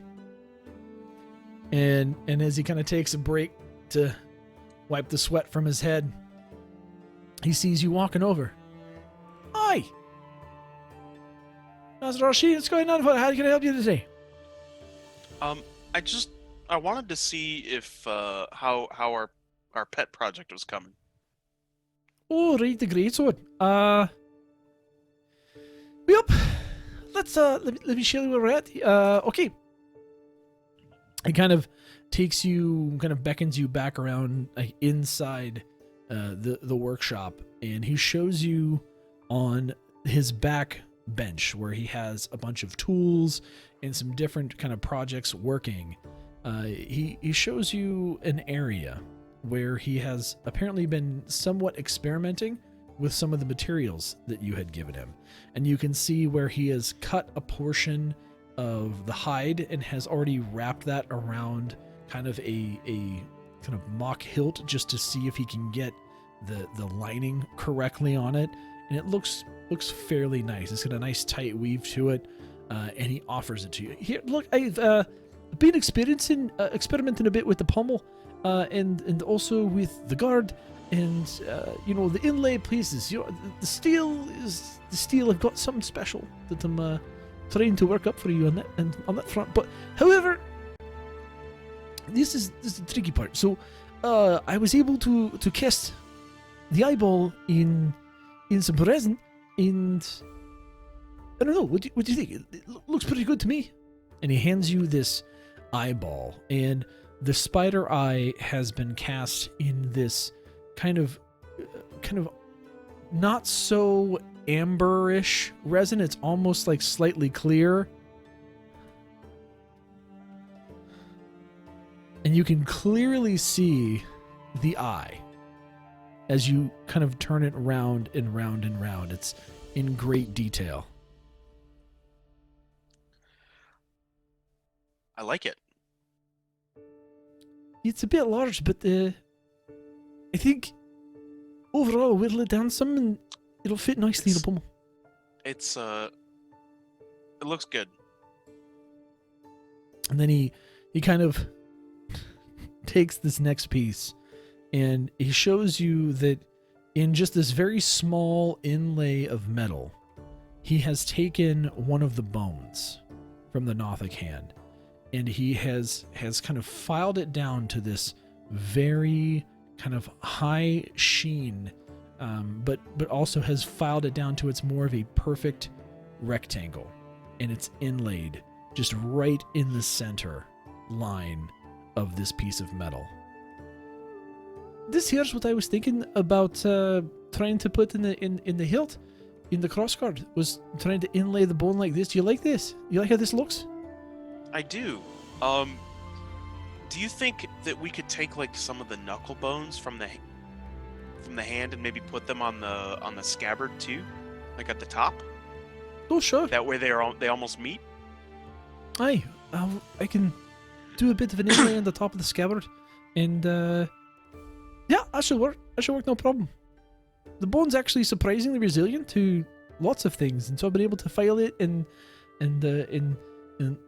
And as he kind of takes a break to wipe the sweat from his head, he sees you walking over. Hi! Master Rashid, what's going on? How can I help you today? I wanted to see if how our pet project was coming. Oh, right, the great sword. Yep. Let me show you where we're at. Okay. He kind of beckons you back around inside the workshop, and he shows you on his back bench where he has a bunch of tools and some different kind of projects working. He shows you an area where he has apparently been somewhat experimenting with some of the materials that you had given him. And you can see where he has cut a portion of the hide and has already wrapped that around kind of a kind of mock hilt just to see if he can get the lining correctly on it, and it looks fairly nice. It's got a nice tight weave to it, and he offers it to you. Here, look, I've been experimenting a bit with the pommel, and also with the guard, and the inlay pieces. The steel is the steel. I've got something special that I'm trying to work up for you on that front. But however, this is the tricky part. So I was able to cast the eyeball in some resin, and I don't know. What do you think? It looks pretty good to me. And he hands you this eyeball, and the spider eye has been cast in this kind of not so amberish resin. It's almost like slightly clear, and you can clearly see the eye as you kind of turn it round and round and round. It's in great detail. I like it. It's a bit large, but I think overall I'll whittle it down some and it'll fit nicely in the pommel. It's it looks good. And then he kind of takes this next piece and he shows you that in just this very small inlay of metal, he has taken one of the bones from the Nothic hand, and he has kind of filed it down to this very kind of high sheen, but also has filed it down to it's more of a perfect rectangle, and it's inlaid just right in the center line of this piece of metal. This here's what I was thinking about trying to put in the hilt, in the crossguard, was trying to inlay the bone like this. Do you like this? You like how this looks? I do. Do you think that we could take like some of the knuckle bones from the hand and maybe put them on the scabbard too, like at the top? Oh, sure. That way they almost meet. Aye, I can do a bit of an inlay on the top of the scabbard, and yeah, that should work. That should work, no problem. The bone's actually surprisingly resilient to lots of things, and so I've been able to file it and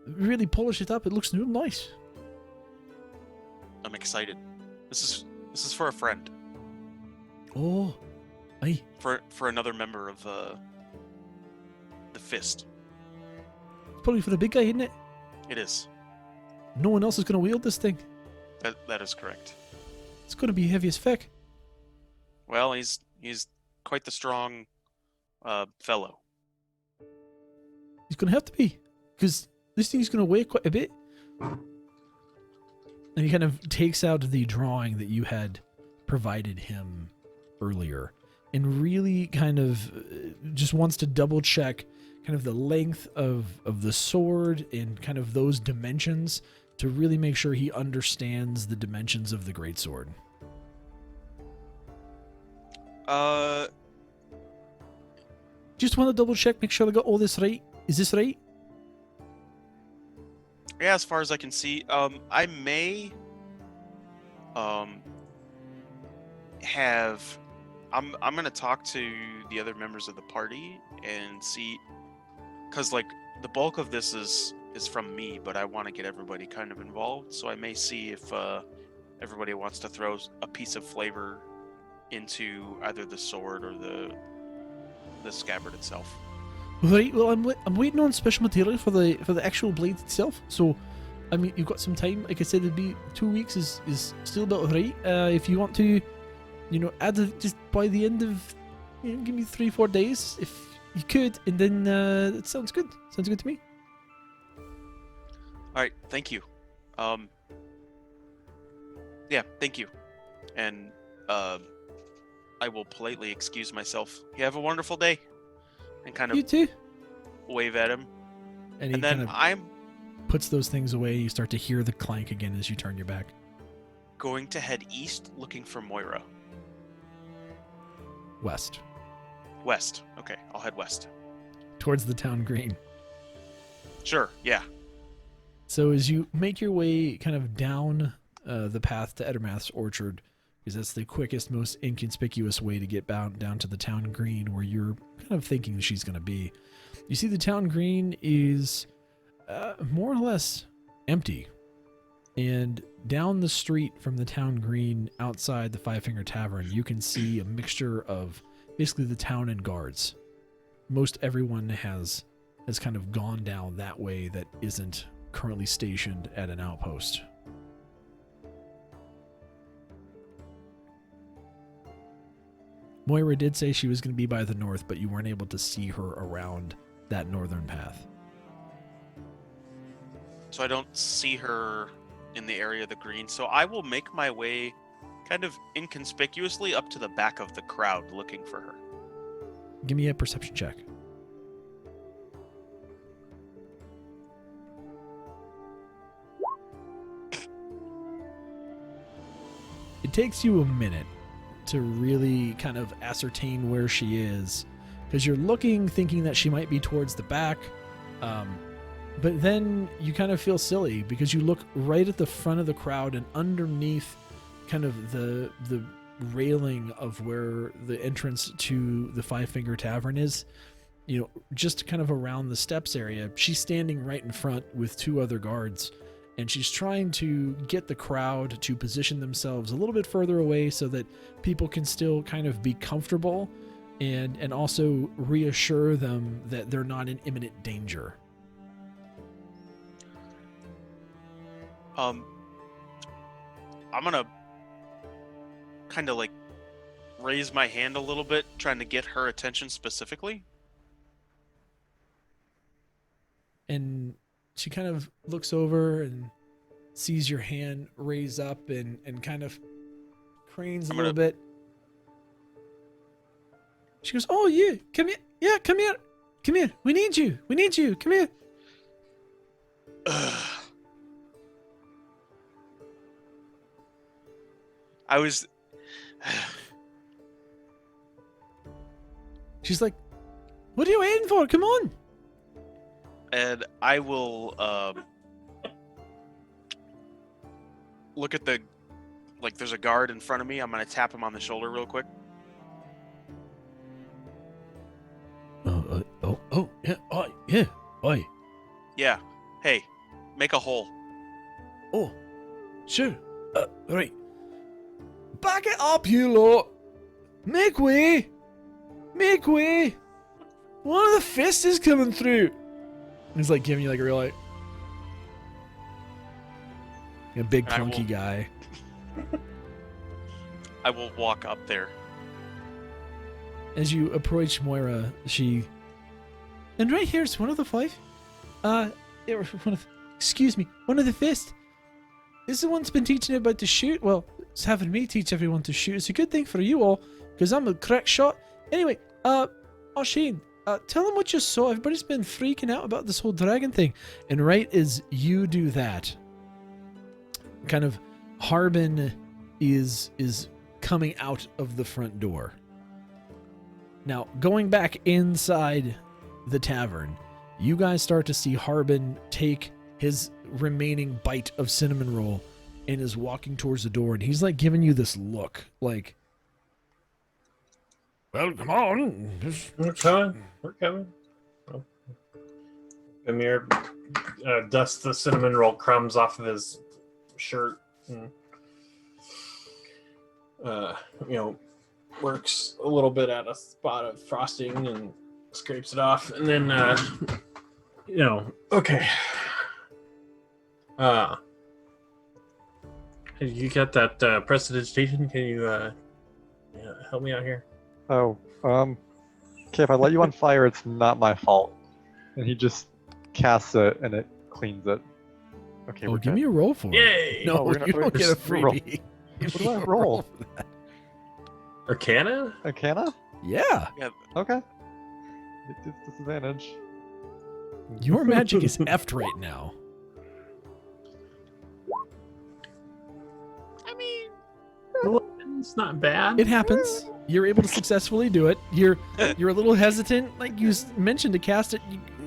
really polish it up. It looks real nice. I'm excited. This is for a friend. Oh, aye. For another member of the fist. It's probably for the big guy, isn't it? It is. No one else is going to wield this thing. That is correct. It's going to be heavy as feck. Well, he's quite the strong fellow. He's going to have to be, because this thing's going to weigh quite a bit. And he kind of takes out the drawing that you had provided him earlier, and really kind of just wants to double check kind of the length of the sword and kind of those dimensions to really make sure he understands the dimensions of the greatsword. Just want to double check, make sure I got all this right. Is this right? Yeah, as far as I can see, I may have. I'm gonna talk to the other members of the party and see, because like the bulk of this is from me, but I want to get everybody kind of involved. So I may see if everybody wants to throw a piece of flavor into either the sword or the scabbard itself. Right. Well, I'm waiting on special material for the actual blade itself. So, I mean, you've got some time. Like I said, it'd be 2 weeks is still about right. If you want to, add it just by the end of, give me 3-4 days if you could, and then it sounds good. Sounds good to me. All right, thank you. Yeah, thank you. And I will politely excuse myself. You have a wonderful day. And kind of You too. wave at him. And he And then kind of I'm puts those things away. You start to hear the clank again as you turn your back. going to head east looking for Moira. West. West. Okay, I'll head west. Towards the town green. Sure, yeah. So as you make your way kind of down the path to Edermath's Orchard, because that's the quickest, most inconspicuous way to get down to the town green where you're kind of thinking she's going to be. You see the town green is more or less empty. And down the street from the town green outside the Five Finger Tavern, you can see a mixture of basically the town and guards. Most everyone has kind of gone down that way that isn't currently stationed at an outpost. Moira did say she was going to be by the north, but you weren't able to see her around that northern path. So I don't see her in the area of the green. So I will make my way kind of inconspicuously up to the back of the crowd looking for her. Give me a perception check. It takes you a minute to really kind of ascertain where she is, because you're looking, thinking that she might be towards the back, but then you kind of feel silly because you look right at the front of the crowd, and underneath kind of the railing of where the entrance to the Five Finger Tavern is, you know, just kind of around the steps area, she's standing right in front with two other guards, and she's trying to get the crowd to position themselves a little bit further away so that people can still kind of be comfortable and also reassure them that they're not in imminent danger. I'm gonna kind of like raise my hand a little bit, trying to get her attention specifically. And she kind of looks over and sees your hand raise up and kind of cranes a little bit. She goes, "Oh, you, come here. Yeah, come here. Come here. We need you. We need you. Come here." I was... She's like, "What are you waiting for? Come on." And I will look at the... Like, there's a guard in front of me. I'm going to tap him on the shoulder real quick. Yeah, oi. Yeah. Hey, make a hole. Oh, sure. Right. Back it up, you lot. Make way. Make way. One of the fists is coming through. He's like giving you like a real like a big I clunky will- guy. I will walk up there. As you approach Moira, she... And right here's one of the five. Excuse me, one of the fist. This is the one that's been teaching about to shoot. Well, it's having me teach everyone to shoot. It's a good thing for you all, because I'm a crack shot. Anyway, Shane, tell them what you saw. Everybody's been freaking out about this whole dragon thing. And right as you do that, kind of Harbin is coming out of the front door. Now, going back inside the tavern, you guys start to see Harbin take his remaining bite of cinnamon roll and is walking towards the door, and he's like giving you this look like, Well, come on. We're coming. We're coming. Oh. Amir dusts the cinnamon roll crumbs off of his shirt and, works a little bit at a spot of frosting and scrapes it off. And then, okay. You got that prestidigitation? Can you help me out here? Oh, okay, if I let you on fire, it's not my fault. And he just casts it, and it cleans it. Okay, "Oh, we're give good. me a roll for it." Yay! No, Oh, we're gonna- you don't get a just roll. freebie. What do I roll? Arcana? Arcana? Yeah, Okay. It's disadvantage. your magic is effed right now. I mean, it's not bad. It happens. You're able to successfully do it. You're a little hesitant, like you mentioned, to cast it.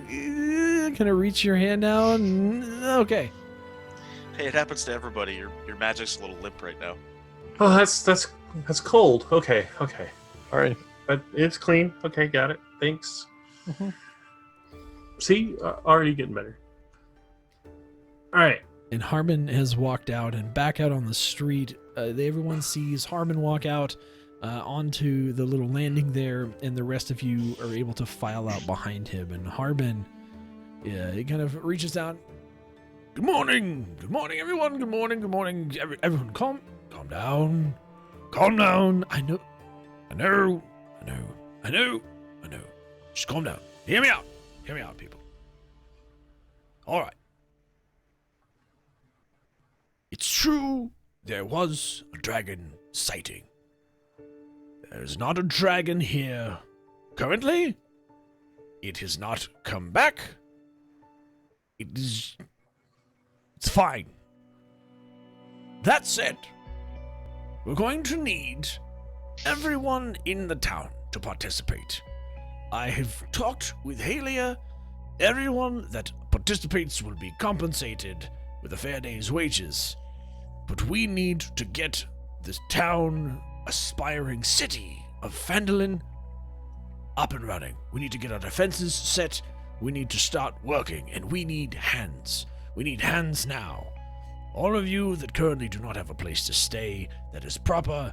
You kind of reach your hand out. And, okay. Hey, it happens to everybody. Your magic's a little limp right now. Oh, that's cold. Okay. All right. But it's clean. Okay, got it. Thanks. Mhm. See, already getting better. All right. And Harmon has walked out and back out on the street. Everyone sees Harmon walk out onto the little landing there, and the rest of you are able to file out behind him. And Harmon, he kind of reaches out. Good morning, everyone. Good morning. Everyone, calm down. I know. Just calm down. Hear me out, people. All right. It's true, there was a dragon sighting. There's not a dragon here currently. It has not come back. It's fine. That said, we're going to need everyone in the town to participate. I have talked with Halia. Everyone that participates will be compensated with a fair day's wages. But we need to get this town, aspiring city of Phandalin, up and running. We need to get our defenses set. We need to start working, and we need hands. We need hands now. All of you that currently do not have a place to stay that is proper,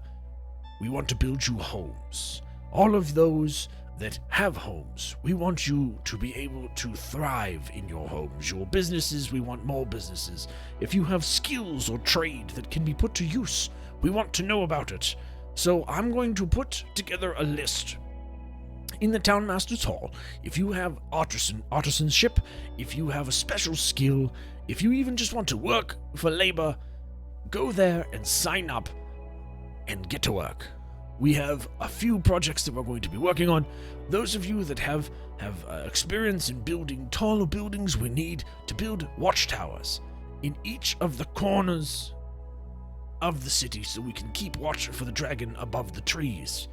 we want to build you homes. All of those that have homes, we want you to be able to thrive in your homes. Your businesses, we want more businesses. If you have skills or trade that can be put to use, we want to know about it. So I'm going to put together a list in the Town Master's Hall. If you have artisanship, if you have a special skill, if you even just want to work for labor, go there and sign up and get to work. We have a few projects that we're going to be working on. Those of you that have experience in building taller buildings, we need to build watchtowers in each of the corners of the city so we can keep watch for the dragon above the trees.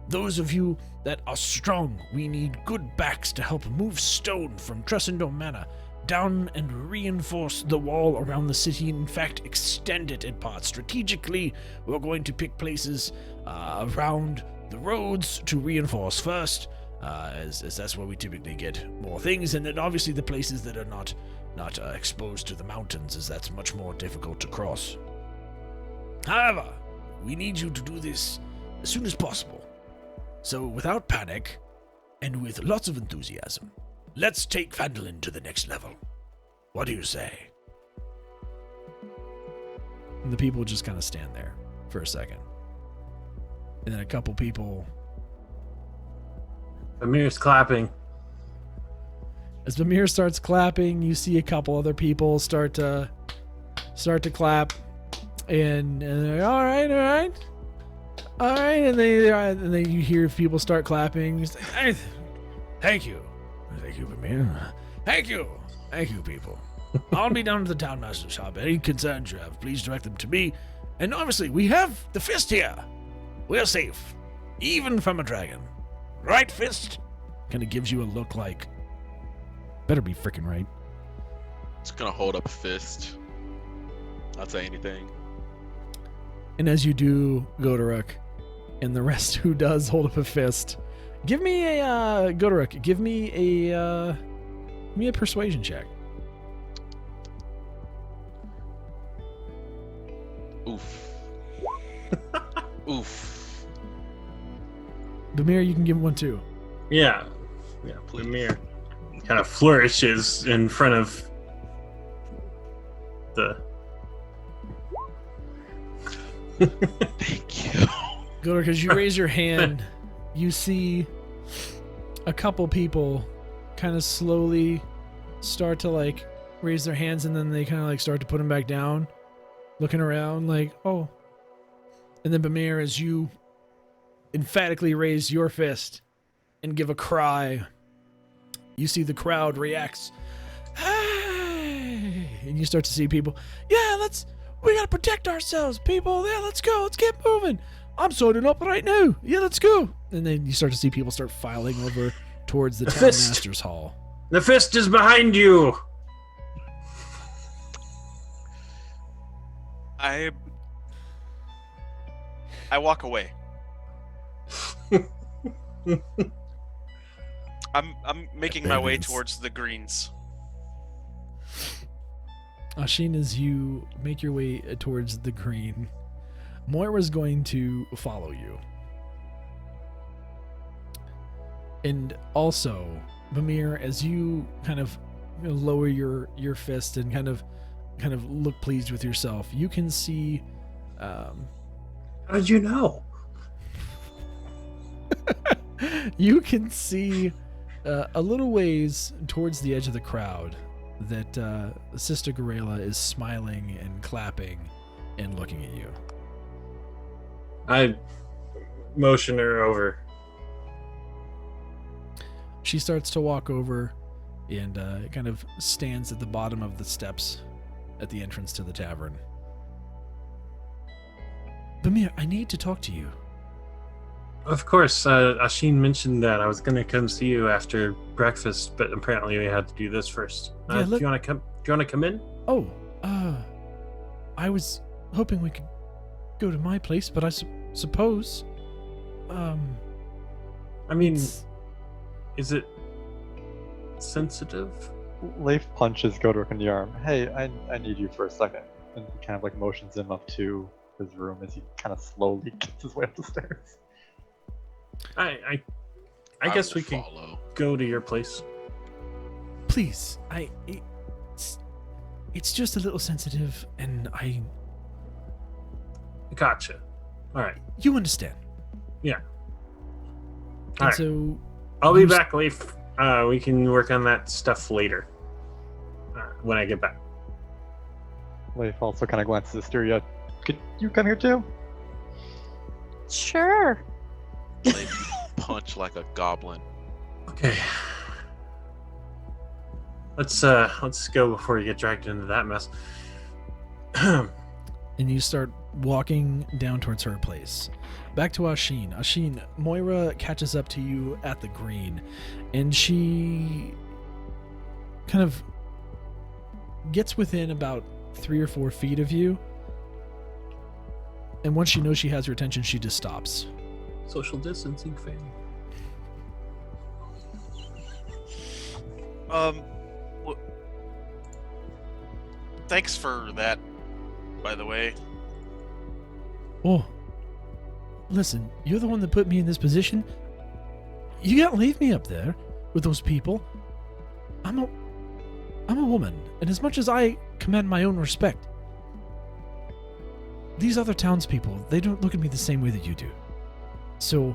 Those of you that are strong, we need good backs to help move stone from Tressendor Manor down and reinforce the wall around the city, in fact, extend it in parts. Strategically, we're going to pick places around the roads to reinforce first, as that's where we typically get more things, and then obviously the places that are not exposed to the mountains, as that's much more difficult to cross. However, we need you to do this as soon as possible. So without panic, and with lots of enthusiasm, let's take Phandalin to the next level. What do you say? And the people just kind of stand there for a second. And then a couple people... Amir's clapping. As Bamir starts clapping, you see a couple other people start to clap. And they're all right, and then you hear people start clapping. It's like, hey, thank you, Bamir. Thank you, people. I'll be down to the town master's shop. Any concerns you have, please direct them to me. And obviously, we have the fist here. We're safe, even from a dragon. Right, fist? Kind of gives you a look like, better be freaking right. Just gonna hold up a fist. Not say anything. And as you do, Godoruk, and the rest who does hold up a fist, give me a Godoruk. Give me a persuasion check. Oof. Oof. Bamir, you can give him one too. Yeah, Amir kind of flourishes in front of the... Thank you. Godoruk, as you raise your hand, you see a couple people kind of slowly start to like raise their hands, and then they kind of like start to put them back down, looking around like, oh. And then Bamir, as you emphatically raise your fist and give a cry, you see the crowd reacts. Hey! And you start to see people, we gotta protect ourselves, people. Yeah, let's go. Let's get moving. I'm sorting up right now. Yeah, let's go. And then you start to see people start filing over towards the town Fist. master's hall. The fist is behind you. I walk away. I'm making my way Heavens. towards the greens. Ashin, as you make your way towards the green, Moira's going to follow you. And also, Bamir, as you kind of lower your fist and kind of look pleased with yourself, you can see How did you know? you can see a little ways towards the edge of the crowd that Sister Gorilla is smiling and clapping and looking at you. I motion her over. She starts to walk over and kind of stands at the bottom of the steps at the entrance to the tavern. Bamir, I need to talk to you. Of course, Ashin mentioned that I was going to come see you after breakfast, but apparently we had to do this first. Yeah, do you want to come? Do you want to come in? Oh, I was hoping we could go to my place, but I suppose, I mean, is it sensitive? Leif punches Godric in the arm. Hey, I need you for a second. And he kind of like motions him up to his room as he kind of slowly gets his way up the stairs. I guess will we can follow. go to your place. please, it's just a little sensitive, and Gotcha. All right. you understand. Yeah. And All right. so I'll be you back, Leif. We can work on that stuff later. When I get back. Leif also kind of glances at Asteria. Could you come here too? Sure. Like, punch like a goblin. Okay. Let's go before you get dragged into that mess. and you start walking down towards her place. Back to Ashin. Ashin, Moira catches up to you at the green, and she kind of gets within about 3 or 4 feet of you. And once she knows she has your attention, she just stops. Social distancing fail. Well, thanks for that, by the way. Oh, listen, you're the one that put me in this position. You can't leave me up there with those people. I'm a woman, and as much as I command my own respect, these other townspeople, they don't look at me the same way that you do. So,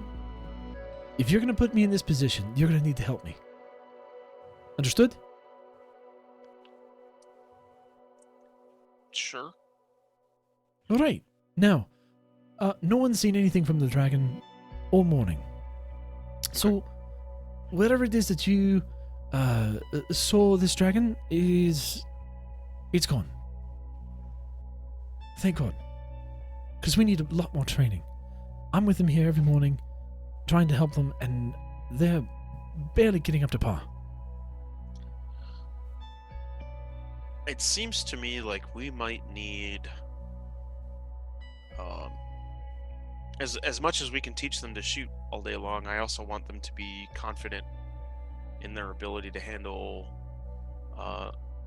if you're going to put me in this position, you're going to need to help me. Understood? Sure. All right. Now, no one's seen anything from the dragon all morning. So, whatever it is that you saw this dragon it's gone. Thank God. Because we need a lot more training. I'm with them here every morning, trying to help them, and they're barely getting up to par. It seems to me like we might need, as much as we can teach them to shoot all day long, I also want them to be confident in their ability to handle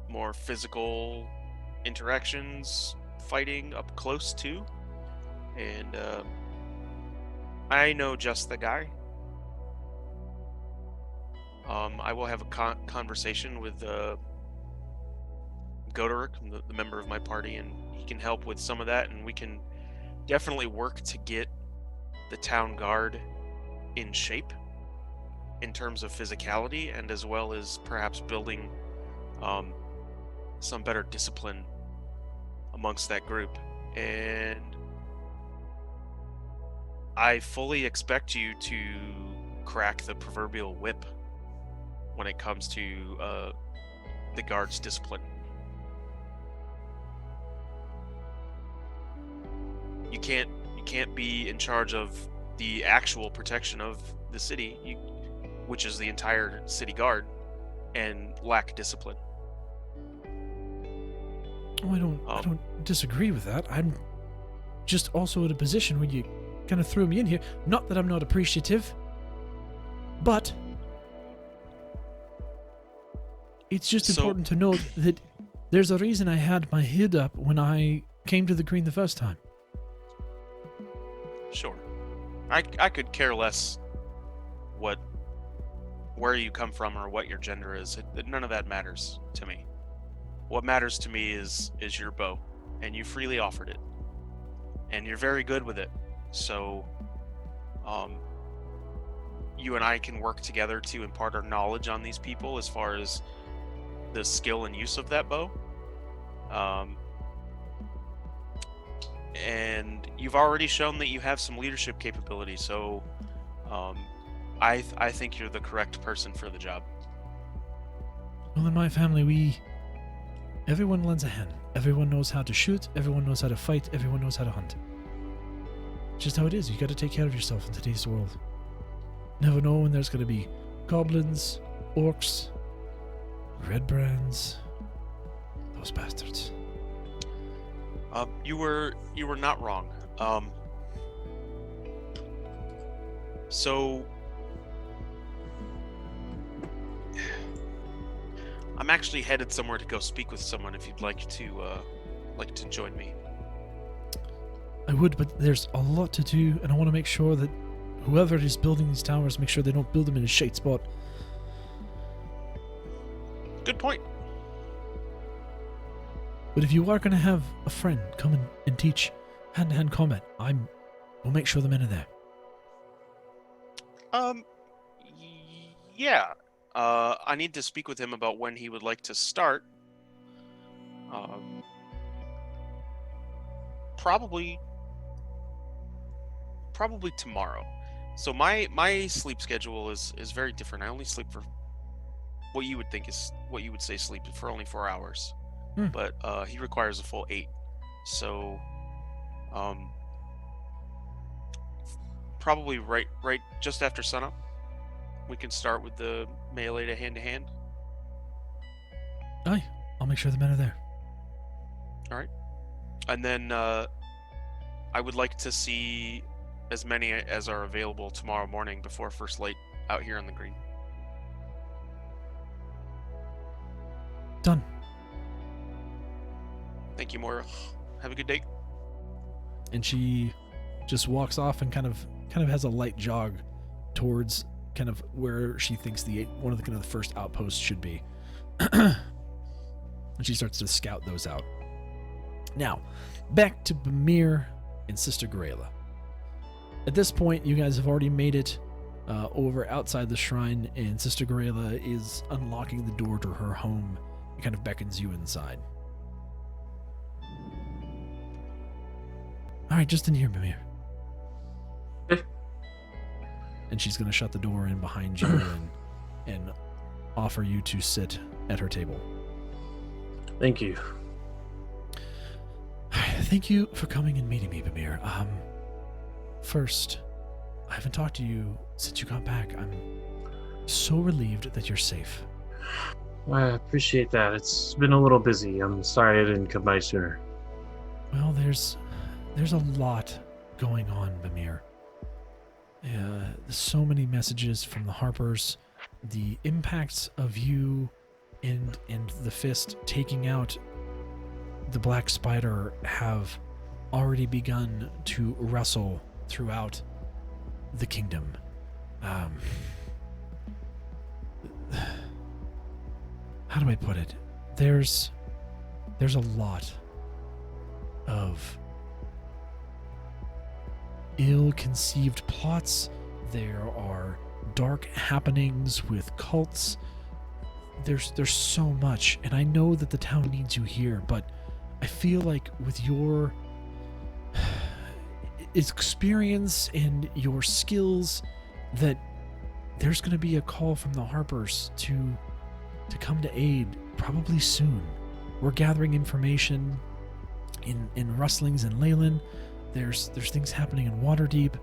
more physical interactions, fighting up close too. And I know just the guy. I will have a conversation with Godric, the member of my party, and he can help with some of that, and we can definitely work to get the town guard in shape in terms of physicality, and as well as perhaps building some better discipline amongst that group. And I fully expect you to crack the proverbial whip when it comes to the guard's discipline. You can't be in charge of the actual protection of the city, which is the entire city guard. and lack discipline. Oh, I don't disagree with that. I'm just also in a position where you kind of threw me in here. Not that I'm not appreciative, but it's just So- important to note that there's a reason I had my head up when I came to the green the first time. Sure. I could care less where you come from or what your gender is. None of that matters to me. What matters to me is your bow, and you freely offered it, and you're very good with it. So, you and I can work together to impart our knowledge on these people as far as the skill and use of that bow. And you've already shown that you have some leadership capability, so I think you're the correct person for the job. Well, in my family, everyone lends a hand. Everyone knows how to shoot, everyone knows how to fight, everyone knows how to hunt. It's just how it is. You gotta take care of yourself in today's world. Never know when there's gonna be goblins, orcs, red brands, those bastards. You were not wrong. So I'm actually headed somewhere to go speak with someone. If you'd like to join me. I would, but there's a lot to do, and I want to make sure that whoever is building these towers, make sure they don't build them in a shite spot. Good point. But if you are going to have a friend come and teach hand-to-hand combat, we'll make sure the men are there. Yeah. I need to speak with him about when he would like to start. Probably tomorrow. So my sleep schedule is very different. I only sleep for what you would say sleep for only 4 hours. But he requires a full 8. So probably right just after sunup, we can start with the melee to hand. Aye, I'll make sure the men are there. All right. And then I would like to see as many as are available tomorrow morning before first light out here on the green. Done. Thank you, Moira. Have a good day. And she just walks off and kind of has a light jog towards kind of where she thinks one of the kind of the first outposts should be. And she starts to scout those out. Now, back to Bamir and Sister Garela. At this point, you guys have already made it over outside the shrine, and Sister Garela is unlocking the door to her home and kind of beckons you inside. Alright, just in here, Bamir. And she's going to shut the door in behind you and offer you to sit at her table. Thank you. Thank you for coming and meeting me, Bamir. First, I haven't talked to you since you got back. I'm so relieved that you're safe. I appreciate that. It's been a little busy. I'm sorry I didn't come by sooner. Well, there's a lot going on, Bamir. There's so many messages from the Harpers. The impacts of you and the Fist taking out the Black Spider have already begun to wrestle throughout the kingdom. How do I put it? There's a lot of ill-conceived plots. There are dark happenings with cults. There's so much, and I know that the town needs you here, but I feel like with your experience and your skills that there's going to be a call from the Harpers to come to aid probably soon. We're gathering information in Rustlings and Leyland. There's things happening in Waterdeep,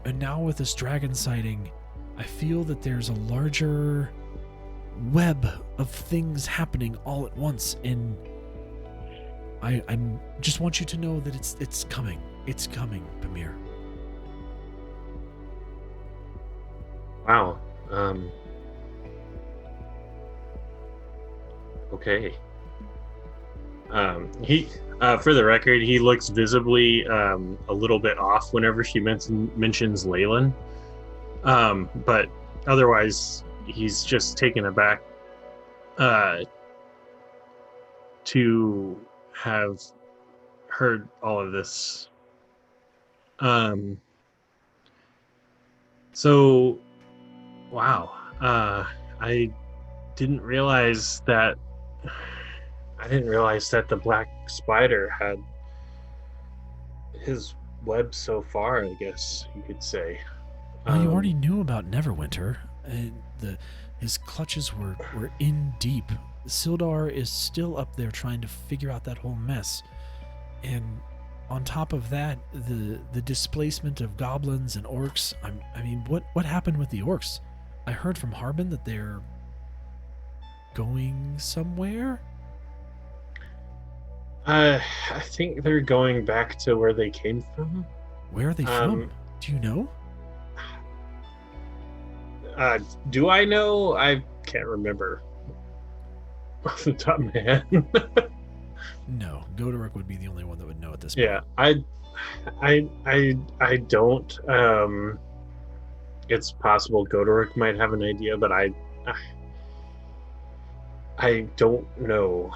and now with this dragon sighting, I feel that there's a larger web of things happening all at once, and I'm just want you to know that it's coming. It's coming, Pamir. Wow. Okay. He, for the record, he looks visibly a little bit off whenever she mentions Leyland. But otherwise, he's just taken aback to have heard all of this. So, wow. I didn't realize that. I didn't realize that the Black Spider had his web so far, I guess you could say. Well, you already knew about Neverwinter. His clutches were in deep. Sildar is still up there trying to figure out that whole mess. And on top of that, the displacement of goblins and orcs. I mean, what happened with the orcs? I heard from Harbin that they're going somewhere. I think they're going back to where they came from. Where are they from? Do you know? Do I know? I can't remember off the top of my head. No, Goderic would be the only one that would know at this point. Yeah, I don't. It's possible Goderic might have an idea, but I don't know.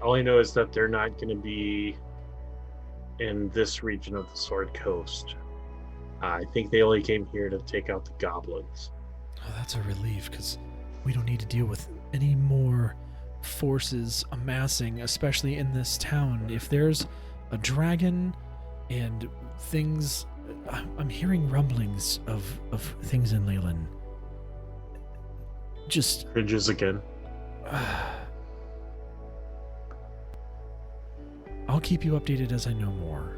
All I know is that they're not going to be in this region of the Sword Coast. I think they only came here to take out the goblins. Oh, that's a relief, because we don't need to deal with any more forces amassing, especially in this town. If there's a dragon and things... I'm hearing rumblings of things in Leyland. Just... Bridges again. I'll keep you updated as I know more.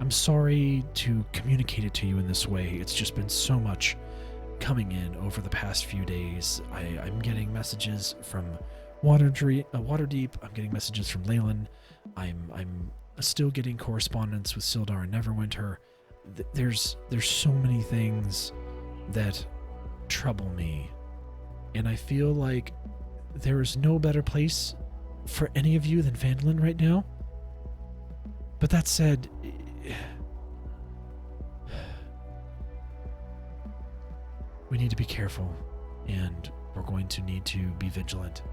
I'm sorry to communicate it to you in this way. It's just been so much coming in over the past few days. I'm getting messages from Waterdeep. I'm getting messages from Leyland. I'm still getting correspondence with Sildar and Neverwinter. There's so many things that trouble me, and I feel like there is no better place for any of you than Phandalin right now. But that said, we need to be careful, and we're going to need to be vigilant.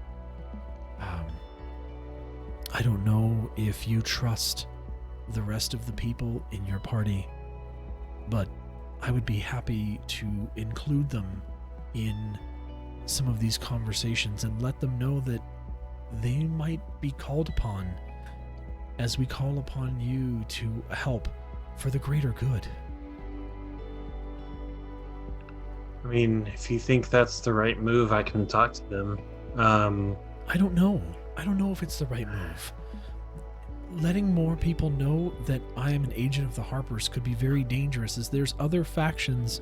I don't know if you trust the rest of the people in your party, but I would be happy to include them in some of these conversations and let them know that they might be called upon as we call upon you to help for the greater good. I mean, if you think that's the right move, I can talk to them. I don't know. I don't know if it's the right move. Letting more people know that I am an agent of the Harpers could be very dangerous, as there's other factions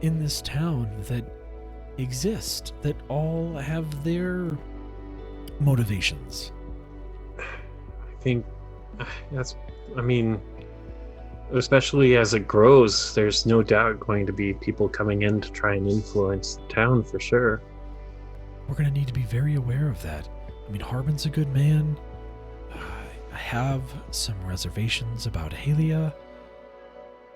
in this town that exist that all have their motivations. I think I mean, especially as it grows, there's no doubt going to be people coming in to try and influence the town for sure. We're going to need to be very aware of that. I mean, Harbin's a good man. I have some reservations about Halia.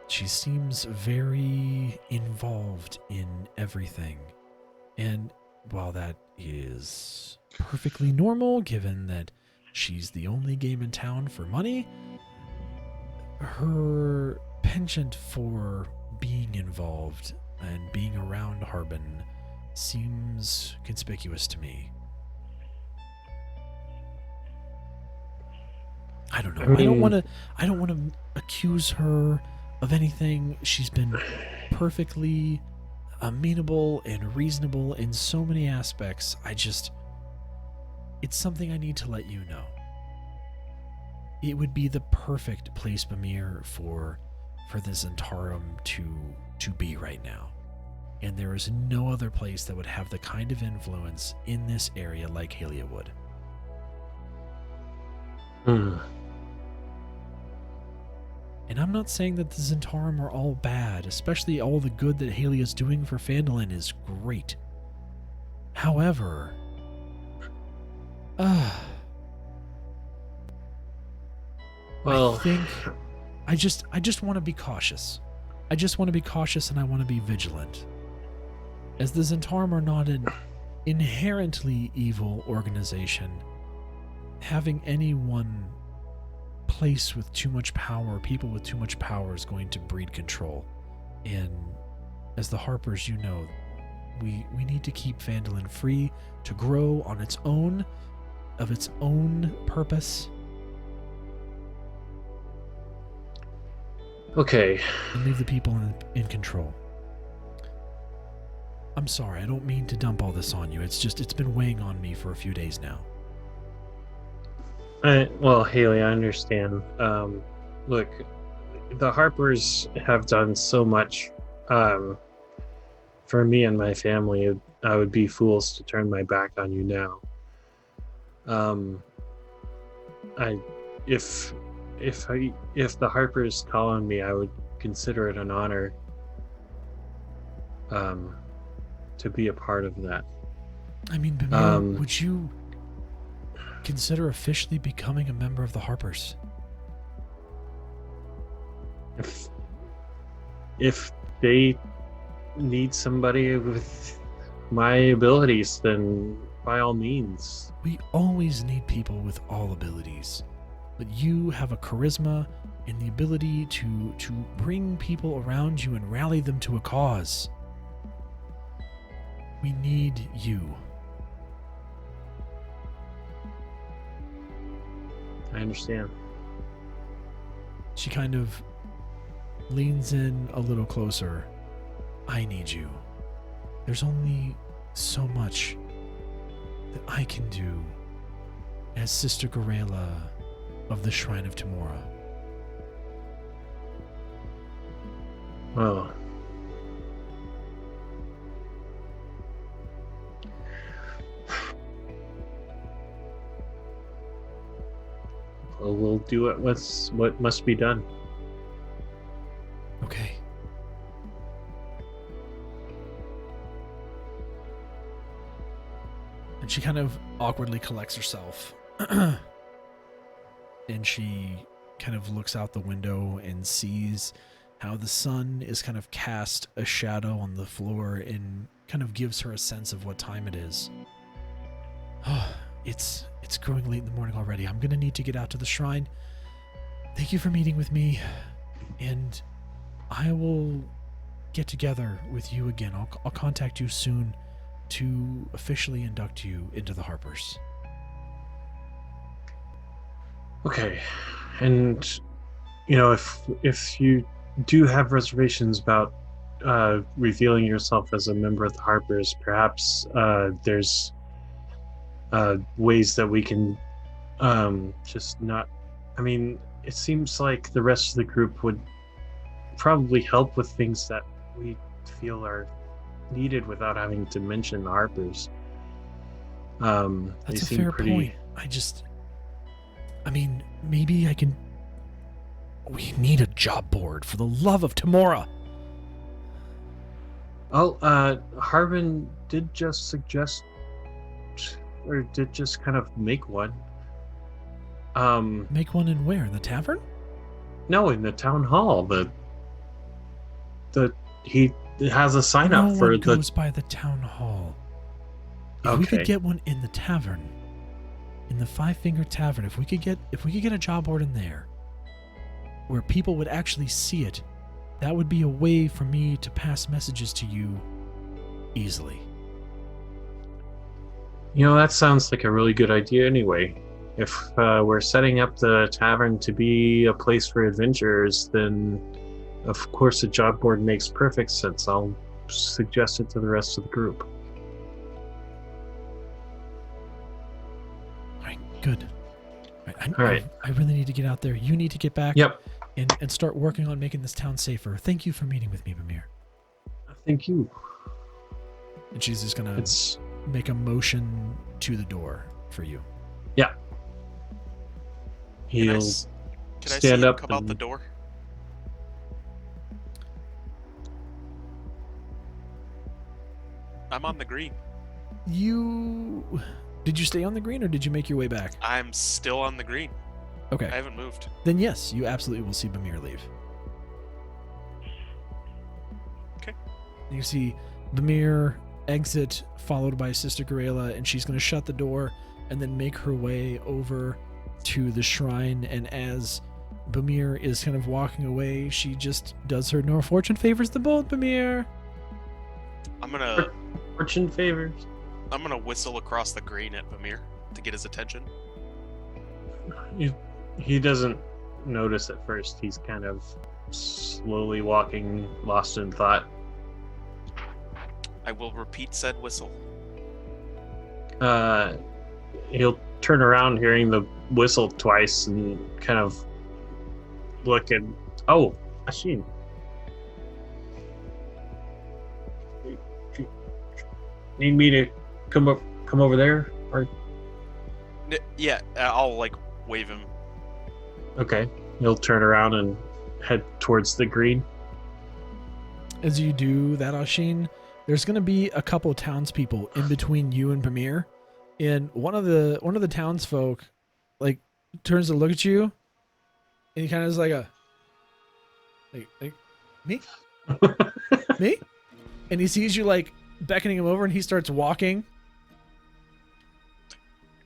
She seems very involved in everything. And while that is perfectly normal, given that she's the only game in town for money, her penchant for being involved and being around Harbin seems conspicuous to me. I don't know. I don't want to accuse her of anything. She's been perfectly amenable and reasonable in so many aspects. It's something I need to let you know. It would be the perfect place, Bamir, for this Zentarum to be right now. And there is no other place that would have the kind of influence in this area like Halia would. Hmm. And I'm not saying that the Zentarum are all bad, especially all the good that Halia is doing for Phandalin is great. However, Well, I think I just want to be cautious. I just want to be cautious and I want to be vigilant. As the Zentarum are not an inherently evil organization, having any one place with too much power, people with too much power, is going to breed control. And as the Harpers, you know, we need to keep Phandalin free to grow on its own, of its own purpose. okay. And leave the people in control. I'm sorry, I don't mean to dump all this on you. It's been weighing on me for a few days now. Well, Haley, I understand. Look, the Harpers have done so much for me and my family. I would be fools to turn my back on you now. If the Harpers call on me, I would consider it an honor to be a part of that. I mean, Bamir, would you consider officially becoming a member of the Harpers? If they need somebody with my abilities, then by all means. We always need people with all abilities. But you have a charisma and the ability to bring people around you and rally them to a cause. We need you. I understand. She kind of leans in a little closer. I need you. There's only so much that I can do as Sister Garela of the Shrine of Tamora. Well, we'll do what must be done. Okay. And she kind of awkwardly collects herself. And she kind of looks out the window and sees how the sun is kind of cast a shadow on the floor and kind of gives her a sense of what time it is. Oh, it's growing late in the morning already. I'm going to need to get out to the shrine. Thank you for meeting with me, and I will get together with you again. I'll contact you soon to officially induct you into the Harpers. Okay, and you know, if you do have reservations about revealing yourself as a member of the Harpers, perhaps there's ways that we can just not. I mean, it seems like the rest of the group would probably help with things that we feel are needed without having to mention the Harpers. That's a fair point. I mean, maybe I can. We need a job board, for the love of Tamora. Oh, Harbin did just suggest, or did just kind of make one. Make one in where? In the tavern? No, in the town hall. He has a sign up no for one goes by the town hall. If we could get one in the tavern, in the Five Finger Tavern, if we could get a job board in there, where people would actually see it, that would be a way for me to pass messages to you easily. You know, that sounds like a really good idea anyway. If we're setting up the tavern to be a place for adventurers, then of course a job board makes perfect sense. I'll suggest it to the rest of the group. All right, good. All right. I really need to get out there. You need to get back Yep. and start working on making this town safer. Thank you for meeting with me, Bamir. Thank you. And she's just gonna It's make a motion to the door for you. Can I, he'll s- can I see stand him up come out the and- door? I'm on the green. Did you stay on the green or did you make your way back? I'm still on the green. Okay. I haven't moved. Then yes, you absolutely will see Bamir leave. Okay. You see Bamir exit, followed by Sister Garela, and she's going to shut the door and then make her way over to the shrine. And as Bamir is kind of walking away, she just does her "Nor fortune favors the bold, Bamir." I'm gonna fortune favors. whistle across the green at Bamir to get his attention. He doesn't notice at first. He's kind of slowly walking, lost in thought. I will repeat said whistle. He'll turn around hearing the whistle twice and kind of look and Ashin. Need me to come over there? Or Yeah, I'll like wave him. okay. He'll turn around and head towards the green. As you do that, Ashin, there's going to be a couple townspeople in between you and Bamir, and one of the townsfolk like turns to look at you, and he kind of is like me, me, and he sees you like beckoning him over, and he starts walking.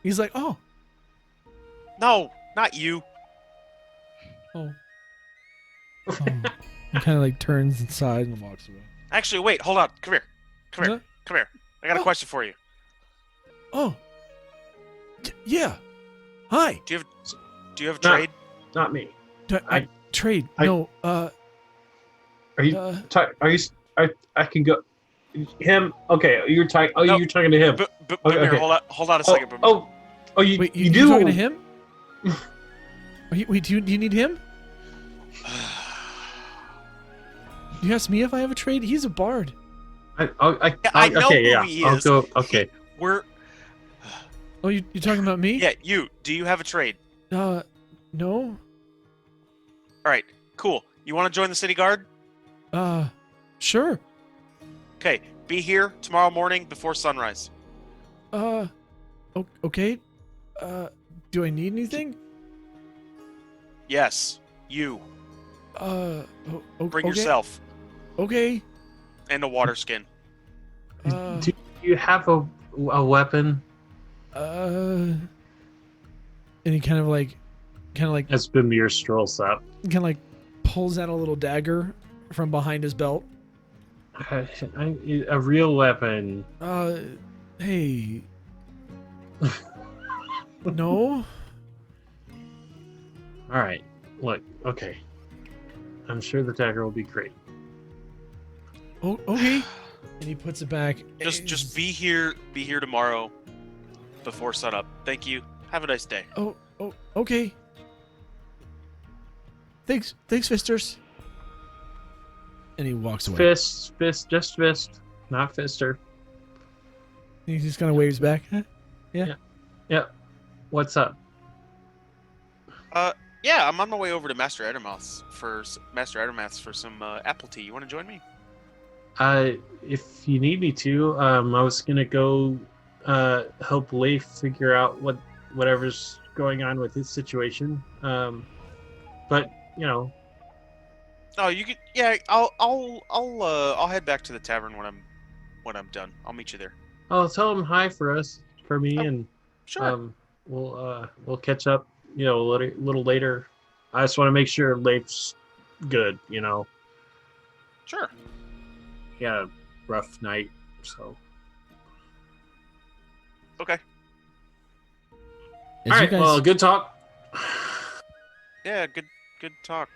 He's like, "Oh, No, not you. oh." He kind of like turns inside and walks away. Actually, wait, hold on. Come here. Come here. Huh? Come here. I got a Oh. question for you. Oh, yeah. Hi. Do you have a No. trade? Not me. Trade. I- No. Are you? Uh, Are you? I can go. Him? Okay. You're talking. Oh, No. you're talking to him. But Okay, Bamir, okay. hold on a second. Bamir. You Wait, you you do? talking to him? Wait, do you need him? You asked me if I have a trade. He's a bard. I know okay, who yeah. he I'll is. go. Okay. We're Oh, you're talking about me? yeah. Do you have a trade? No. All right. Cool. You want to join the city guard? Sure. Okay. Be here tomorrow morning before sunrise. Okay. Do I need anything? Yes. You. Bring okay. yourself Okay. and a water skin. Do you have a weapon? And he kind of like As Bamir strolls up. pulls out a little dagger from behind his belt. A real weapon. Hey. No. All right. Look. Okay. I'm sure the dagger will be great. Oh, okay. And he puts it back. Just be here tomorrow before sunup. Thank you. Have a nice day. Oh, okay. Thanks, Fisters. And he walks away. Fist, just fist, not fister. He just kind of waves back. Huh? Yep. What's up? Yeah, I'm on my way over to Master Addermouth's for some apple tea. You want to join me? If you need me to, I was gonna go help Leif figure out whatever's going on with his situation. But you know, Oh, you could. Yeah, I'll head back to the tavern when I'm done. I'll meet you there. I'll tell him hi for me, Oh, and Sure. we'll catch up. You know, a little later. I just want to make sure Leif's good. You know, Sure. he had a rough night, so. Okay. As All right. you guys, Well, good talk. Yeah. Good talk.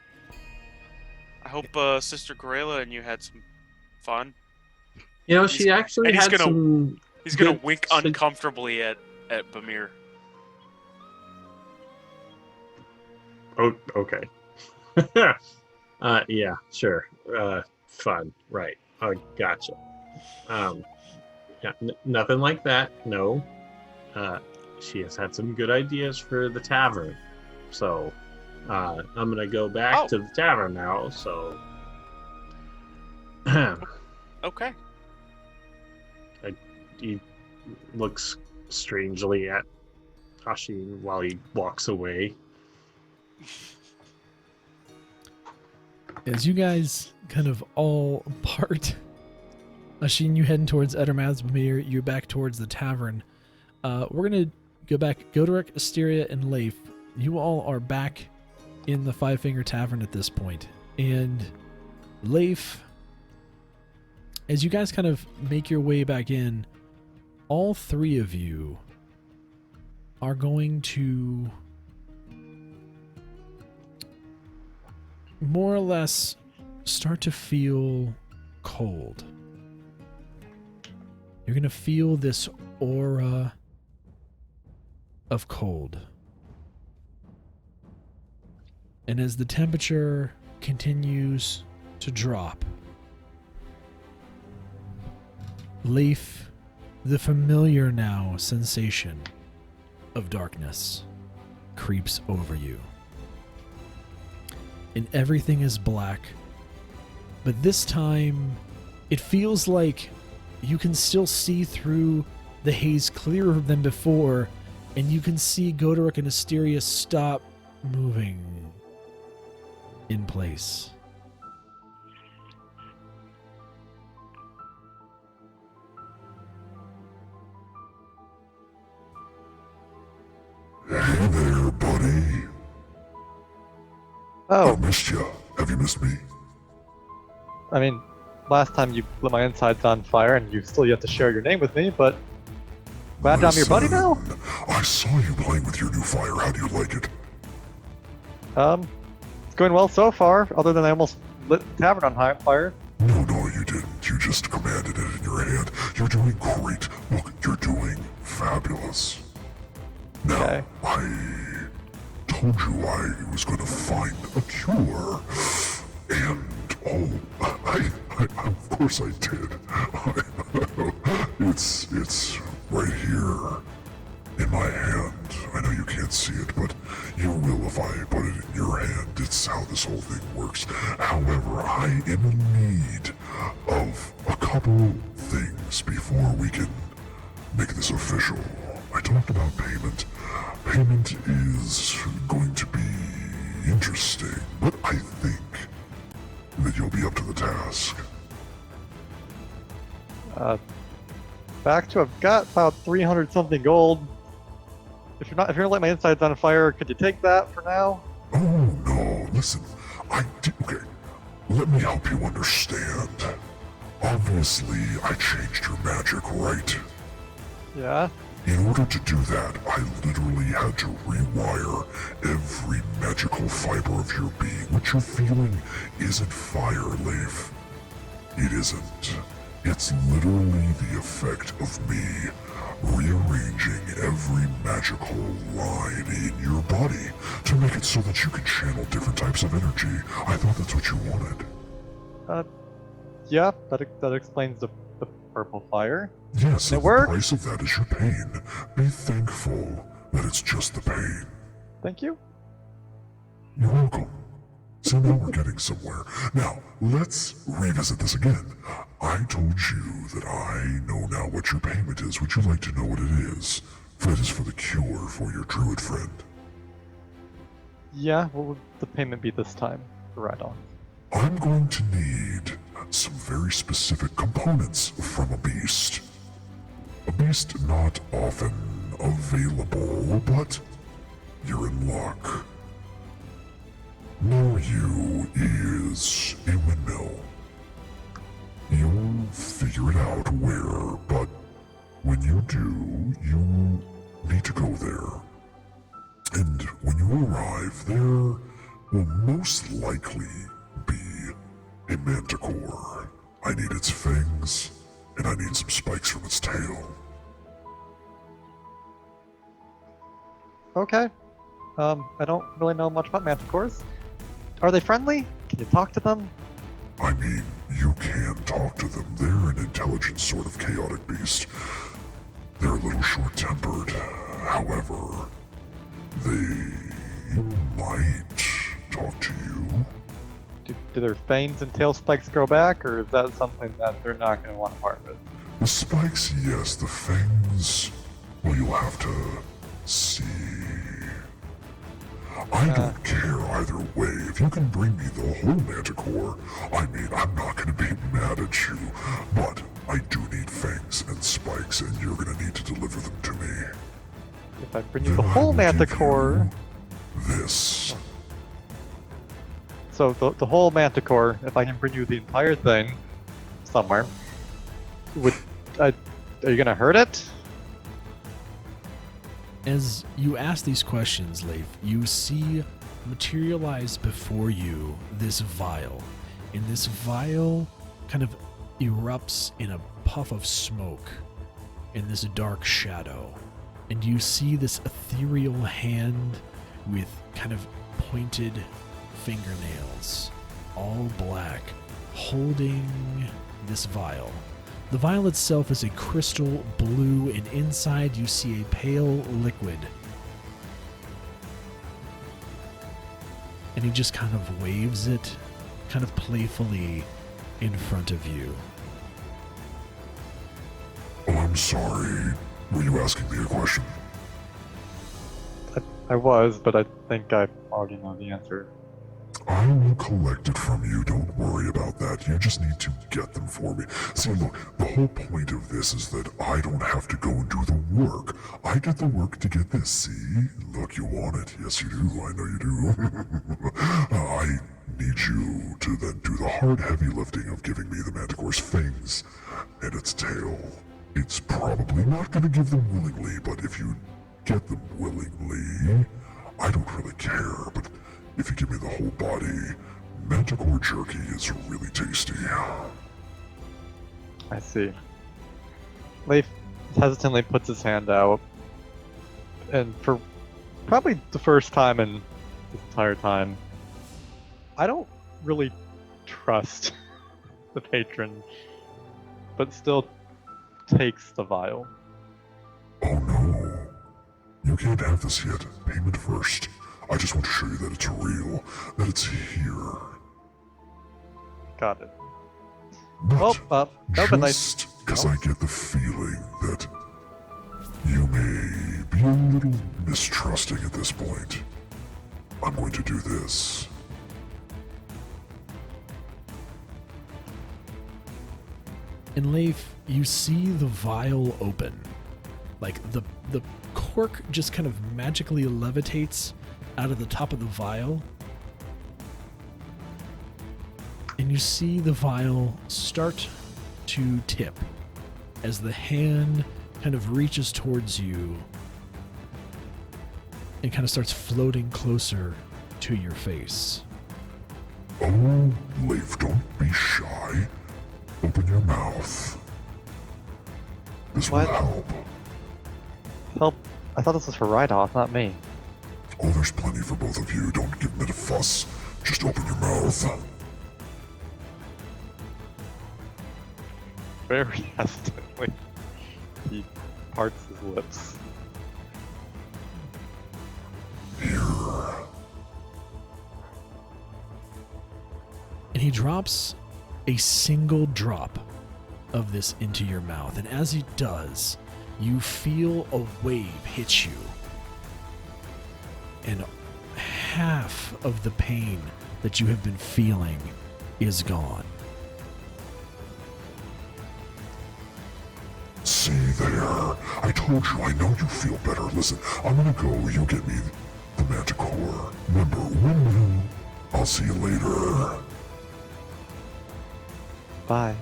I hope Sister Garela and you had some fun. You know, He's- she actually and he's had gonna- some. He's gonna Good wink sig- uncomfortably at Bamir. Oh, okay. Yeah, sure. Fun, right? Oh, gotcha. Yeah, nothing like that. No. She has had some good ideas for the tavern. So, I'm gonna go back to the tavern now. So, Okay. he looks strangely at Tashi while he walks away. As you guys kind of all part, Ashin, you heading towards Edermathsmere, you're back towards the tavern. We're going to go back. Goderic, Asteria, and Leif, you all are back in the Five Finger Tavern at this point. And Leif, as you guys kind of make your way back in, all three of you are going to more or less start to feel cold. You're going to feel this aura of cold. And as the temperature continues to drop, Leif, the familiar now sensation of darkness creeps over you. And everything is black. But this time, it feels like you can still see through the haze clearer than before, and you can see Goderic and Asteria stop moving in place. Hey there, buddy. Oh, I missed you. Have you missed me? I mean, last time you lit my insides on fire and you still yet to share your name with me, but glad I'm your buddy now? Listen, I saw you playing with your new fire. How do you like it? It's going well so far, other than I almost lit the tavern on fire. No, you didn't. You just commanded it in your hand. You're doing great. Look, you're doing fabulous. Now, Okay. I told you I was going to find a cure. And, of course I did. It's right here in my hand. I know you can't see it, but you will if I put it in your hand. It's how this whole thing works. However, I am in need of a couple things before we can make this official. I talked about payment. Payment is going to be interesting, but I think that you'll be up to the task. Back to I've got about 300 something gold. If you're gonna light my insides on fire, could you take that for now? Oh no, listen, okay, let me help you understand. Obviously, I changed your magic, right? Yeah. In order to do that, I literally had to rewire every magical fiber of your being. What you're feeling isn't fire, Leif. It isn't. It's literally the effect of me rearranging every magical line in your body to make it so that you can channel different types of energy. I thought that's what you wanted. Yeah, that explains the purple fire. Yes, It and the worked. price of that is your pain. Be thankful that it's just the pain. Thank you. You're welcome. So now we're getting somewhere. Now, let's revisit this again. I told you that I know now what your payment is. Would you like to know what it is? That is for the cure for your druid friend. Yeah, what would the payment be this time for Reidoth? I'm going to need some very specific components from a beast. A beast not often available, but you're in luck. Near you is a windmill. You'll figure it out where, but when you do, you need to go there. And when you arrive, there will most likely be a manticore. I need its fangs, and I need some spikes from its tail. Okay. I don't really know much about manticores. Are they friendly? Can you talk to them? I mean, you can talk to them. They're an intelligent sort of chaotic beast. They're a little short-tempered. However, they might talk to you. Do their fangs and tail spikes grow back, or is that something that they're not going to want to part with? The spikes, yes. The fangs, well, you'll have to see. I don't care either way. If you can bring me the whole manticore, I mean, I'm not going to be mad at you. But I do need fangs and spikes, and you're going to need to deliver them to me. If I bring you Then the I whole will give manticore, you this. so the whole manticore, if I can bring you the entire thing somewhere, would are you going to hurt it? As you ask these questions, Leif, you see materialize before you this vial. And this vial kind of erupts in a puff of smoke in this dark shadow. And you see this ethereal hand with kind of pointed fingernails, all black, holding this vial. The vial itself is a crystal blue, and inside you see a pale liquid. And he just kind of waves it, kind of playfully, in front of you. Oh, I'm sorry. Were you asking me a question? I was, but I think I already know the answer. I will collect it from you. Don't worry about that. You just need to get them for me. See, look, the whole point of this is that I don't have to go and do the work. I get the work to get this, see? Look, you want it. Yes, you do. I know you do. I need you to then do the hard, heavy lifting of giving me the manticore's fangs and its tail. It's probably not going to give them willingly, but if you get them willingly, I don't really care, but if you give me the whole body, manticore jerky is really tasty. I see. Leif hesitantly puts his hand out, and for probably the first time in this entire time, I don't really trust the patron, but still takes the vial. Oh no. You can't have this yet. Payment first. I just want to show you that it's real, that it's here. Got it. But that was nice. just because I get the feeling that you may be a little mistrusting at this point, I'm going to do this. In Leif, you see the vial open. Like the cork just kind of magically levitates out of the top of the vial. And you see the vial start to tip as the hand kind of reaches towards you and kind of starts floating closer to your face. Oh, Leif, don't be shy. Open your mouth. This What? will help. Help! I thought this was for Reidoth, not me. Oh, there's plenty for both of you. Don't give me a fuss. Just open your mouth. Very hesitantly, he parts his lips. Here. And he drops a single drop of this into your mouth. And as he does, you feel a wave hit you. And half of the pain that you have been feeling is gone. See there. I told you, I know you feel better. Listen, I'm gonna go. You get me the manticore. Remember, win-win. I'll see you later. Bye.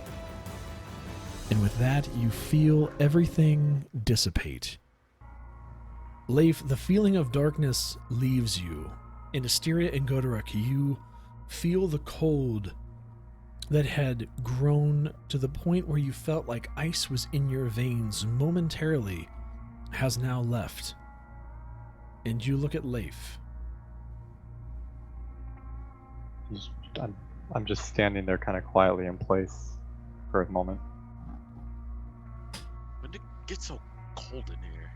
And with that, you feel everything dissipate. Leif, the feeling of darkness leaves you. In Asteria and Goderic, you feel the cold that had grown to the point where you felt like ice was in your veins momentarily has now left. And you look at Leif. I'm I'm just standing there kind of quietly in place for a moment. When did it get so cold in here?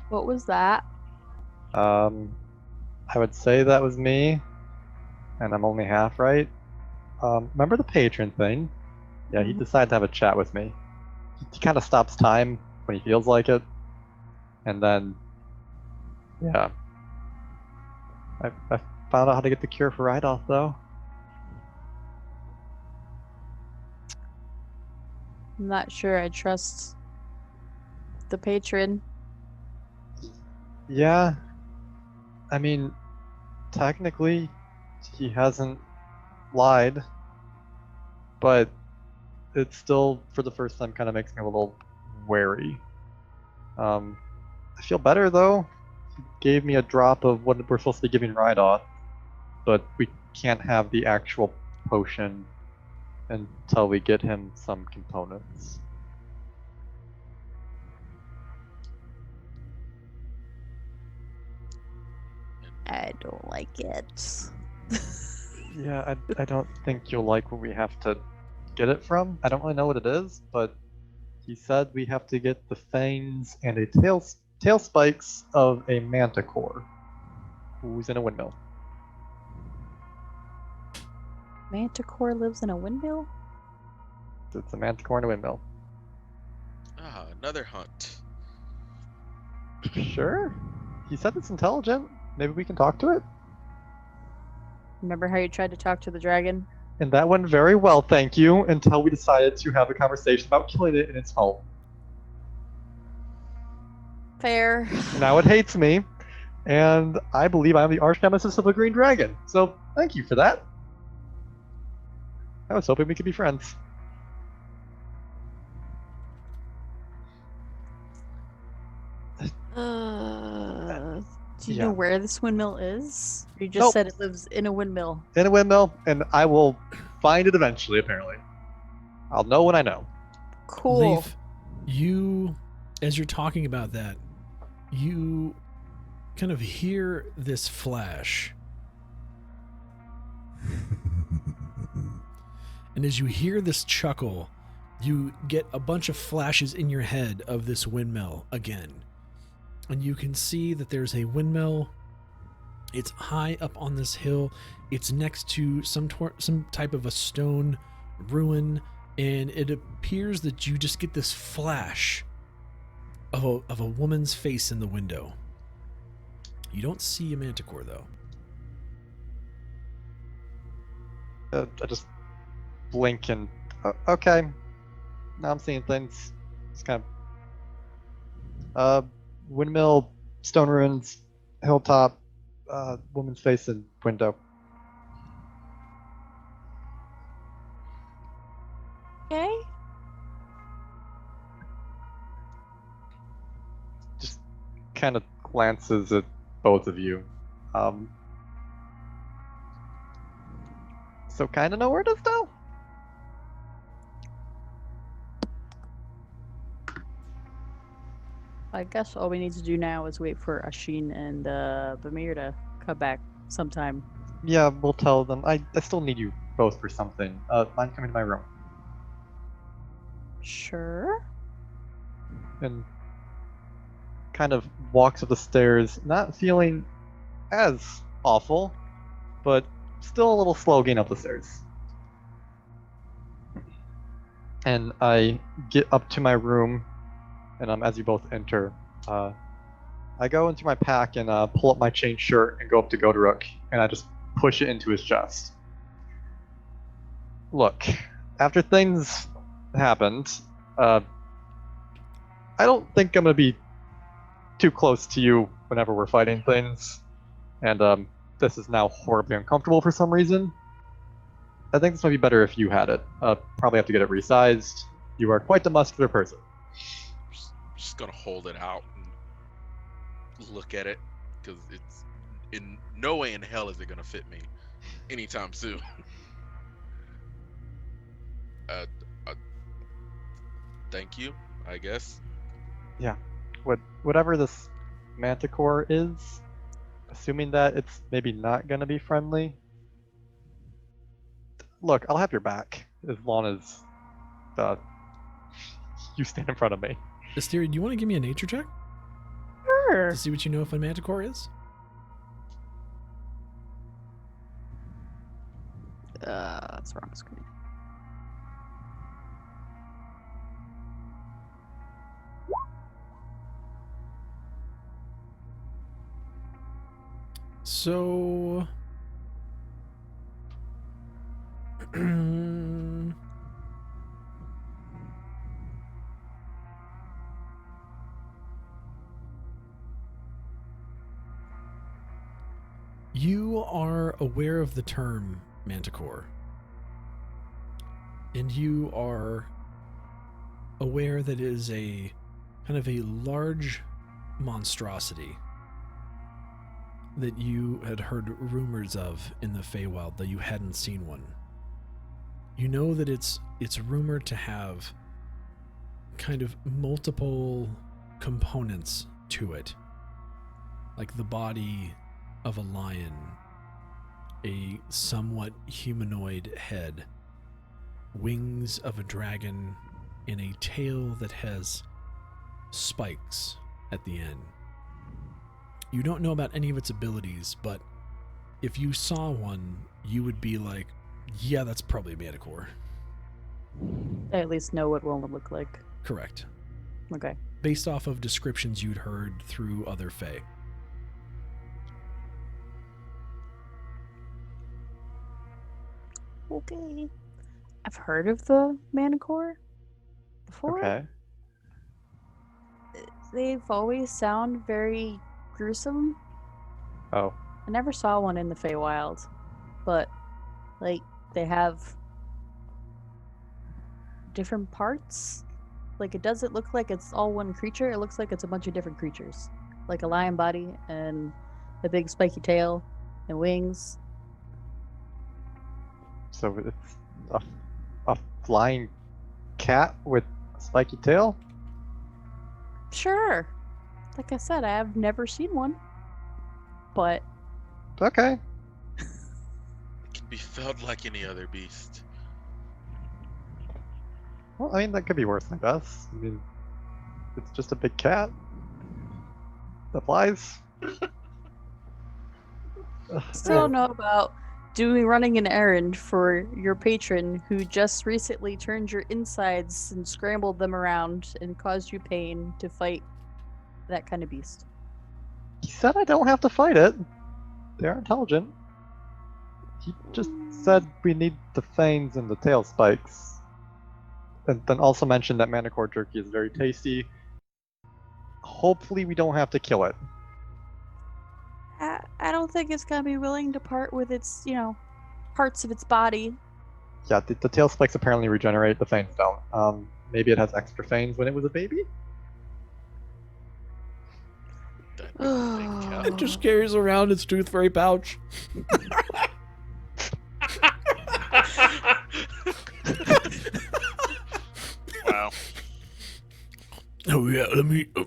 What was that? I would say that was me, and I'm only half right. Remember the patron thing? Yeah, he Mhm. decided to have a chat with me. He kind of stops time when he feels like it, and then, yeah. I found out how to get the cure for Reidoth, though. I'm not sure I trust the patron. Yeah. I mean, technically, he hasn't lied, but it still, for the first time, kind of makes me a little wary. I feel better, though. He gave me a drop of what we're supposed to be giving Reidoth, but we can't have the actual potion until we get him some components. I don't like it. Yeah, I don't think you'll like where we have to get it from. I don't really know what it is, but he said we have to get the fangs and a tail spikes of a manticore who's in a windmill. Manticore lives in a windmill? It's a manticore in a windmill. Ah, another hunt. Sure. He said it's intelligent. Maybe we can talk to it? Remember how you tried to talk to the dragon? And that went very well, thank you, until we decided to have a conversation about killing it in its home. Fair. Now it hates me, and I believe I'm the arch nemesis of the Green Dragon. So thank you for that. I was hoping we could be friends. Do you Yeah. know where this windmill is? You just Nope. said it lives in a windmill. In a windmill, and I will find it eventually, apparently. I'll know when I know. Cool. Leaf, you, as you're talking about that, you kind of hear this flash. And as you hear this chuckle, you get a bunch of flashes in your head of this windmill again. And you can see that there's a windmill. It's high up on this hill. It's next to some type of a stone ruin, and it appears that you just get this flash of a woman's face in the window. You don't see a manticore, though. I just blink and okay. Now I'm seeing things. It's kind of windmill, stone ruins, hilltop, woman's face and window. Okay. Just kind of glances at both of you. So kind of know where it is though. I guess all we need to do now is wait for Ashin and Bamir to come back sometime. Yeah, we'll tell them. I still need you both for something. Mind coming to my room. Sure. And kind of walks up the stairs, not feeling as awful, but still a little slow getting up the stairs. And I get up to my room, and as you both enter, I go into my pack and pull up my chain shirt and go up to Godoruk, and I just push it into his chest. Look, after things happened, I don't think I'm gonna be too close to you whenever we're fighting things, and this is now horribly uncomfortable for some reason. I think this might be better if you had it. Probably have to get it resized. You are quite the muscular person. Just gonna hold it out and look at it, because it's in no way in hell is it gonna fit me anytime soon. Thank you, I guess. Yeah. Whatever this manticore is, assuming that it's maybe not gonna be friendly, look, I'll have your back as long as you stand in front of me. Asteri, do you want to give me a nature check Sure. to see what you know if a manticore is? That's wrong screen. So, you are aware of the term manticore, and you are aware that it is a kind of a large monstrosity that you had heard rumors of in the Feywild, though you hadn't seen one. You know that it's rumored to have kind of multiple components to it, like the body of a lion, a somewhat humanoid head, wings of a dragon, and a tail that has spikes at the end. You don't know about any of its abilities, but if you saw one, you would be like, yeah, that's probably a manticore. I at least know what one would look like. Correct. Okay. Based off of descriptions you'd heard through other Fae. Okay. I've heard of the manticore before. Okay. They've always sound very gruesome. Oh. I never saw one in the Feywild, but like they have different parts. Like it doesn't look like it's all one creature. It looks like it's a bunch of different creatures, like a lion body and a big spiky tail and wings. So it's a flying cat with a spiky tail? Sure. Like I said, I have never seen one, but Okay. It can be felt like any other beast. Well, I mean, that could be worse, I guess. I mean, it's just a big cat that flies. still don't know about running an errand for your patron who just recently turned your insides and scrambled them around and caused you pain to fight that kind of beast. He said I don't have to fight it. They are intelligent. He just said we need the fangs and the tail spikes. And then also mentioned that manticore jerky is very tasty. Hopefully we don't have to kill it. I don't think it's gonna be willing to part with its, parts of its body. Yeah, the tail spikes apparently regenerate, the fangs don't. Maybe it has extra fangs when it was a baby? That big cow. It just carries around its tooth fairy pouch. Wow. Oh yeah,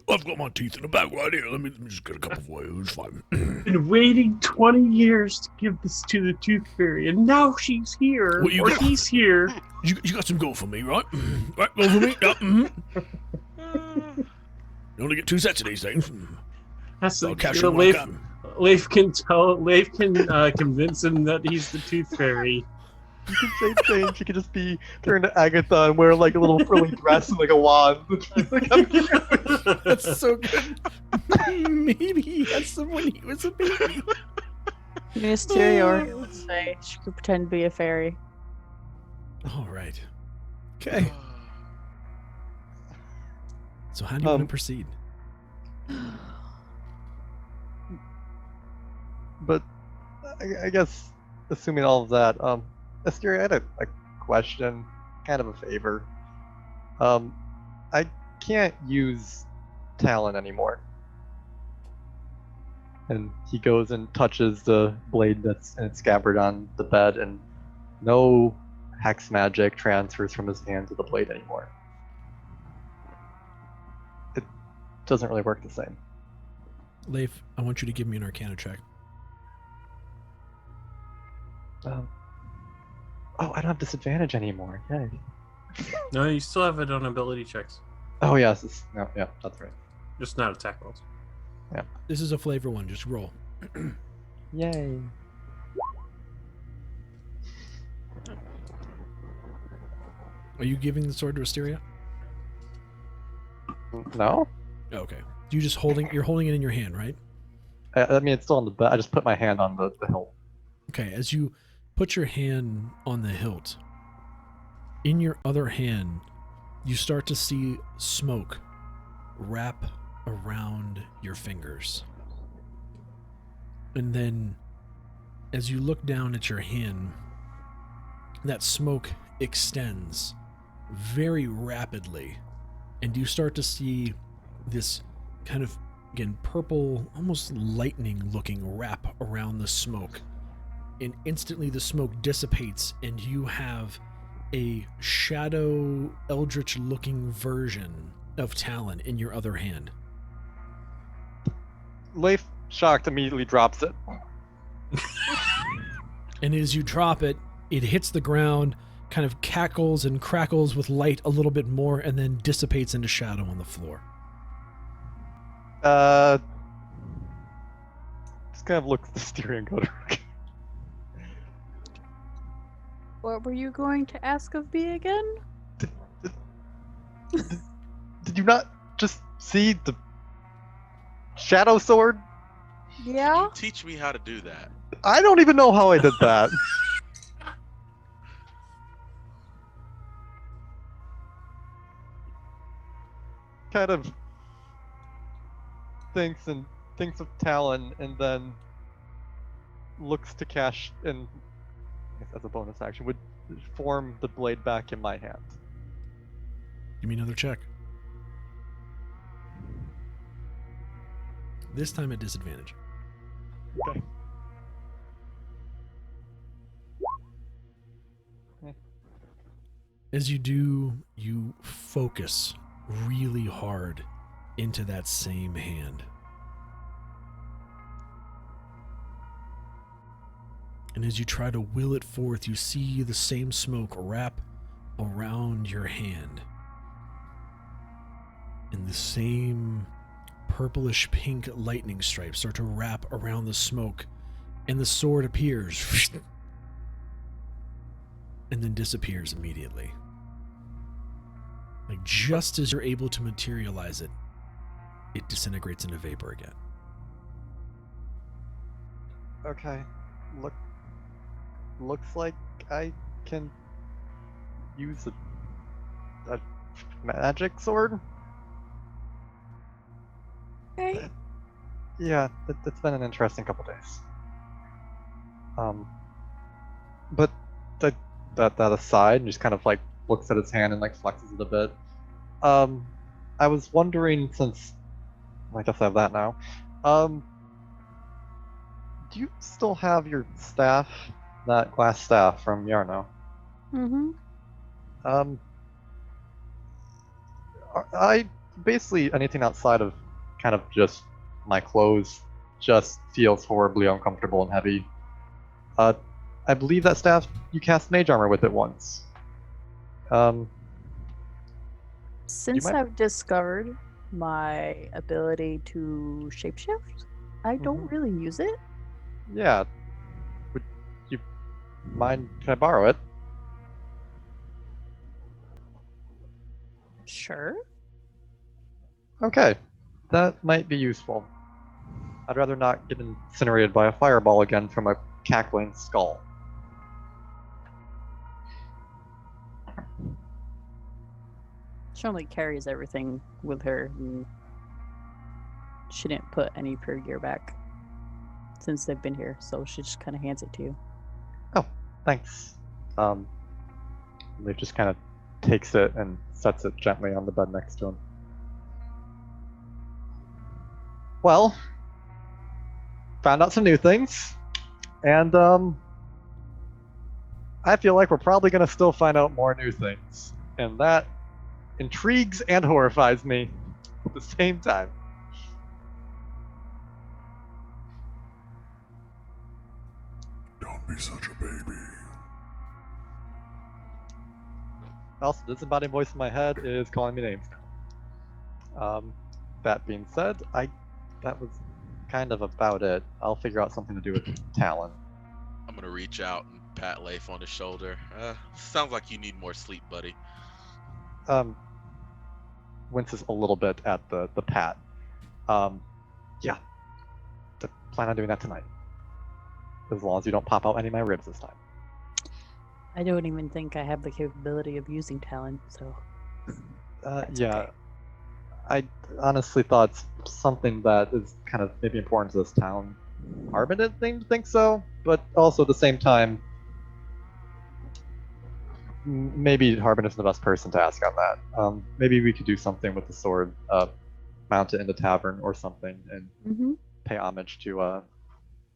I've got my teeth in the back right here. Let me just get a couple for you. It's fine. Been waiting 20 years to give this to the Tooth Fairy, and now she's here, What you or got? he's here. You got some gold for me, right? Right, gold for me? Yeah, You only get 2 sets of these things. That's I'll like, cash you in know, when I Leif can. Leif can convince him that he's the Tooth Fairy. You can say change, you could just be turned to Agatha and wear like a little frilly dress and like a wand. That's so good. Maybe he had some when he was a baby. Mysterio would say she could pretend to be a fairy. All right. Okay. So how do you want to proceed? But I guess, assuming all of that, Asteri, I had a question, kind of a favor. I can't use Talon anymore. And he goes and touches the blade that's in its scabbard on the bed, and no hex magic transfers from his hand to the blade anymore. It doesn't really work the same. Leif, I want you to give me an Arcana check. Oh, I don't have disadvantage anymore. Yay. No, you still have it on ability checks, Oh, yes. No, yeah, that's right. just not attack rolls. This is a flavor one. Just roll. Yay. Are you giving the sword to Asteria? No? Oh, okay. You're holding it in your hand, right? I mean, it's still on the bed. I just put my hand on the hilt. Okay, as you put your hand on the hilt, in your other hand, you start to see smoke wrap around your fingers. And then, as you look down at your hand, that smoke extends very rapidly, and you start to see this kind of, again, purple, almost lightning-looking wrap around the smoke. And instantly the smoke dissipates, and you have a shadow, eldritch-looking version of Talon in your other hand. Leif, shocked, immediately drops it. And as you drop it, it hits the ground, kind of cackles and crackles with light a little bit more, and then dissipates into shadow on the floor. Just kind of looks at the steering and go to What were you going to ask of me again? Did you not just see the shadow sword? Can Yeah? you teach me how to do that? I don't even know how I did that. Kind of thinks of Talon, and then looks to Cash, and I guess as a bonus action would form the blade back in my hand. Give me another check. This time at disadvantage. Okay. As you do, you focus really hard into that same hand. And as you try to will it forth, you see the same smoke wrap around your hand. And the same purplish pink lightning stripes start to wrap around the smoke, and the sword appears and then disappears immediately. Like just as you're able to materialize it, it disintegrates into vapor again. Okay. Looks like I can use a magic sword. Okay. Yeah, it's been an interesting couple days. But that aside, and just kind of like looks at his hand and like flexes it a bit. I was wondering, since I guess I have that now. Do you still have your staff, that glass staff from Yarno? Mm-hmm. I basically anything outside of kind of just my clothes just feels horribly uncomfortable and heavy. I believe that staff, you cast mage armor with it once. Since might- I've discovered my ability to shapeshift, I don't really use it. Yeah. Would you mind? Can I borrow it? Sure. Okay. That might be useful. I'd rather not get incinerated by a fireball again from a cackling skull. She only carries everything with her, and she didn't put any of her gear back since they've been here, so she just kind of hands it to you. Thanks. They just kind of takes it and sets it gently on the bed next to him. Well, found out some new things, and I feel like we're probably gonna still find out more new things, and that intrigues and horrifies me at the same time. Don't be such a baby. Also, the disembodied voice in my head is calling me names. That being said, that was kind of about it. I'll figure out something to do with Talon. I'm gonna reach out and pat Leif on the shoulder. Sounds like you need more sleep, buddy. Winces a little bit at the pat. Yeah. Plan on doing that tonight. As long as you don't pop out any of my ribs this time. I don't even think I have the capability of using Talon, so. That's Yeah. okay. I honestly thought it's something that is kind of maybe important to this town. Harbin didn't think so, but also at the same time, maybe Harbin isn't the best person to ask on that. Maybe we could do something with the sword, mount it in the tavern or something, and Mm-hmm. pay homage to.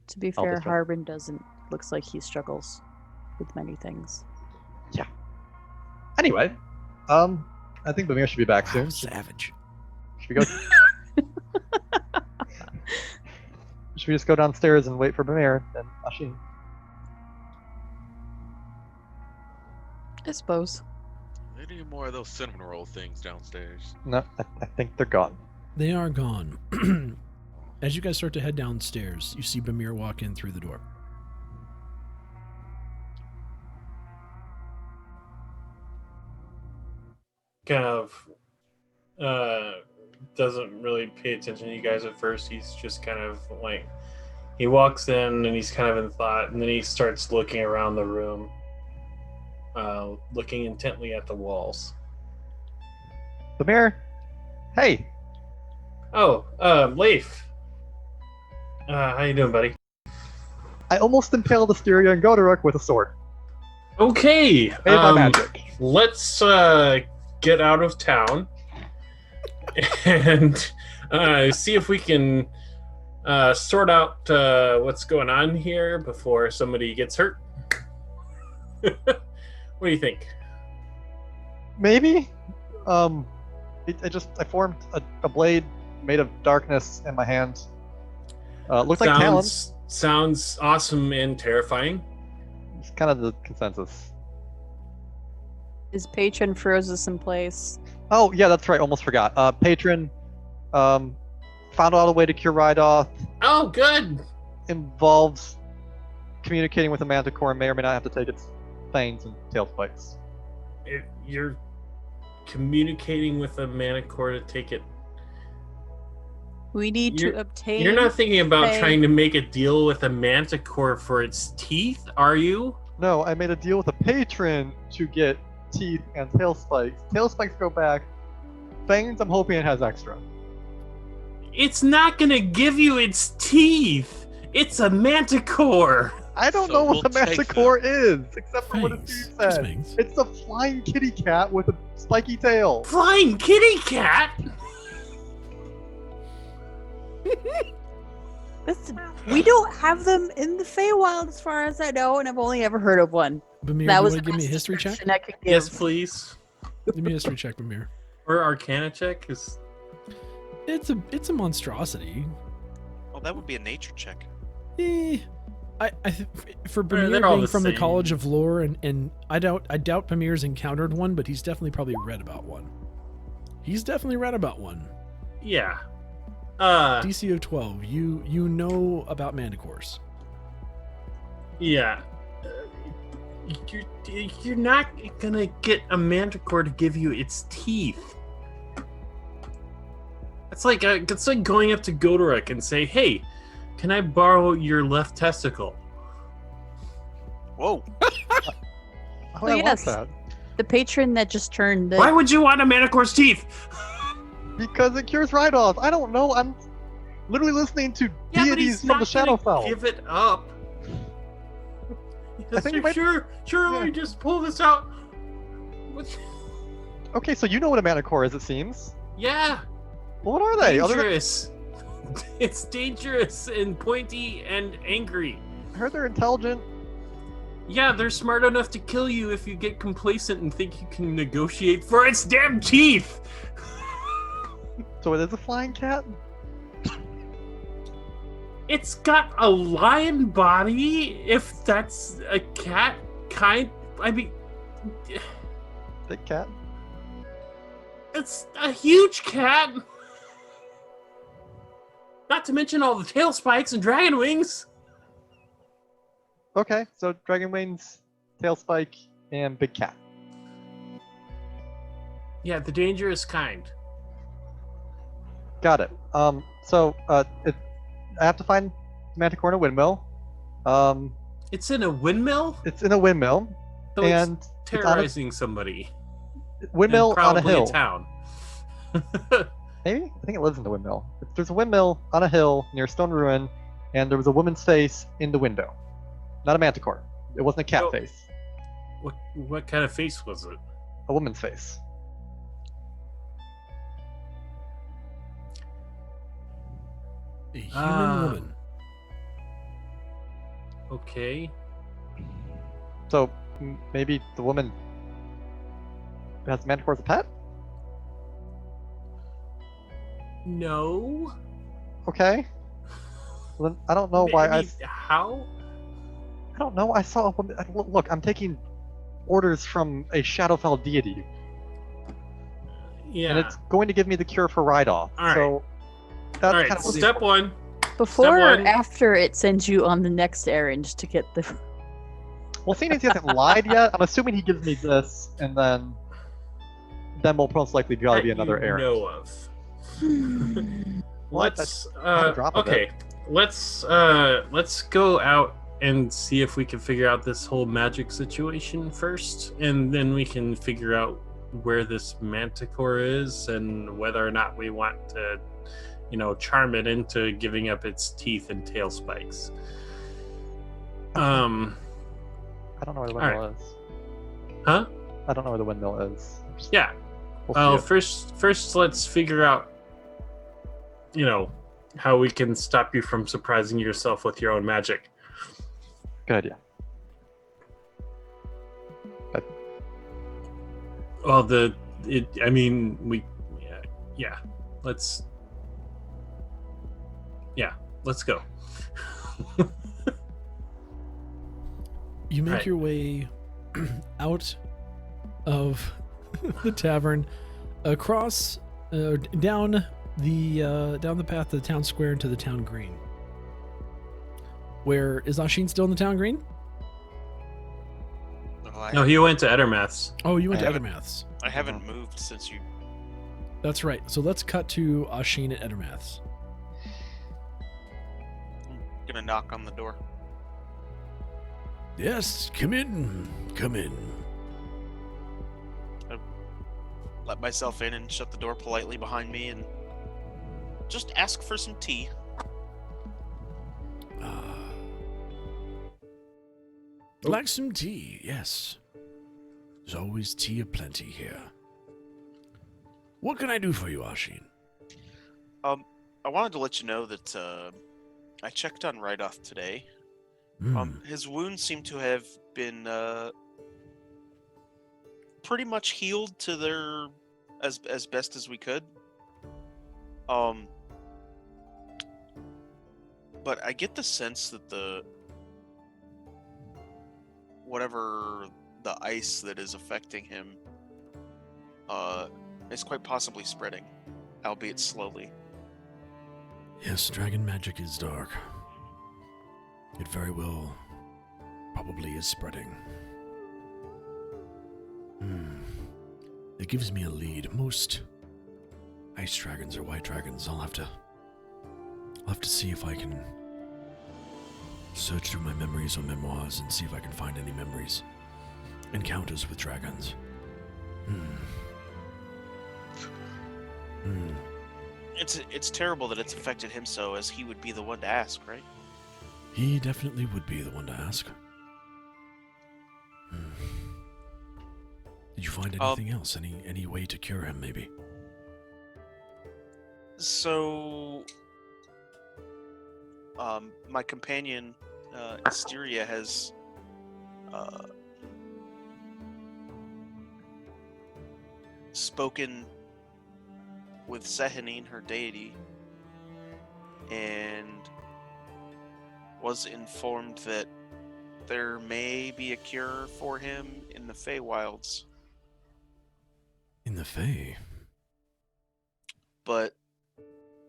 To be I'll fair, just- Harbin looks like he struggles with many things. Anyway, I think Bamir should be back soon. Savage. Should we go? Should we just go downstairs and wait for Bamir and Ashin? I suppose. Any more of those cinnamon roll things downstairs? No, I think they're gone. They are gone. As you guys start to head downstairs, you see Bamir walk in through the door. Kind of doesn't really pay attention to you guys at first. He's just kind of like, he walks in and he's kind of in thought, and then he starts looking around the room, looking intently at the walls. Bamir, hey, Oh, Leif. How you doing, buddy? I almost impaled Asteria and Godoruk with a sword. Okay. Made by magic. Let's get out of town and see if we can sort out what's going on here before somebody gets hurt. What do you think? Maybe. I formed a blade made of darkness in my hand. Looks like talons. Sounds awesome and terrifying. It's kind of the consensus. His patron froze us in place. Oh yeah, that's right. Almost forgot. Patron, found out a way to cure Reidoth. Oh, good. Involves communicating with a manticore and may or may not have to take its fangs and tail spikes. You're communicating with a manticore to take it. We need to obtain. You're not thinking about Hey. trying to make a deal with a manticore for its teeth, are you? No, I made a deal with a patron to get teeth and tail spikes. Tail spikes go back. Fangs, I'm hoping it has extra. It's not gonna give you its teeth. It's a manticore. I don't So know what we'll the take manticore is, except for what Fangs. Steve Just said. fangs. It's a flying kitty cat with a spiky tail. Flying kitty cat. Listen, we don't have them in the Feywild, as far as I know, and I've only ever heard of one. Bamir, That you was want the to give me a best history check? description I could give. Yes, please. Give me a history check, Bamir. Or Arcana check is. It's a monstrosity. Oh, that would be a nature check. For They're Bamir all being the from the same. College of Lore, and I doubt Bamir's encountered one, but he's definitely probably read about one. He's definitely read about one. Yeah. DC of 12. You know about manticores. Yeah. You're not gonna get a manticore to give you its teeth. It's like going up to Godoruk and say, "Hey, can I borrow your left testicle?" Whoa. Oh, Well, I yes. want that. The patron that just turned. Why would you want a manticore's teeth? Because it cures Reidoth. I don't know. I'm literally listening to Yeah, but deities he's from not the gonna Shadowfell. give it up. I think you might- Sure. Let me just pull this out. What- Okay, so you know what a manticore is, it seems. Yeah. Well, what are they? Other than, Dangerous. It's dangerous and pointy and angry. I heard they're intelligent. Yeah, they're smart enough to kill you if you get complacent and think you can negotiate for its damn teeth. So it is a flying cat? It's got a lion body. If that's a cat kind, I mean, big cat? It's a huge cat. Not to mention all the tail spikes and dragon wings. Okay, so dragon wings, tail spike, and big cat. Yeah, the dangerous kind. Got it. So I have to find Manticore in a windmill. It's in a windmill? It's in a windmill, So and it's it's on terrorizing somebody. a windmill And on a probably hill. town. Maybe? I think it lives in the windmill. There's a windmill on a hill near a stone ruin, and there was a woman's face in the window. Not a manticore. It wasn't a cat So- face. What kind of face was it? A woman's face. A human Ah. woman. Okay. So maybe the woman has manticore as a pet? No. Okay. Well, then I don't know why How? I don't know. I saw a woman. Look, I'm taking orders from a Shadowfell deity, Yeah. and it's going to give me the cure for Reidoth. All right. So that's All right. kind of what Step one. Before or one- after it sends you on the next errand to get the. Well, seeing as he hasn't lied yet, I'm assuming he gives me this, and then will most likely probably be that another you errand. know of. What? Let's had a drop of okay. Let's go out and see if we can figure out this whole magic situation first, and then we can figure out where this manticore is and whether or not we want to, charm it into giving up its teeth and tail spikes. I don't know where the All windmill right. is. Huh? I don't know where the windmill is. Yeah. We'll Well, see it. first let's figure out, how we can stop you from surprising yourself with your own magic. Good idea. Well, let's go. You make Right. your way out of the tavern, across, down the path to the town square into the town green. Where is Ashin still in the town green? No, he went to Edermath's. Oh, you went I to haven't- Edermath's. I haven't moved since you. That's right. So let's cut to Ashin at Edermath's. I'm gonna knock on the door. Yes, come in. Come in. Let myself in and shut the door politely behind me and just ask for some tea. Like some tea, yes. There's always tea aplenty here. What can I do for you, Ashin? I wanted to let you know that I checked on Reidoth today. His wounds seem to have been pretty much healed to their as best as we could. But I get the sense that whatever the ice that is affecting him is quite possibly spreading, albeit slowly. Yes, dragon magic is dark. It very well probably is spreading. It gives me a lead. Most ice dragons are white dragons. I'll have to see if I can search through my memories or memoirs and see if I can find any memories. Encounters with dragons. It's terrible that it's affected him so, as he would be the one to ask, right? He definitely would be the one to ask. Did you find anything else? Any way to cure him, maybe? So, my companion, Asteria, has spoken with Sehanine, her deity, and was informed that there may be a cure for him in the Feywilds. In the Fae? But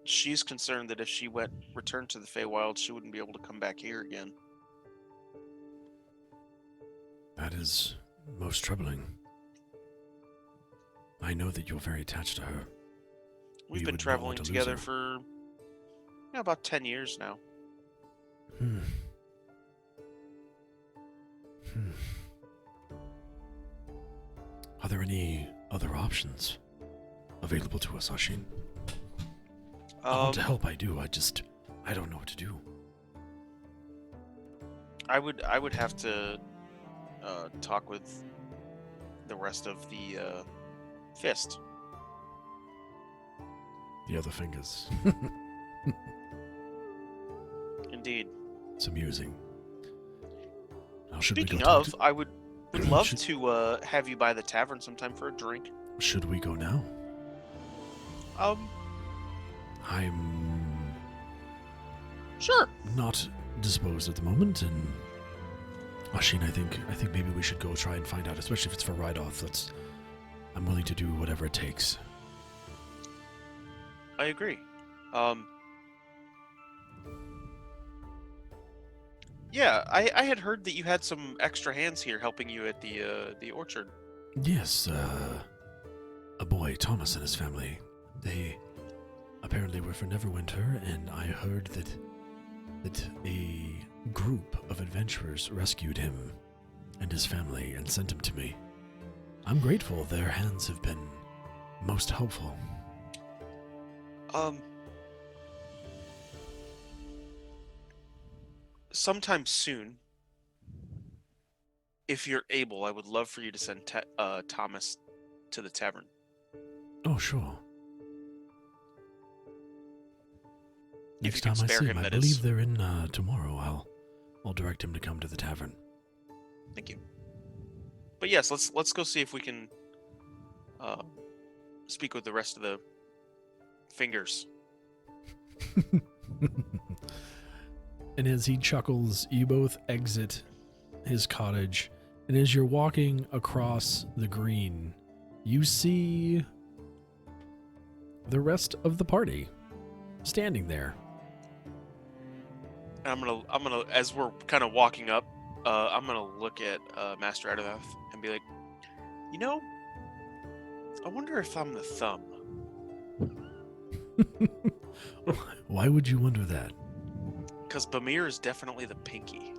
she's concerned that if she returned to the Feywild, she wouldn't be able to come back here again. That is most troubling. I know that you're very attached to her. We've You been would not traveling want to lose together her. for about 10 years now. Hmm. Are there any other options available to us, Ashin? I want to help, I do. I don't know what to do. I would have to talk with the rest of the fist. The other fingers. Indeed. It's amusing. Now, should we Speaking go talk of, to- I would love Should- to have you by the tavern sometime for a drink. Should we go now? I'm Sure. not disposed at the moment, and Ashin, I think maybe we should go try and find out, especially if it's for Reidoth. I'm willing to do whatever it takes. I agree. Yeah, I had heard that you had some extra hands here helping you at the orchard. Yes, a boy, Thomas, and his family. They apparently were for Neverwinter, and I heard that a group of adventurers rescued him and his family and sent him to me. I'm grateful. Their hands have been most helpful. Sometime soon, if you're able, I would love for you to send Thomas to the tavern. Oh, sure. If Next you can time I spare see him, him, I that believe is. they're in tomorrow. I'll direct him to come to the tavern. Thank you. But yes, let's go see if we can speak with the rest of the fingers. And as he chuckles, you both exit his cottage. And as you're walking across the green, you see the rest of the party standing there. I'm gonna as we're kind of walking up, I'm gonna look at Master Reidoth and be like, you know, I wonder if I'm the thumb. Why would you wonder that? Because Bamir is definitely the pinky.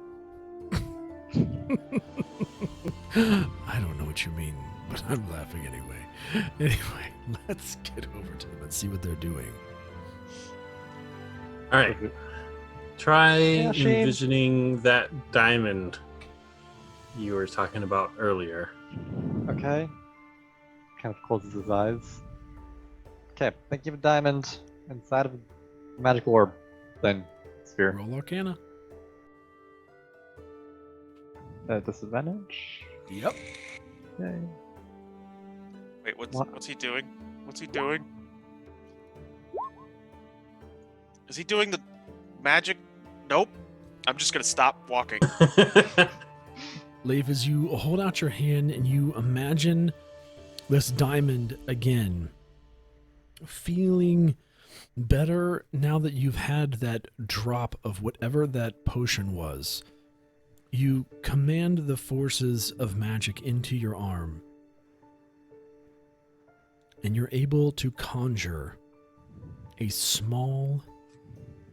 I don't know what you mean, but I'm laughing anyway. Anyway, let's get over to them and see what they're doing. All right. Try Yeah, Shane. envisioning that diamond you were talking about earlier. Okay. Kind of closes his eyes. Okay, think of a diamond inside of a magical orb thing. Sphere. Roll Arcana. Disadvantage. Yep. Yay. Wait, What? what's he doing? What's he doing? Is he doing the magic? Nope. I'm just gonna stop walking. Leif, as you hold out your hand and you imagine this diamond again, feeling better now that you've had that drop of whatever that potion was, you command the forces of magic into your arm, and you're able to conjure a small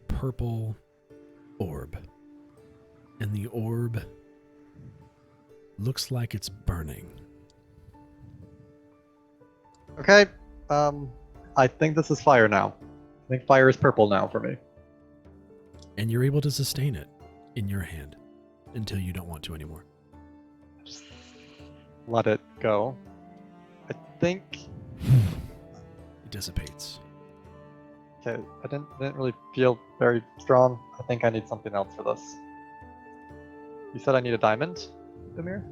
purple orb. And the orb looks like it's burning. Okay. I think this is fire now. I think fire is purple now for me. And you're able to sustain it in your hand until you don't want to anymore. Just let it go. I think. It dissipates. Okay, I didn't really feel very strong. I think I need something else for this. You said I need a diamond, Demir?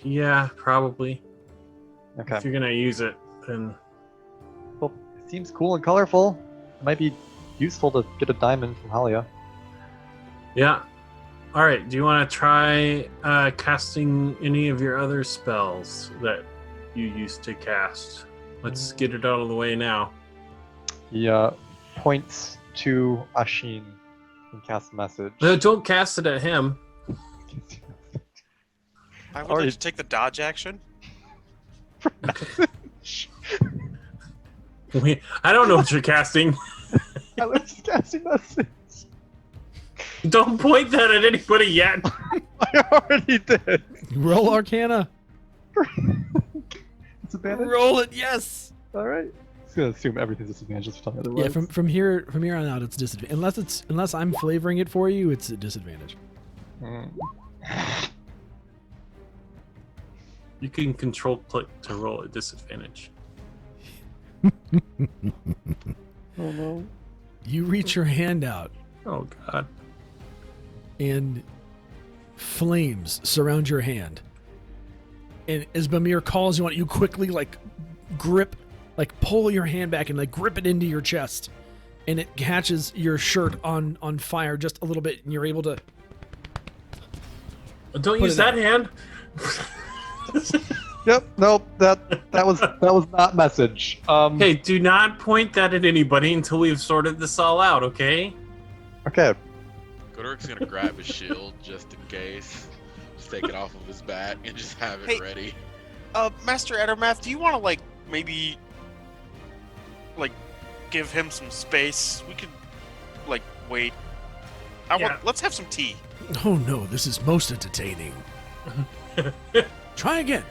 Yeah, probably. Okay. If you're gonna use it, then Well, it seems cool and colorful. It might be useful to get a diamond from Halia. yeah. All right. Do you want to try casting any of your other spells that you used to cast. Let's get it out of the way now. He points to Ashin and casts a message. No, don't cast it at him. I would Or like is- to take the dodge action. I don't know what you're casting. I was just casting message. Don't point that at anybody yet. I already did. Roll Arcana. It's advantage. Roll it. Yes. All right. Just gonna assume everything's disadvantage. Just tell me otherwise. Yeah. From here on out, it's disadvantage. Unless I'm flavoring it for you, it's a disadvantage. Mm. You can control click to roll at disadvantage. Oh no. You reach your hand out, Oh god. and flames surround your hand. And as Bamir calls you on it, you quickly pull your hand back and grip it into your chest, and it catches your shirt on fire just a little bit, and you're able to. Don't Put use it that out. hand. Yep. Nope. That was not message. Hey, do not point that at anybody until we've sorted this all out, okay? Okay. Godoric's gonna grab his shield just in case. Just take it off of his back and just have it Hey. ready. Master Edermath, do you want to maybe give him some space? We could wait. Yeah. Let's have some tea. Oh no, this is most entertaining. Try again.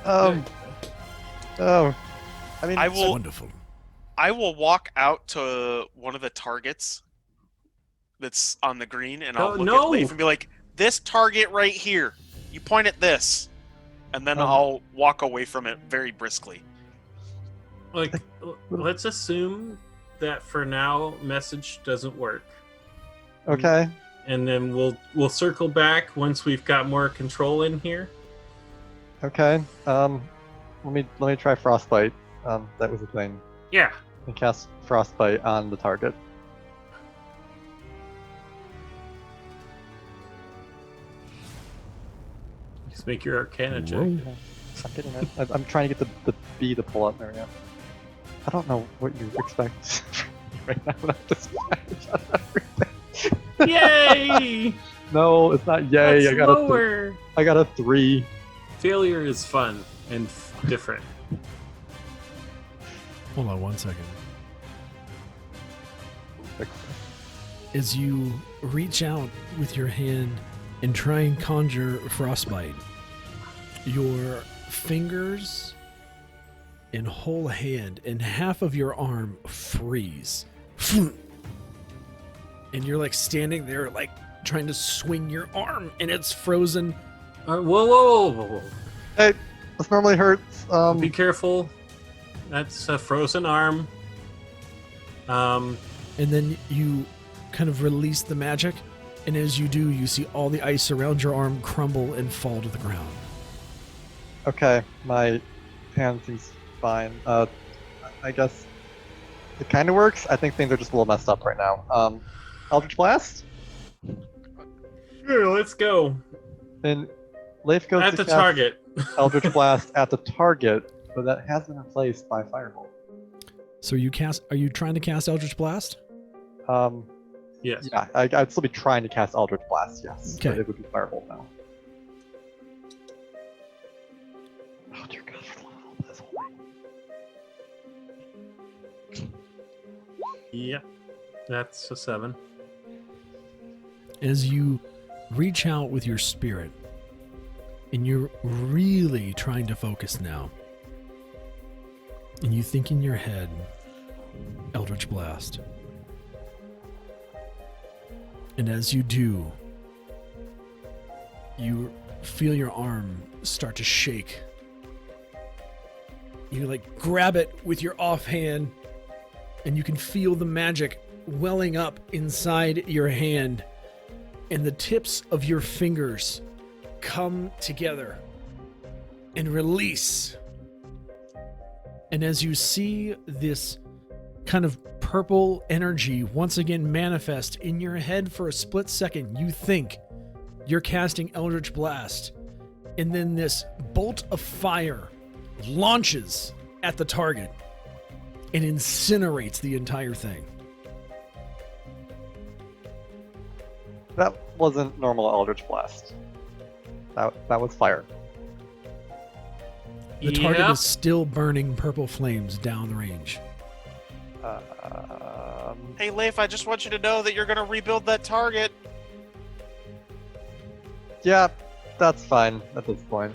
Oh. I mean, I It's will. wonderful. I will walk out to one of the targets that's on the green, and I'll Oh, look no. at Leif and be like, "This target right here. You point at this," and then Um. I'll walk away from it very briskly. Let's assume that for now, message doesn't work, okay. and then we'll circle back once we've got more control in here. Okay. Let me try frostbite. That was a thing. Yeah. And cast frostbite on the target. Just make your Arcana check. Whoa. I'm getting it. I'm trying to get the bee to pull up. There we go. I don't know what you expect right now. Not this on everything. Yay! No, it's not yay. That's lower. I got a 3. Failure is fun and different. Hold on 1 second. As you reach out with your hand and try and conjure frostbite, your fingers and whole hand and half of your arm freeze. And you're standing there trying to swing your arm, and it's frozen. Whoa. Hey, this normally hurts. Be careful. That's a frozen arm. And then you kind of release the magic, and as you do, you see all the ice around your arm crumble and fall to the ground. Okay, my hand seems fine. I guess it kind of works. I think things are just a little messed up right now. Eldritch Blast? Sure, let's go. And Leif goes At to the cast target. Eldritch Blast at the target, but that has been replaced by Firebolt. So are you trying to cast Eldritch Blast? Yes. Yeah, I'd still be trying to cast Eldritch Blast, yes. Okay. But it would be Firebolt now. Oh dear God, for the love of all this whole Yeah. That's a 7. As you reach out with your spirit, and you're really trying to focus now, and you think in your head, Eldritch Blast. And as you do, you feel your arm start to shake. You grab it with your offhand, and you can feel the magic welling up inside your hand, and the tips of your fingers come together and release. And as you see this kind of purple energy once again manifest in your head for a split second, you think you're casting Eldritch Blast, and then this bolt of fire launches at the target and incinerates the entire thing. That wasn't normal Eldritch Blast. That was fire. The target is still burning purple flames down the range. Hey, Leif, I just want you to know that you're going to rebuild that target. Yeah, that's fine at this point.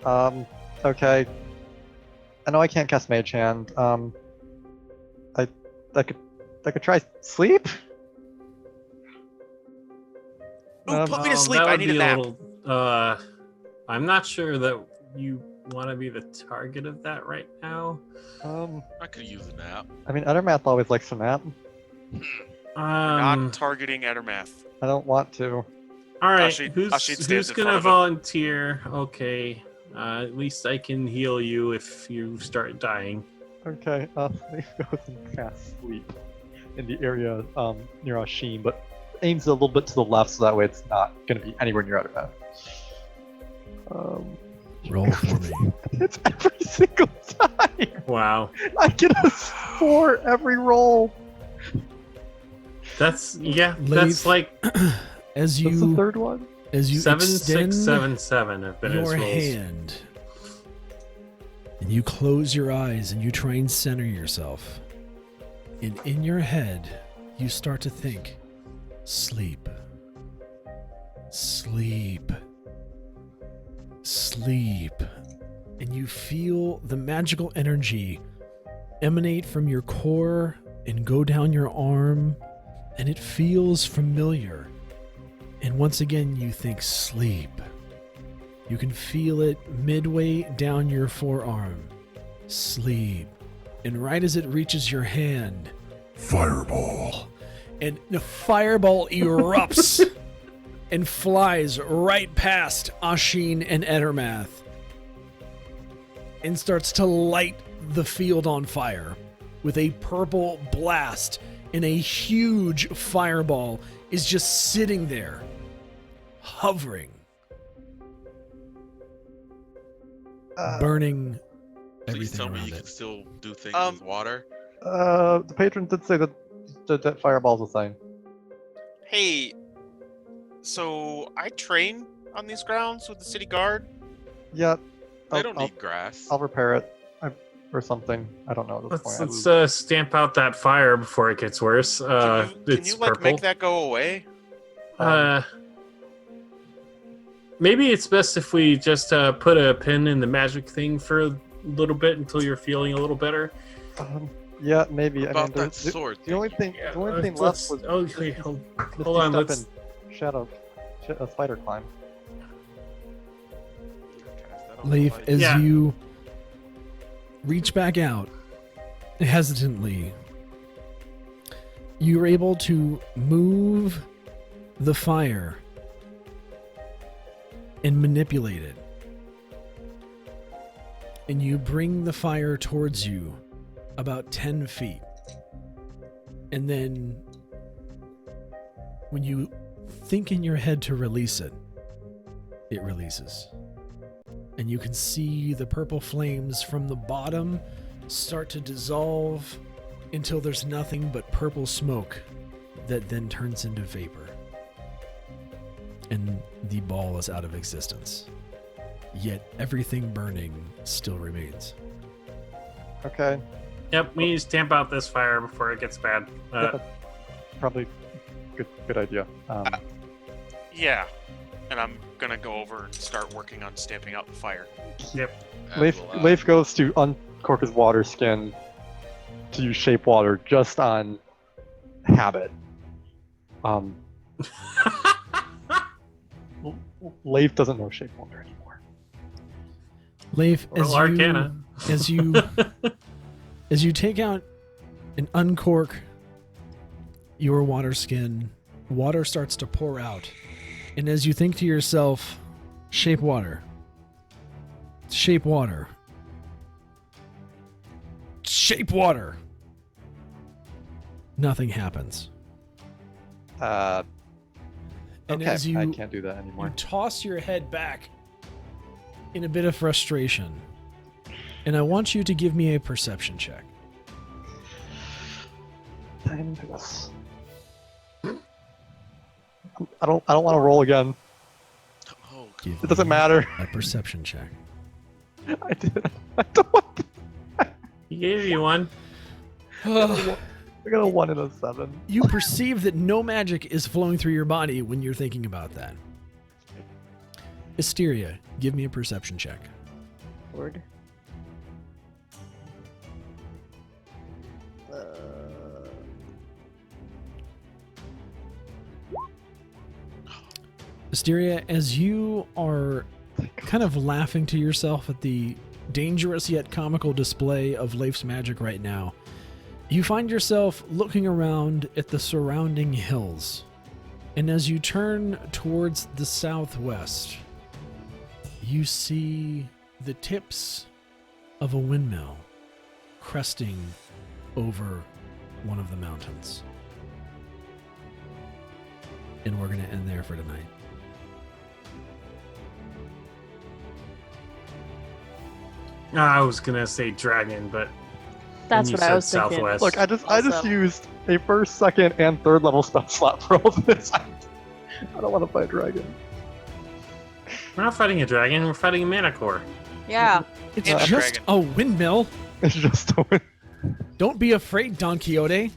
Okay. I know I can't cast Mage Hand. I could try sleep. Ooh, put me to sleep. That I would need a be nap. little, I'm not sure that you want to be the target of that right now. I could use a nap. I mean, Ettermath always likes a nap. Not targeting Ettermath. I don't want to. All right, Ashid who's stands in gonna front of him. volunteer? Okay, at least I can heal you if you start dying. Okay, Leif goes and casts sleep in the area near Asheen, but aims a little bit to the left so that way it's not going to be anywhere near Ettermath. Roll for me. It's every single time. Wow, I get a 4 every roll. that's Leif, that's like As That's the you third one. as you 7, extend 6, 7, 7 have been his your rolls. hand and you close your eyes and you try and center yourself, and in your head you start to think, sleep, sleep, sleep, and you feel the magical energy emanate from your core and go down your arm, and it feels familiar. And once again, you think sleep. You can feel it midway down your forearm. Sleep. And right as it reaches your hand, Fireball. and the fireball erupts and flies right past Asheen and Ettermath and starts to light the field on fire with a purple blast, and a huge fireball is just sitting there, hovering, burning Please everything tell me around you it. can still do things with water. The patron did say that fireball's a thing. Hey, so I train on these grounds with the city guard. Yeah. They don't need grass. I'll repair it or something. I don't know at this point. Let's stamp out that fire before it gets worse. Can It's you like purple. make that go away? Maybe it's best if we just put a pin in the magic thing for a little bit until you're feeling a little better. Yeah, maybe. What about I mean, that sword? the only thing, Yeah, the only thing let's- left was okay, hold Misty on. Step Let's. and Shadow, Spider Climb. Cast that on Leif, light. as Yeah. you reach back out hesitantly, you're able to move the fire and manipulate it. And you bring the fire towards you about 10 feet. And then when you think in your head to release it, it releases. And you can see the purple flames from the bottom start to dissolve until there's nothing but purple smoke that then turns into vapor. And the ball is out of existence. Yet everything burning still remains. Okay. Yep, we need to stamp out this fire before it gets bad. Yeah, that's probably good idea. Yeah. And I'm gonna go over and start working on stamping out the fire. As Leif, will I. Leif goes to uncork his water skin to use shape water just on habit. Leif doesn't know shape water anymore. Leif, Well, Arcana. as you take out and uncork your water skin, water starts to pour out. And as you think to yourself, shape water, shape water, shape water, nothing happens. And Okay, as you I can't do that You anymore. toss your head back in a bit of frustration. And I want you to give me a perception check. Time to this. I don't want to roll again. Oh, Give It doesn't me matter. A perception check. I did. I don't want. He gave you one. I got a 1 and a 7. You perceive that no magic is flowing through your body when you're thinking about that. Hysteria, give me a perception check. Lord. Hysteria, as you are kind of laughing to yourself at the dangerous yet comical display of Leif's magic right now, you find yourself looking around at the surrounding hills. And as you turn towards the southwest, you see the tips of a windmill cresting over one of the mountains. And we're going to end there for tonight. I was gonna say dragon, but That's then you what I said was thinking. southwest. Look, I just Also- used a first, second, and third level spell slot for all of this. I don't want to fight dragon. We're not fighting a dragon. We're fighting a mana core. Yeah. It's And a just dragon. a windmill. It's just a win. Don't be afraid, Don Quixote.